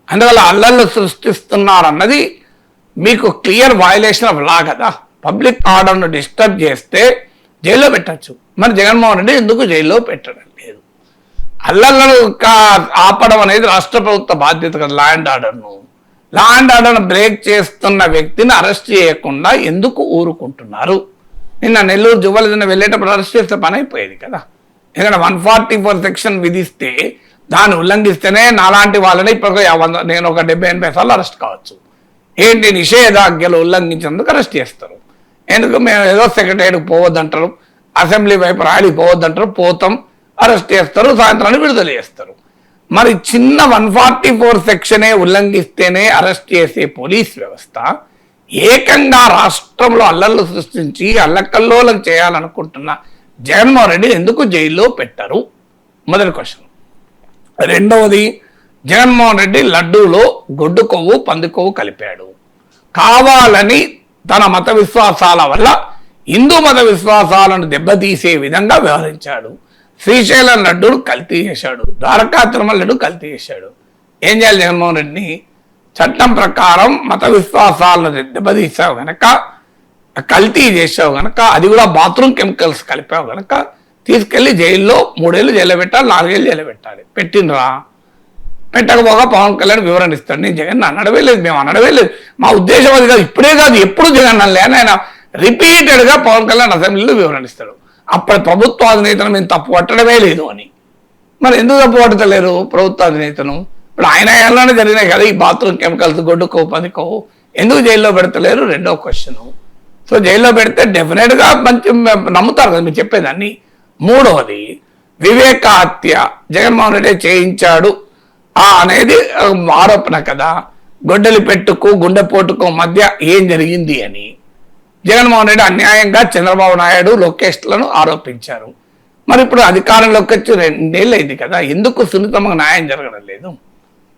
అందువల్ల అల్లర్లు సృష్టిస్తున్నారన్నది మీకు క్లియర్ వయలేషన్ ఆఫ్ లా కదా. పబ్లిక్ ఆర్డర్ను డిస్టర్బ్ చేస్తే జైల్లో పెట్టచ్చు, మరి జగన్మోహన్ రెడ్డి ఎందుకు జైల్లో పెట్టడం లేదు? అల్లర్లను ఆపడం అనేది రాష్ట్ర ప్రభుత్వ బాధ్యత కదా. ల్యాండ్ ఆర్డర్ను బ్రేక్ చేస్తున్న వ్యక్తిని అరెస్ట్ చేయకుండా ఎందుకు ఊరుకుంటున్నారు? నిన్న నెల్లూరు జువ్వల దిన్న వెళ్ళేటప్పుడు అరెస్ట్ చేస్తే పని అయిపోయేది కదా. ఎందుకంటే 144 సెక్షన్ విధిస్తే దాన్ని ఉల్లంఘిస్తేనే నాలాంటి వాళ్ళని ఇప్పుడు నేను ఒక 70-80 సార్లు అరెస్ట్ కావచ్చు. ఏంటి, నిషేధాజ్ఞలు ఉల్లంఘించినందుకు అరెస్ట్ చేస్తారు. ఎందుకు మేము ఏదో సెక్రటరీకి పోవద్దంటారు, అసెంబ్లీ వైపు ర్యాలీ పోవద్దంటారు, పోతాం, అరెస్ట్ చేస్తారు, సాయంత్రాన్ని విడుదల చేస్తారు. మరి చిన్న 144 సెక్షనే ఉల్లంఘిస్తేనే అరెస్ట్ చేసే పోలీస్ వ్యవస్థ ఏకంగా రాష్ట్రంలో అల్లర్లు సృష్టించి అల్లకల్లోలం చేయాలనుకుంటున్న జగన్మోహన్ రెడ్డి ఎందుకు జైల్లో పెట్టరు? మొదటి క్వశ్చన్. రెండవది, జగన్మోహన్ రెడ్డి లడ్డూలో గొడ్డు కొవ్వు, పంది కొవ్వు కలిపాడు, కావాలని తన మత విశ్వాసాల వల్ల హిందూ మత విశ్వాసాలను దెబ్బతీసే విధంగా వ్యవహరించాడు. శ్రీశైలం లడ్డూను కల్తీ చేశాడు, ద్వారకా తిరుమల లడ్డు కల్తీ చేశాడు. ఏం చేయాలి జగన్మోహన్ రెడ్డిని? చట్టం ప్రకారం మత విశ్వాసాలను దెబ్బతీసావు కనుక, కల్తీ చేసావు కనుక, అది కూడా బాత్రూమ్ కెమికల్స్ కలిపావు కనుక తీసుకెళ్లి జైల్లో 3 ఏళ్ళు జైల్లో పెట్టాలి, 4 ఏళ్ళు జైల్లో పెట్టాలి. పెట్టినరా? పెట్టకపోగా పవన్ కళ్యాణ్ వివరణ ఇస్తాడు. నేను జగన్ అనడమే లేదు, మేము అనడమే లేదు, మా ఉద్దేశం అది కాదు, ఇప్పుడే కాదు ఎప్పుడు జగన్ అనలే అని ఆయన రిపీటెడ్గా పవన్ కళ్యాణ్ అసెంబ్లీలో వివరణ ఇస్తాడు. అప్పటి ప్రభుత్వ అధినేతను మేము తప్పు పట్టడమే లేదు అని. మరి ఎందుకు తప్పు పట్టలేరు ప్రభుత్వ అధినేతను? ఇప్పుడు ఆయన ఏళ్ళనే జరిగినాయి కదా ఈ బాత్రూమ్ కెమికల్స్, గొడ్డు కొవ్వు, పంది కొవ్వు, ఎందుకు జైల్లో పెడతలేరు? రెండో క్వశ్చన్. సో జైల్లో పెడితే డెఫినెట్గా మంచి నమ్ముతారు కదా మీరు చెప్పేదాన్ని. మూడవది, వివేక హత్య జగన్మోహన్ రెడ్డి చేయించాడు అనేది ఆరోపణ కదా. గొడ్డలి పెట్టుకు గుండెపోటుకు మధ్య ఏం జరిగింది అని జగన్మోహన్ రెడ్డి అన్యాయంగా చంద్రబాబు నాయుడు, లోకేష్లను ఆరోపించారు. మరి ఇప్పుడు అధికారంలోకి వచ్చి 2 ఏళ్ళు అయింది కదా, ఎందుకు సున్నితంగా న్యాయం జరగడం లేదు?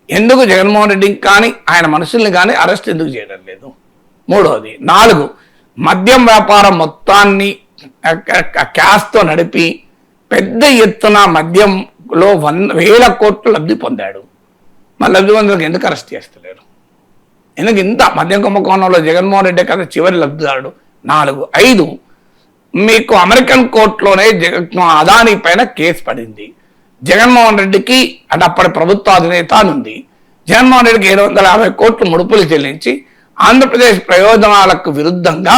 ఎందుకు జగన్మోహన్ రెడ్డిని కానీ ఆయన మనుషుల్ని కానీ అరెస్ట్ ఎందుకు చేయడం లేదు? మూడవది. 4, మద్యం వ్యాపారం మొత్తాన్ని క్యాష్తో నడిపి పెద్ద ఎత్తున మద్యం లో 1,000 కోట్లు లబ్ధి పొందాడు. మరి లబ్ధి పొందడానికి ఎందుకు అరెస్ట్ చేస్తలేరు? ఎందుకు ఇంత మద్యం కుంభకోణంలో జగన్మోహన్ రెడ్డి కదా చివరి లబ్ధిదారుడు. 4, 5 మీకు అమెరికన్ కోర్టులోనే అదానీ పైన కేసు పడింది. జగన్మోహన్ రెడ్డికి అంటే అప్పటి ప్రభుత్వ అధినేత ఉంది. జగన్మోహన్ రెడ్డికి 750 కోట్లు ముడుపులు చెల్లించి ఆంధ్రప్రదేశ్ ప్రయోజనాలకు విరుద్ధంగా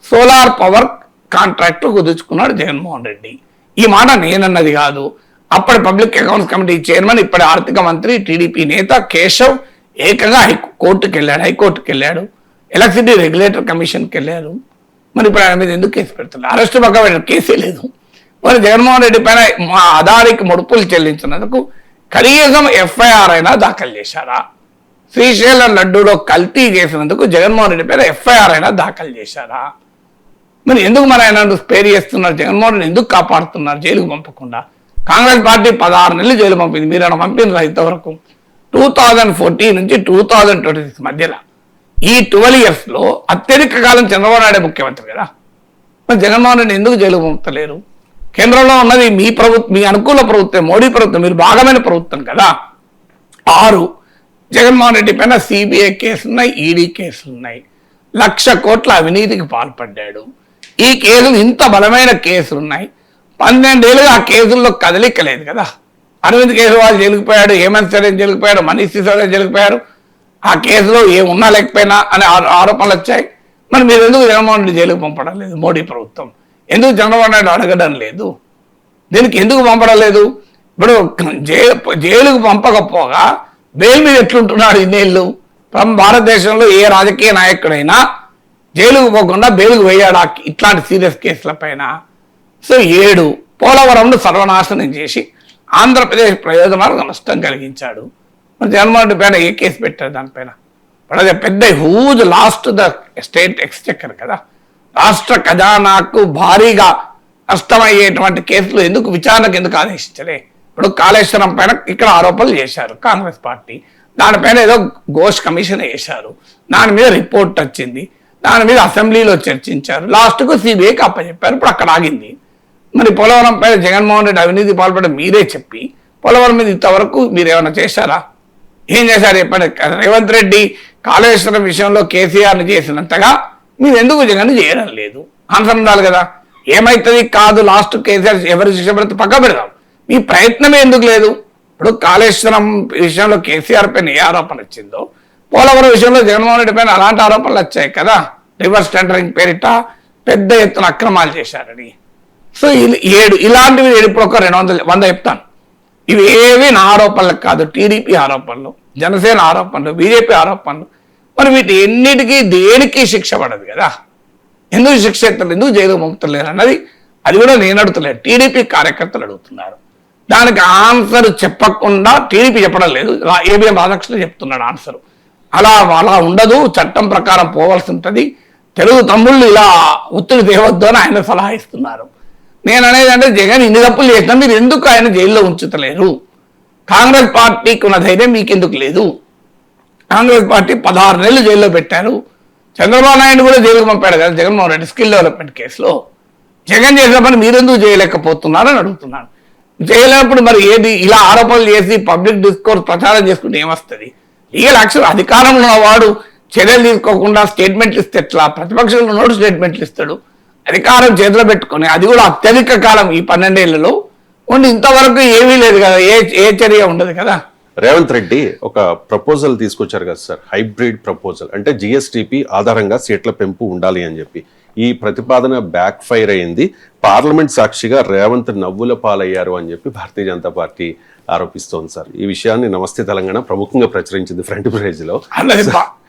సోలార్ పవర్ కాంట్రాక్ట్ కుదుర్చుకున్నాడు జగన్మోహన్ రెడ్డి. ఈ మాట నేనన్నది కాదు. అప్పటి పబ్లిక్ అకౌంట్స్ కమిటీ చైర్మన్, ఇప్పటి ఆర్థిక మంత్రి, టీడీపీ నేత కేశవ్ ఏకంగా హైకోర్టుకి వెళ్ళాడు. ఎలక్ట్రిసిటీ రెగ్యులేటర్ కమిషన్కి వెళ్ళారు. మరి ఇప్పుడు ఆయన మీద ఎందుకు కేసు పెడుతున్నారు? అరెస్ట్ పక్క కేసే లేదు. మరి జగన్మోహన్ రెడ్డి పైన మా ఆధారికి ముడుపులు చెల్లించినందుకు కనీసం ఎఫ్ఐఆర్ అయినా దాఖలు చేశారా? శ్రీశైలం లడ్డూలో కల్తీ చేసినందుకు జగన్మోహన్ రెడ్డి పైన ఎఫ్ఐఆర్ అయినా దాఖలు చేశారా? మరి ఎందుకు మన ఆయన స్పేర్ చేస్తున్నారు? జగన్మోహన్ రెడ్డి ఎందుకు కాపాడుతున్నారు జైలుకు పంపకుండా? కాంగ్రెస్ పార్టీ 16 నెలలు జైలు పంపింది. మీరు ఆయన పంపినారు ఇంతవరకు? 2014 నుంచి 2026 మధ్యలో ఈ 12 years లో అత్యధిక కాలం చంద్రబాబు నాయుడు ముఖ్యమంత్రి కదా. మరి జగన్మోహన్ రెడ్డి ఎందుకు జైలుకు పంపుతలేరు? కేంద్రంలో ఉన్నది మీ ప్రభుత్వం, మీ అనుకూల ప్రభుత్వం, మోడీ ప్రభుత్వం, మీరు భాగమైన ప్రభుత్వం కదా. 6 జగన్మోహన్ రెడ్డి పైన సిబిఐ కేసులున్నాయి, ఈడీ కేసులున్నాయి. 1,00,000 కోట్ల అవినీతికి పాల్పడ్డాడు. ఈ కేసులు ఇంత బలమైన కేసులున్నాయి. 12 ఏళ్ళుగా ఆ కేసుల్లో కదలిక్కలేదు కదా. అరవింద్ కేజ్రీవాల్ జైలుకుపోయాడు, హేమంత్ సోరెన్ జైలుకుపోయాడు, మనీష్ సిసోడియా జైలుకుపోయారు. ఆ కేసులో ఏమున్నా లేకపోయినా అనే ఆరోపణలు వచ్చాయి. మరి మీరు ఎందుకు జగన్మోహన్ రెడ్డి జైలుకు పంపడం లేదు? మోడీ ప్రభుత్వం ఎందుకు చంద్రబాబు నాయుడు అడగడం లేదు? దీనికి ఎందుకు పంపడం లేదు? ఇప్పుడు జైలుకు పంపకపోగా బెయిల్ మీద ఎట్లుంటున్నాడు ఇన్నేళ్ళు? భారతదేశంలో ఏ రాజకీయ నాయకుడైనా జైలుకు పోకుండా బెయిలుకు వేయాడా ఇట్లాంటి సీరియస్ కేసుల పైన? సో 7 పోలవరంను సర్వనాశనం చేసి ఆంధ్రప్రదేశ్ ప్రయోజనాలకు నష్టం కలిగించాడు. మరి జగన్మోహన్ రెడ్డి పైన ఏ కేసు పెట్టారు దానిపైన? అది పెద్ద huge last the state exchequer కదా. రాష్ట్ర ఖజానాకు భారీగా నష్టమయ్యేటువంటి కేసులు ఎందుకు విచారణకు ఎందుకు ఆదేశించలే? ఇప్పుడు కాళేశ్వరం పైన ఇక్కడ ఆరోపణలు చేశారు కాంగ్రెస్ పార్టీ. దానిపైన ఏదో ఘోష్ కమిషన్ వేశారు. దాని మీద రిపోర్ట్ వచ్చింది. దాని మీద అసెంబ్లీలో చర్చించారు. లాస్ట్కు సిబిఐకి అప్పచెప్పారు. ఇప్పుడు అక్కడ ఆగింది. మరి పోలవరం పైన జగన్మోహన్ రెడ్డి అవినీతి పాల్పడడం మీరే చెప్పి పోలవరం మీద ఇంతవరకు మీరు ఏమైనా చేశారా? ఏం చేశారు చెప్పండి. రేవంత్ రెడ్డి కాళేశ్వరం విషయంలో కేసీఆర్ని చేసినంతగా మీరు ఎందుకు జగన్ చేయడం లేదు? ఆన్సర్ ఉండాలి కదా. ఏమైతుంది కాదు లాస్ట్ కేసీఆర్ ఎవరి శిక్ష పడితే పక్క పెడదాం. మీ ప్రయత్నమే ఎందుకు లేదు? ఇప్పుడు కాళేశ్వరం విషయంలో కేసీఆర్ పైన ఏ ఆరోపణ వచ్చిందో పోలవరం విషయంలో జగన్మోహన్ రెడ్డి పైన అలాంటి ఆరోపణలు వచ్చాయి కదా. రివర్స్ టెండరింగ్ పేరిట పెద్ద ఎత్తున అక్రమాలు చేశారని. సో 7 ఇలాంటివి ఇప్పుడు ఒక 200 చెప్తాను. ఇవి ఏవి నా ఆరోపణలు కాదు, టీడీపీ ఆరోపణలు, జనసేన ఆరోపణలు, బీజేపీ ఆరోపణలు. మరి వీటి ఎన్నిటికీ దేనికి శిక్ష పడదు కదా. ఎందుకు శిక్ష ఎత్తలేదు, ఎందుకు జైలు పంపుతలేరు అన్నది అది కూడా నేను అడుగుతలేదు, టీడీపీ కార్యకర్తలు అడుగుతున్నారు. దానికి ఆన్సర్ చెప్పకుండా టీడీపీ చెప్పడం లేదు, ఏబిఎం రాధాకృష్ణ చెప్తున్నాడు ఆన్సర్. అలా ఉండదు, చట్టం ప్రకారం పోవాల్సి ఉంటుంది, తెలుగు తమ్ముళ్ళు ఇలా ఒత్తిడి తేవద్దు అని ఆయన సలహా ఇస్తున్నారు. నేను అనేది అంటే జగన్ ఇన్ని తప్పులు చేసినా మీరు ఎందుకు ఆయన జైల్లో ఉంచుతలేరు? కాంగ్రెస్ పార్టీకి ఉన్న ధైర్యం మీకెందుకు లేదు? కాంగ్రెస్ పార్టీ 16 నెలలు జైల్లో పెట్టారు. చంద్రబాబు నాయుడు కూడా జైలుకు పంపాడు కదా జగన్మోహన్ రెడ్డి స్కిల్ డెవలప్మెంట్ కేసులో. జగన్ చేసిన పని మీరెందుకు చేయలేకపోతున్నారని అడుగుతున్నాను. చేయలేనప్పుడు మరి ఏది ఇలా ఆరోపణలు చేసి పబ్లిక్ డిస్కోర్స్ ప్రచారం చేసుకుంటే ఏమొస్తుంది? లీగల్ యాక్షన్ అధికారంలో ఉన్నవాడు చర్యలు తీసుకోకుండా స్టేట్మెంట్లు ఇస్తే ఎట్లా? ప్రతిపక్షంలో ఉన్నవాడు స్టేట్మెంట్లు ఇస్తాడు. అధికారం చేతిలో పెట్టుకొని అది కూడా అత్యధిక కాలం ఈ 12 ఏళ్లలో ఉండి ఇంతవరకు ఏమీ లేదు కదా, ఏ చర్య ఉండదు కదా. రేవంత్ రెడ్డి ఒక ప్రపోజల్ తీసుకొచ్చారు కదా సార్, హైబ్రిడ్ ప్రపోజల్. అంటే జిఎస్టిపి ఆధారంగా సీట్ల పెంపు ఉండాలి అని చెప్పి. ఈ ప్రతిపాదన బ్యాక్ ఫైర్ అయింది. పార్లమెంట్ సాక్షిగా రేవంత్ నవ్వుల పాలయ్యారు అని చెప్పి భారతీయ జనతా పార్టీ ఆరోపిస్తోంది సార్. ఈ విషయాన్ని నమస్తే తెలంగాణ ప్రముఖంగా ప్రచురించింది ఫ్రంట్ పేజ్ లో.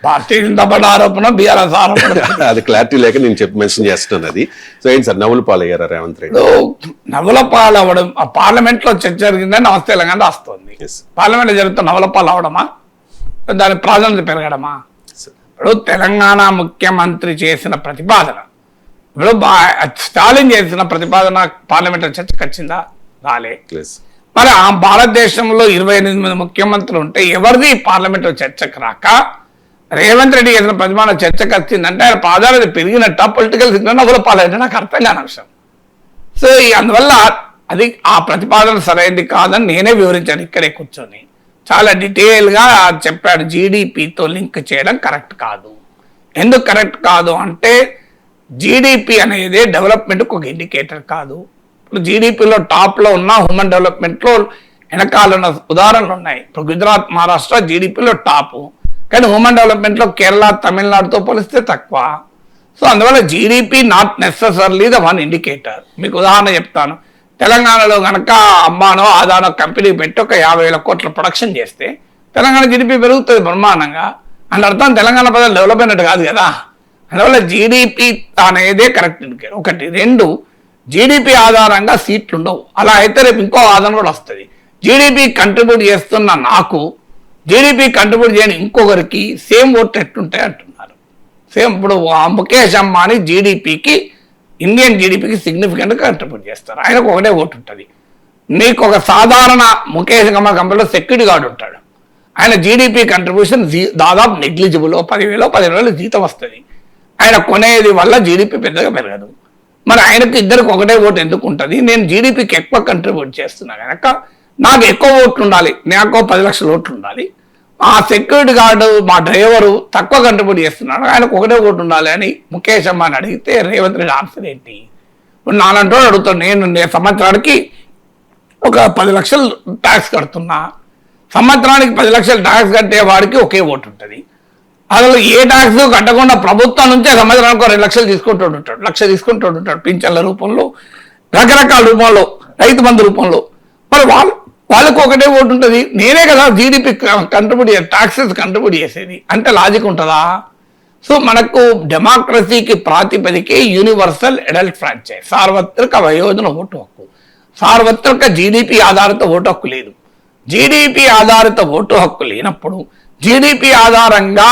భారతీయ జనతా పార్టీ ఆరోపణ, బీఆర్ఎస్ ఆరోపణ అది క్లారిటీ లేక నేను మెన్షన్ చేస్తున్నాను అది. సో ఏంటి సార్, నవ్వుల పాలయ్యారా రేవంత్ రెడ్డి? నవ్వుల పాలు అవ్వడం పార్లమెంట్ లో చర్చ జరిగిందని నమస్తే తెలంగాణ వస్తుంది. పార్లమెంట్ లో జరుగుతున్న నవ్వుల పాలు అవడమా, దాని ప్రాధాన్యత పెరగడమా? ఇప్పుడు తెలంగాణ ముఖ్యమంత్రి చేసిన ప్రతిపాదన, ఇప్పుడు స్టాలిన్ చేసిన ప్రతిపాదన పార్లమెంట్ చర్చకు వచ్చిందా? రాలే. మరి ఆ భారతదేశంలో 28 ముఖ్యమంత్రులు ఉంటే ఎవరిది పార్లమెంట్ చర్చకు రాక రేవంత్ రెడ్డి చేసిన ప్రతిపాదన చర్చకు వచ్చిందంటే ఆయన ప్రాధాన్యత పెరిగినట్ట పొలిటికల్ సిగ్నల్ నవ్వుల పాలైన నాకు అర్థం కాని అంశం. సో అందువల్ల అది ఆ ప్రతిపాదన సరైనది కాదని నేనే వివరించాను ఇక్కడే కూర్చొని. చాలా డీటెయిల్గా చెప్పాడు. జీడిపితో లింక్ చేయడం కరెక్ట్ కాదు. ఎందుకు కరెక్ట్ కాదు అంటే జీడిపి అనేది డెవలప్మెంట్కి ఒక ఇండికేటర్ కాదు. ఇప్పుడు జీడిపిలో టాప్లో ఉన్న హ్యూమన్ డెవలప్మెంట్లో వెనకాల ఉన్న ఉదాహరణలు ఉన్నాయి. ఇప్పుడు గుజరాత్, మహారాష్ట్ర జీడిపిలో టాపు, కానీ హ్యూమన్ డెవలప్మెంట్లో కేరళ, తమిళనాడుతో పోలిస్తే తక్కువ. సో అందువల్ల GDP not necessarily the one indicator. మీకు ఉదాహరణ చెప్తాను. తెలంగాణలో కనుక అమ్మానో ఆదానో కంపెనీ పెట్టి ఒక 50,000 కోట్ల ప్రొడక్షన్ చేస్తే తెలంగాణ జీడిపి పెరుగుతుంది బ్రహ్మాండంగా. అని అర్థం తెలంగాణ ప్రజలు డెవలప్ అయినట్టు కాదు కదా. అందువల్ల జీడిపి అనేదే కరెక్ట్ ఇండికేటర్. ఒకటి. రెండు, జీడిపి ఆధారంగా సీట్లు ఉండవు. అలా అయితే రేపు ఇంకో ఆధారం కూడా వస్తుంది. జీడిపి కంట్రిబ్యూట్ చేస్తున్న నాకు, జీడిపి కంట్రిబ్యూట్ చేయని ఇంకొకరికి సేమ్ ఓట్లు ఎట్లుంటాయి అంటున్నారు. సేమ్ ఇప్పుడు ముఖేష్ అంబానీ జీడిపికి, ఇండియన్ జీడిపికి సిగ్నిఫికెంట్గా కంట్రిబ్యూట్ చేస్తారు. ఆయనకు ఒకటే ఓటు ఉంటుంది. నీకు ఒక సాధారణ ముఖేష్ అంబానీ కంపెనీలో సెక్యూరిటీ గార్డు ఉంటాడు. ఆయన జీడిపి కంట్రిబ్యూషన్ దాదాపు నెగ్లిజిబుల్. 10,000 జీతం వస్తుంది. ఆయన కొనేది వల్ల జీడిపి పెద్దగా పెరగదు. మరి ఆయనకు ఇద్దరికి ఒకటే ఓటు ఎందుకు ఉంటుంది? నేను జీడిపికి ఎక్కువ కంట్రిబ్యూట్ చేస్తున్నా కనుక నాకు ఎక్కువ ఓట్లు ఉండాలి. నాకు 10 లక్షల ఓట్లు ఉండాలి. ఆ సెక్యూరిటీ గార్డు, మా డ్రైవరు తక్కువ కంట్రిబ్యూట్ చేస్తున్నాడు, ఆయనకు ఒకటే ఓటు ఉండాలి అని ముఖేష్ అంబానీ అడిగితే రేవంత్ రెడ్డి ఆన్సర్ ఏంటి? ఇప్పుడు నాలంటో అడుగుతాను. నేను సంవత్సరానికి ఒక 10 లక్షలు ట్యాక్స్ కడుతున్నా. సంవత్సరానికి 10 లక్షలు ట్యాక్స్ కట్టే వాడికి ఒకే ఓటు ఉంటుంది. అసలు ఏ ట్యాక్స్ కట్టకుండా ప్రభుత్వం నుంచే సంవత్సరానికి 2 లక్షలు తీసుకుంటూ ఉంటాడు, 1,00,000 తీసుకుంటూ ఉంటాడు. పింఛన్ల రూపంలో, రకరకాల రూపంలో, రైతు బంధు రూపంలో. మరి వాళ్ళకు ఒకటే ఓటు ఉంటుంది. నేనే కదా జీడిపి కంట్రిబ్యూట్ ట్యాక్సెస్ కంట్రిబ్యూట్ చేసేది. అంటే లాజిక్ ఉంటుందా? సో మనకు డెమోక్రసీకి ప్రాతిపదికే యూనివర్సల్ అడల్ట్ ఫ్రాంచైజ్, సార్వత్రిక వయోజన ఓటు హక్కు. సార్వత్రిక జీడిపి ఆధారిత ఓటు హక్కు లేదు. జీడిపి ఆధారిత ఓటు హక్కు లేనప్పుడు జీడిపి ఆధారంగా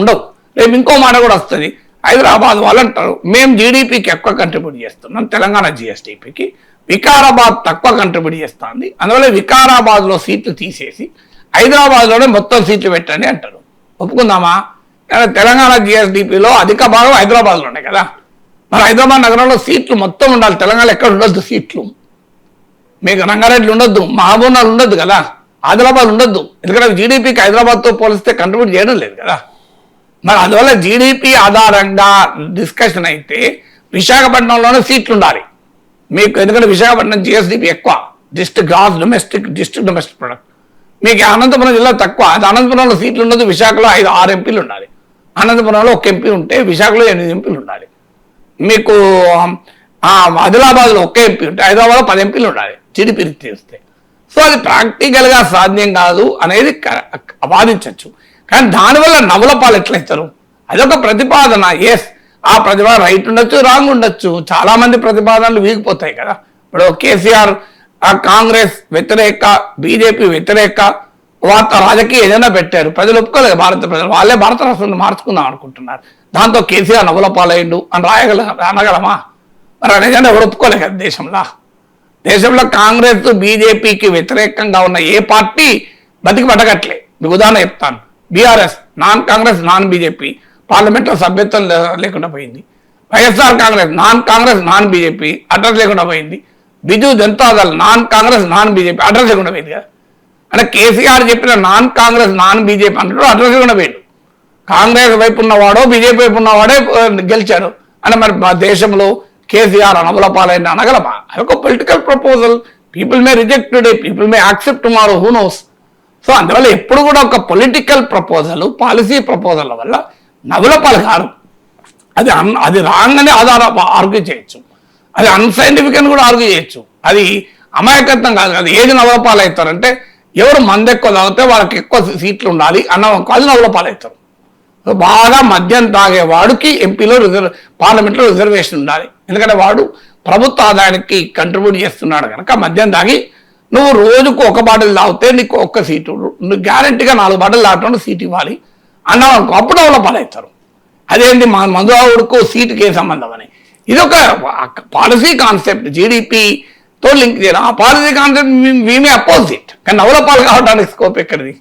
ఉండవు. రేపు ఇంకో మాట కూడా వస్తుంది. హైదరాబాద్ వాళ్ళు అంటారు మేము జీడిపికి ఎక్కువ కంట్రిబ్యూట్ చేస్తున్నాం, తెలంగాణ జిఎస్డిపికి. వికారాబాద్ తక్కువ కంట్రిబ్యూట్ చేస్తుంది, అందువల్ల వికారాబాద్లో సీట్లు తీసేసి హైదరాబాద్లోనే మొత్తం సీట్లు పెట్టండి అంటారు. ఒప్పుకుందామా? కానీ తెలంగాణ జిఎస్డిపిలో అధిక భాగం హైదరాబాద్లో ఉన్నాయి కదా. మరి హైదరాబాద్ నగరంలో సీట్లు మొత్తం ఉండాలి. తెలంగాణ ఎక్కడ ఉండొద్దు సీట్లు. మీకు రంగారెడ్డి ఉండొద్దు, మహబూబ్నగర్ ఉండొద్దు కదా, ఆదిలాబాద్ ఉండొద్దు. ఎందుకంటే జీడిపికి హైదరాబాద్తో పోలిస్తే కంట్రిబ్యూట్ చేయడం లేదు కదా. మరి అందువల్ల జీడిపి ఆధారంగా డిస్కషన్ అయితే విశాఖపట్నంలోనే సీట్లు ఉండాలి మీకు. ఎందుకంటే విశాఖపట్నం జిఎస్డిపి ఎక్కువ, గ్రాస్ డొమెస్టిక్ ప్రొడక్ట్. మీకు అనంతపురం జిల్లా తక్కువ, అది అనంతపురంలో సీట్లు ఉండదు. విశాఖలో 5-6 ఎంపీలు ఉండాలి. అనంతపురంలో 1 ఎంపీ ఉంటే విశాఖలో 8 ఎంపీలు ఉండాలి. మీకు ఆదిలాబాద్లో 1 ఎంపీ ఉంటే హైదరాబాద్లో 10 ఎంపీలు ఉండాలి జీడిపి తీస్తే. సో అది ప్రాక్టికల్గా సాధ్యం కాదు అనేది వాదించవచ్చు. కానీ దానివల్ల నవల పాలు ఎట్లయితారు? అదొక ప్రతిపాదన. ఎస్, ఆ ప్రతిపాదన రైట్ ఉండొచ్చు, రాంగ్ ఉండొచ్చు. చాలా మంది ప్రతిపాదనలు వీగిపోతాయి కదా. ఇప్పుడు కేసీఆర్ కాంగ్రెస్ వ్యతిరేక, బీజేపీ వ్యతిరేక రాజకీయ ఏదైనా పెట్టారు, ప్రజలు ఒప్పుకోలేదు. భారత ప్రజలు వాళ్ళే భారత రాష్ట్రాన్ని మార్చుకుందాం అనుకుంటున్నారు. దాంతో కేసీఆర్ నవల పాలైండు అని అనగలమా? మరి అనేది ఎవరు ఒప్పుకోలేదు కదా దేశంలో కాంగ్రెస్ బీజేపీకి వ్యతిరేకంగా ఉన్న ఏ పార్టీ బతికి పట్టగట్లే. మీకు ఉదాహరణ చెప్తాను. BRS non Congress non BJP పార్లమెంట్లో సభ్యత్వం లేకుండా పోయింది. YSR Congress non BJP address లేకుండా పోయింది. Biju Janata Dal non Congress non BJP address లేకుండా పోయింది కదా. అంటే కేసీఆర్ చెప్పిన నాన్ కాంగ్రెస్ నాన్ బీజేపీ అంటాడు, అడ్రస్ లేకుండా పోయాడు. కాంగ్రెస్ వైపు ఉన్నవాడో బీజేపీ వైపు ఉన్నవాడే గెలిచాడు. అంటే మరి మా దేశంలో కేసీఆర్ అనబుల పాలైన అనగలమా? అదొక political proposal. People may reject today, people may accept tomorrow, who knows. So అందువల్ల ఎప్పుడు కూడా ఒక పొలిటికల్ ప్రపోజల్, పాలసీ ప్రపోజల్ వల్ల నవ్వుల పాలు కాదు. అది రాంగ్ అని ఆర్గ్యూ చేయొచ్చు, అది అన్సైంటిఫిక్ అని కూడా ఆర్గ్యూ చేయొచ్చు. అది అమాయకత్వం కాదు. అది ఏది నవ్వుల పాలు అవుతారంటే ఎవరు మంది ఎక్కువ తాగితే వాళ్ళకి ఎక్కువ సీట్లు ఉండాలి అన్న అది నవ్వుల పాలు అవుతారు. బాగా మద్యం తాగేవాడికి ఎంపీలో పార్లమెంట్లో రిజర్వేషన్ ఉండాలి. ఎందుకంటే వాడు ప్రభుత్వ ఆదాయానికి కంట్రిబ్యూట్ చేస్తున్నాడు కనుక మద్యం తాగి నువ్వు రోజుకు 1 బాటిల్ తాగితే నీకు 1 సీటు, నువ్వు గ్యారంటీగా 4 బాటిల్ తాగటం సీటు ఇవ్వాలి అన్నావు. అప్పుడు వాళ్ళ పాలవుతారు. అదేంటి మా మందువాడుకు సీటుకి ఏ సంబంధం అని. ఇది ఒక పాలసీ కాన్సెప్ట్. జీడిపితో లింక్ చేయడం ఆ పాలసీ కాన్సెప్ట్ వీమే అపోజిట్. కానీ నవల పాలు కావడానికి స్కోప్ ఎక్కడిది?